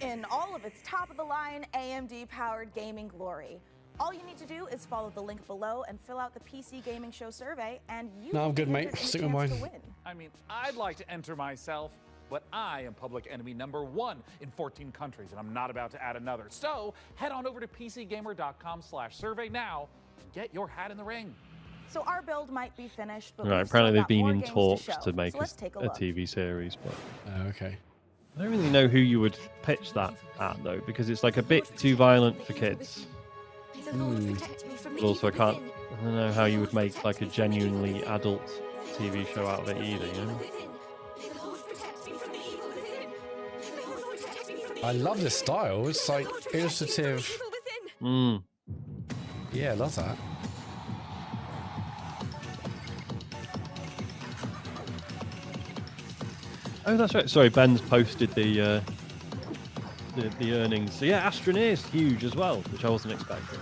in all of its top-of-the-line AMD-powered gaming glory. All you need to do is follow the link below and fill out the PC Gaming Show survey, and you No, I'm will good, be mate. entered in the Stick with chance mine. to win. I mean, I'd like to enter myself, but I am public enemy #1 in 14 countries, and I'm not about to add another. So head on over to PCGamer.com/survey now and get your hat in the ring. So our build might be finished, but Right, we've apparently still they've got been more in games talks show. to make So let's take a a look. TV series, but Okay. I don't really know who you would pitch that at though, because it's like a bit too violent for kids. But also, I don't know how you would make like a genuinely adult TV show out of it either. You know? I love this style. It's like illustrative. Yeah, I love that. Oh, that's right. Sorry, Ben's posted the earnings. So yeah, Astroneer's huge as well, which I wasn't expecting.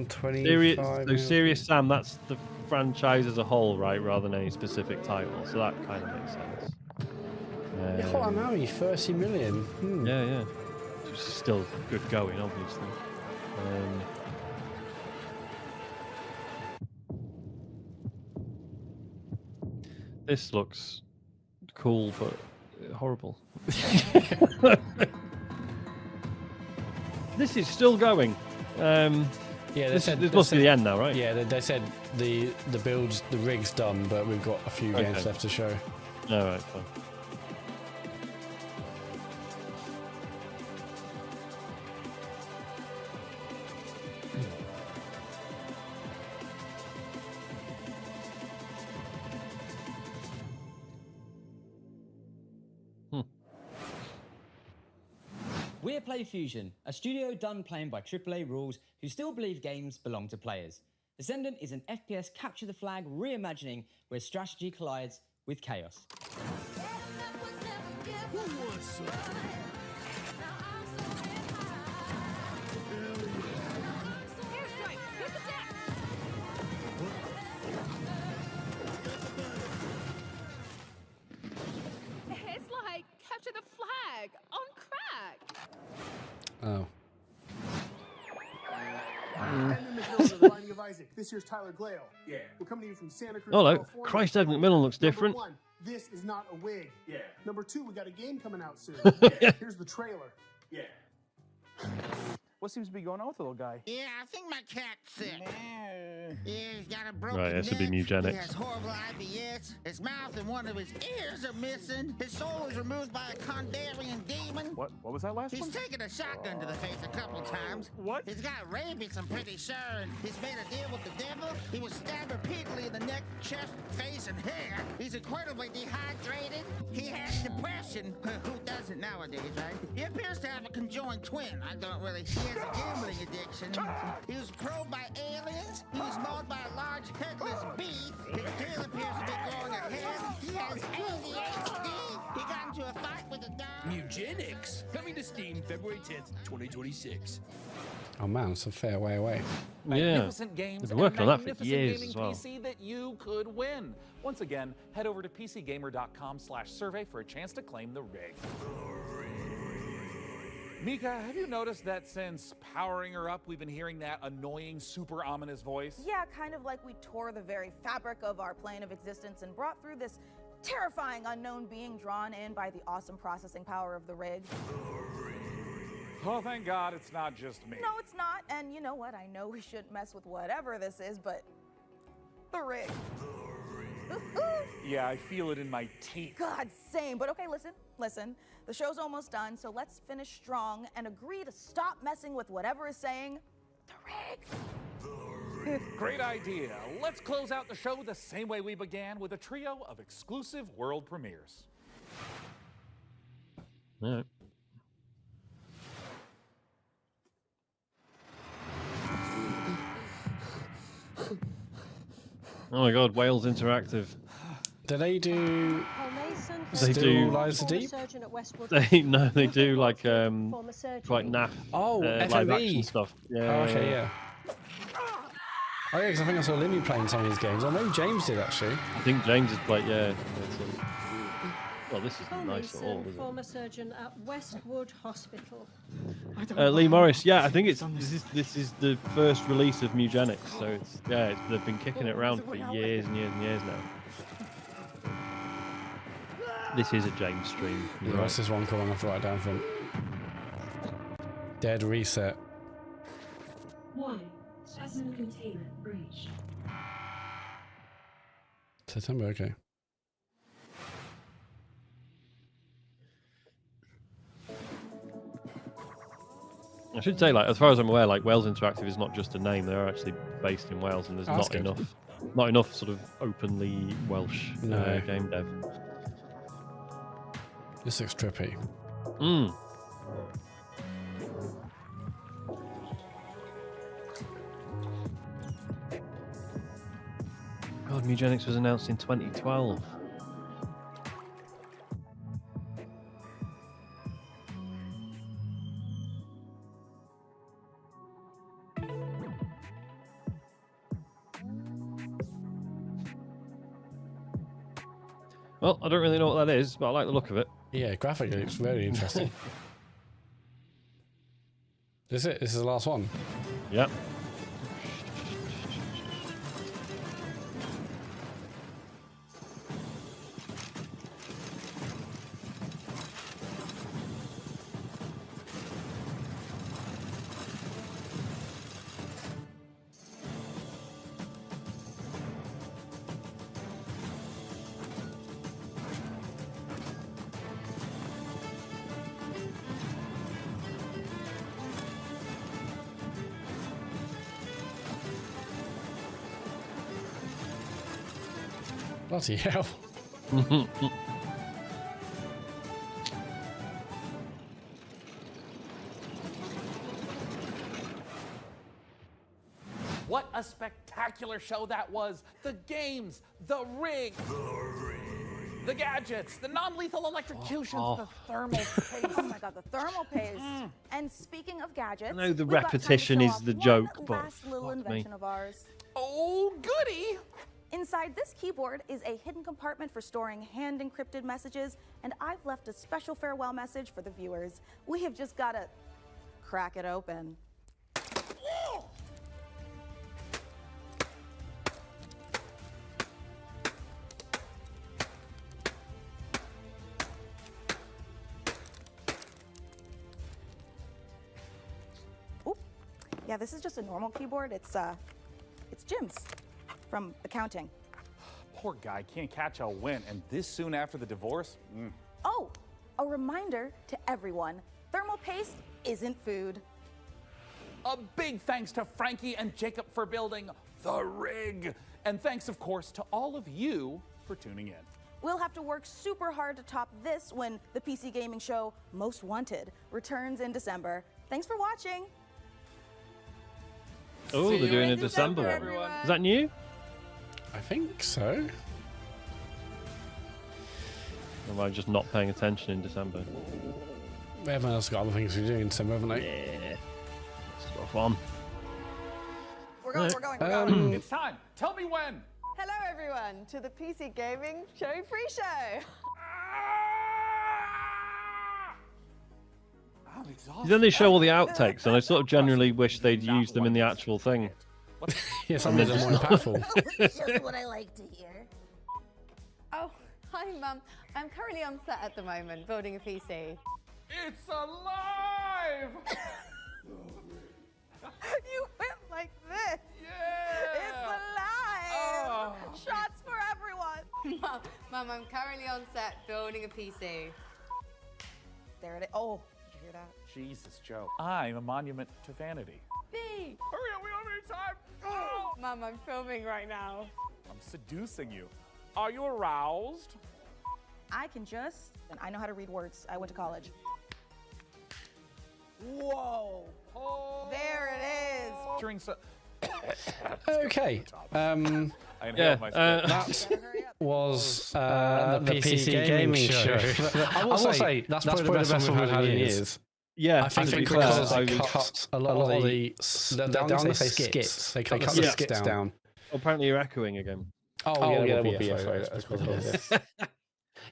25 Serious Sam, that's the franchise as a whole, right, rather than any specific title. So that kind of makes sense. Hold on, now 30 million. Yeah, yeah. Which is still good going, obviously. This looks cool, but horrible. This is still going. Yeah, this must be the end now, right? Yeah, they said the build's, the rig's done, but we've got a few games left to show. All right, fine. We're PlayFusion, a studio done playing by AAA rules who still believe games belong to players. Descendant is an FPS capture the flag reimagining where strategy collides with chaos. It's like capture the flag on crack. Oh. Binding of Isaac. This here's Tyler Glale. Yeah. We're coming to you from Santa Cruz, Hello. California. Christ, Ed McMillan looks different. Number 1, this is not a wig. Yeah. Number 2, we got a game coming out soon. Here's the trailer. Yeah. What seems to be going on with the little guy? Yeah, I think my cat's sick. Yeah, he's got a broken Right, this would be neck. eugenics. He has horrible IBS. His mouth and one of his ears are missing. His soul was removed by a Kandarian demon. What was that last He's one? taken a shotgun to the face a couple times. What? He's got rabies, I'm pretty sure, and he's made a deal with the devil. He was stabbed repeatedly in the neck, chest, face, and hair. He's incredibly dehydrated. He has depression. Who doesn't nowadays, right? He appears to have a conjoined twin. I don't really. He has a gambling addiction. He was probed by aliens. He was mauled by a large headless beast. His tail appears to be growing a head. He has ADHD. He got into a fight with a dog. Eugenics, coming to Steam February 10th, 2026. Oh man, it's a fair way away. Magnificent games They've been working on and that for magnificent years gaming as well. PC that you could win. Once again, head over to PCGamer.com/survey for a chance to claim the rig. Mika, have you noticed that since powering her up, we've been hearing that annoying, super ominous voice? Yeah, kind of like we tore the very fabric of our plane of existence and brought through this terrifying unknown being drawn in by the awesome processing power of the rig. Oh, thank God it's not just me. No, it's not. And you know what? I know we shouldn't mess with whatever this is, but the rig. Yeah, I feel it in my teeth. God, same. But okay, listen. The show's almost done, so let's finish strong and agree to stop messing with whatever is saying the rig. Great idea. Let's close out the show the same way we began, with a trio of exclusive world premieres. All right. Oh my God, Wales Interactive. Do they do? Palmason They do. Lies the deep. They do like quite naff. Live action stuff. Yeah. Oh, okay, yeah. Oh yeah, because I think I saw Limmy playing some of these games, or maybe James did actually. I think James has played. Yeah. Well, this isn't nice at all, is it? Former surgeon at Westwood Hospital. Lee Morris, yeah, I think this is the first release of Mugenics, so they've been kicking it around for years and years and years now. This is a James stream. Yeah, what's this one called? I have to write it down for him. Dead Reset. Warning, specimen containment breached. September, okay. I should say, like, as far as I'm aware, like Wales Interactive is not just a name; they're actually based in Wales, and there's not enough sort of openly Welsh game dev. This looks trippy. God, Mugenics was announced in 2012. Well, I don't really know what that is, but I like the look of it. Yeah, graphically it's very interesting. This is it? This is the last one? Yep. Bloody hell. What a spectacular show that was. The games, the rig, the gadgets, the non-lethal electrocutions, the thermal paste. Oh my god, the thermal paste. And speaking of gadgets, I know the repetition is the joke, but last little invention of ours. Oh, goody! Inside this keyboard is a hidden compartment for storing hand-encrypted messages, and I've left a special farewell message for the viewers. We have just got to crack it open. Oop. Yeah, this is just a normal keyboard. It's Jim's from accounting. Poor guy can't catch a win, and this soon after the divorce? Oh, a reminder to everyone, thermal paste isn't food. A big thanks to Frankie and Jacob for building the rig. And thanks, of course, to all of you for tuning in. We'll have to work super hard to top this when the PC gaming show Most Wanted returns in December. Thanks for watching. Oh, they're doing a December one. Everyone. Is that new? I think so. Or am I just not paying attention in December? Everyone else got other things to do in December, haven't they? Yeah. Stuff on. We're going. It's time. Tell me when. Hello, everyone, to the PC Gaming Show Pre-Show. I'm exhausted. Then they show all the outtakes, and I sort of generally wish they'd use them in the actual thing. Yes, I'm more impactful. Just what I like to hear. Oh, hi, Mum. I'm currently on set at the moment, building a PC. It's alive! You went like this. Yeah! It's alive. Shots for everyone. Mum, I'm currently on set building a PC. There it is. Oh, did you hear that? Jesus, Joe. I'm a monument to vanity. B. Hurry up, we don't have any time. Oh. Mum, I'm filming right now. I'm seducing you. Are you aroused? I can just, and I know how to read words. I went to college. Whoa. There it is. During so Okay. I inhaled my spit. That was the PC gaming show. I will say that's probably the best one we've had in years. Yeah, I think because they cut a lot of the they don't say skits. They cut the skits down. Apparently, you're echoing again. Oh yeah, that would be this.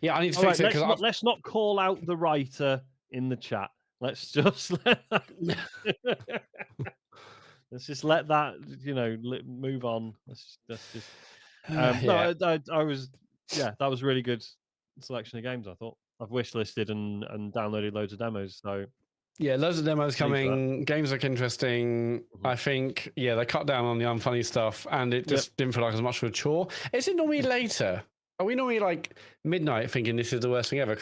Yeah, I need to fix it because let's not call out the writer in the chat. Let's just let's just let that move on. Let's just. No, I was that was a really good selection of games. I thought I've wishlisted and downloaded loads of demos. So yeah, loads of demos coming. Games look interesting. I think they cut down on the unfunny stuff, and it just didn't feel like as much of a chore. Is it normally later? Are we normally like midnight thinking this is the worst thing ever?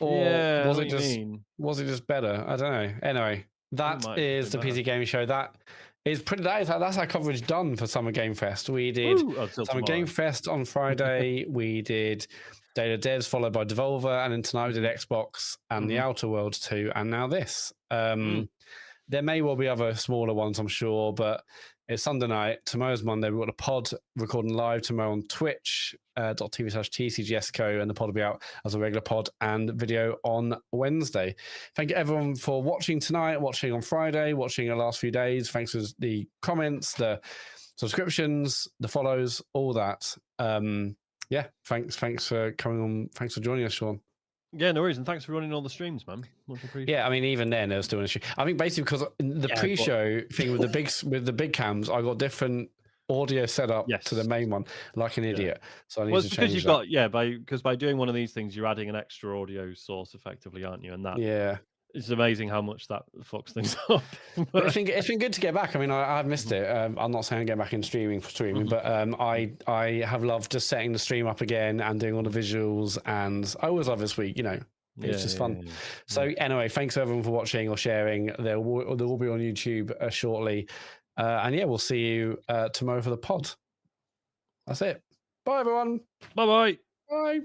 Was it just better? I don't know. Anyway, that is the PC Gaming Show. That's our coverage done for Summer Game Fest. We did Summer Game Fest on Friday. We did Data Devs followed by Devolver, and then tonight we did Xbox and the Outer Worlds 2, and now this. There may well be other smaller ones, I'm sure, but it's Sunday night. Tomorrow's Monday. We've got a pod recording live tomorrow on twitch.tv/TCGSco, and the pod will be out as a regular pod and video on Wednesday. Thank you everyone for watching tonight, watching on Friday, watching the last few days. Thanks for the comments, the subscriptions, the follows, all that. Thanks for coming on. Thanks for joining us, Sean. Yeah, no worries, and thanks for running all the streams, man. Much appreciated. Yeah, I mean, even then, they were still an issue. I think basically because the pre-show thing with the big cams, I got different audio set up to the main one, like an idiot. So I need to change that. Because by doing one of these things, you're adding an extra audio source, effectively, aren't you? And that it's amazing how much that fucks things up. But I think it's been good to get back. I mean, I've missed it. I'm not saying get back in streaming, but I have loved just setting the stream up again and doing all the visuals. And I always love this week. It's just fun. So anyway, thanks everyone for watching or sharing. There will be on YouTube shortly. And we'll see you tomorrow for the pod. That's it. Bye everyone. Bye. Bye.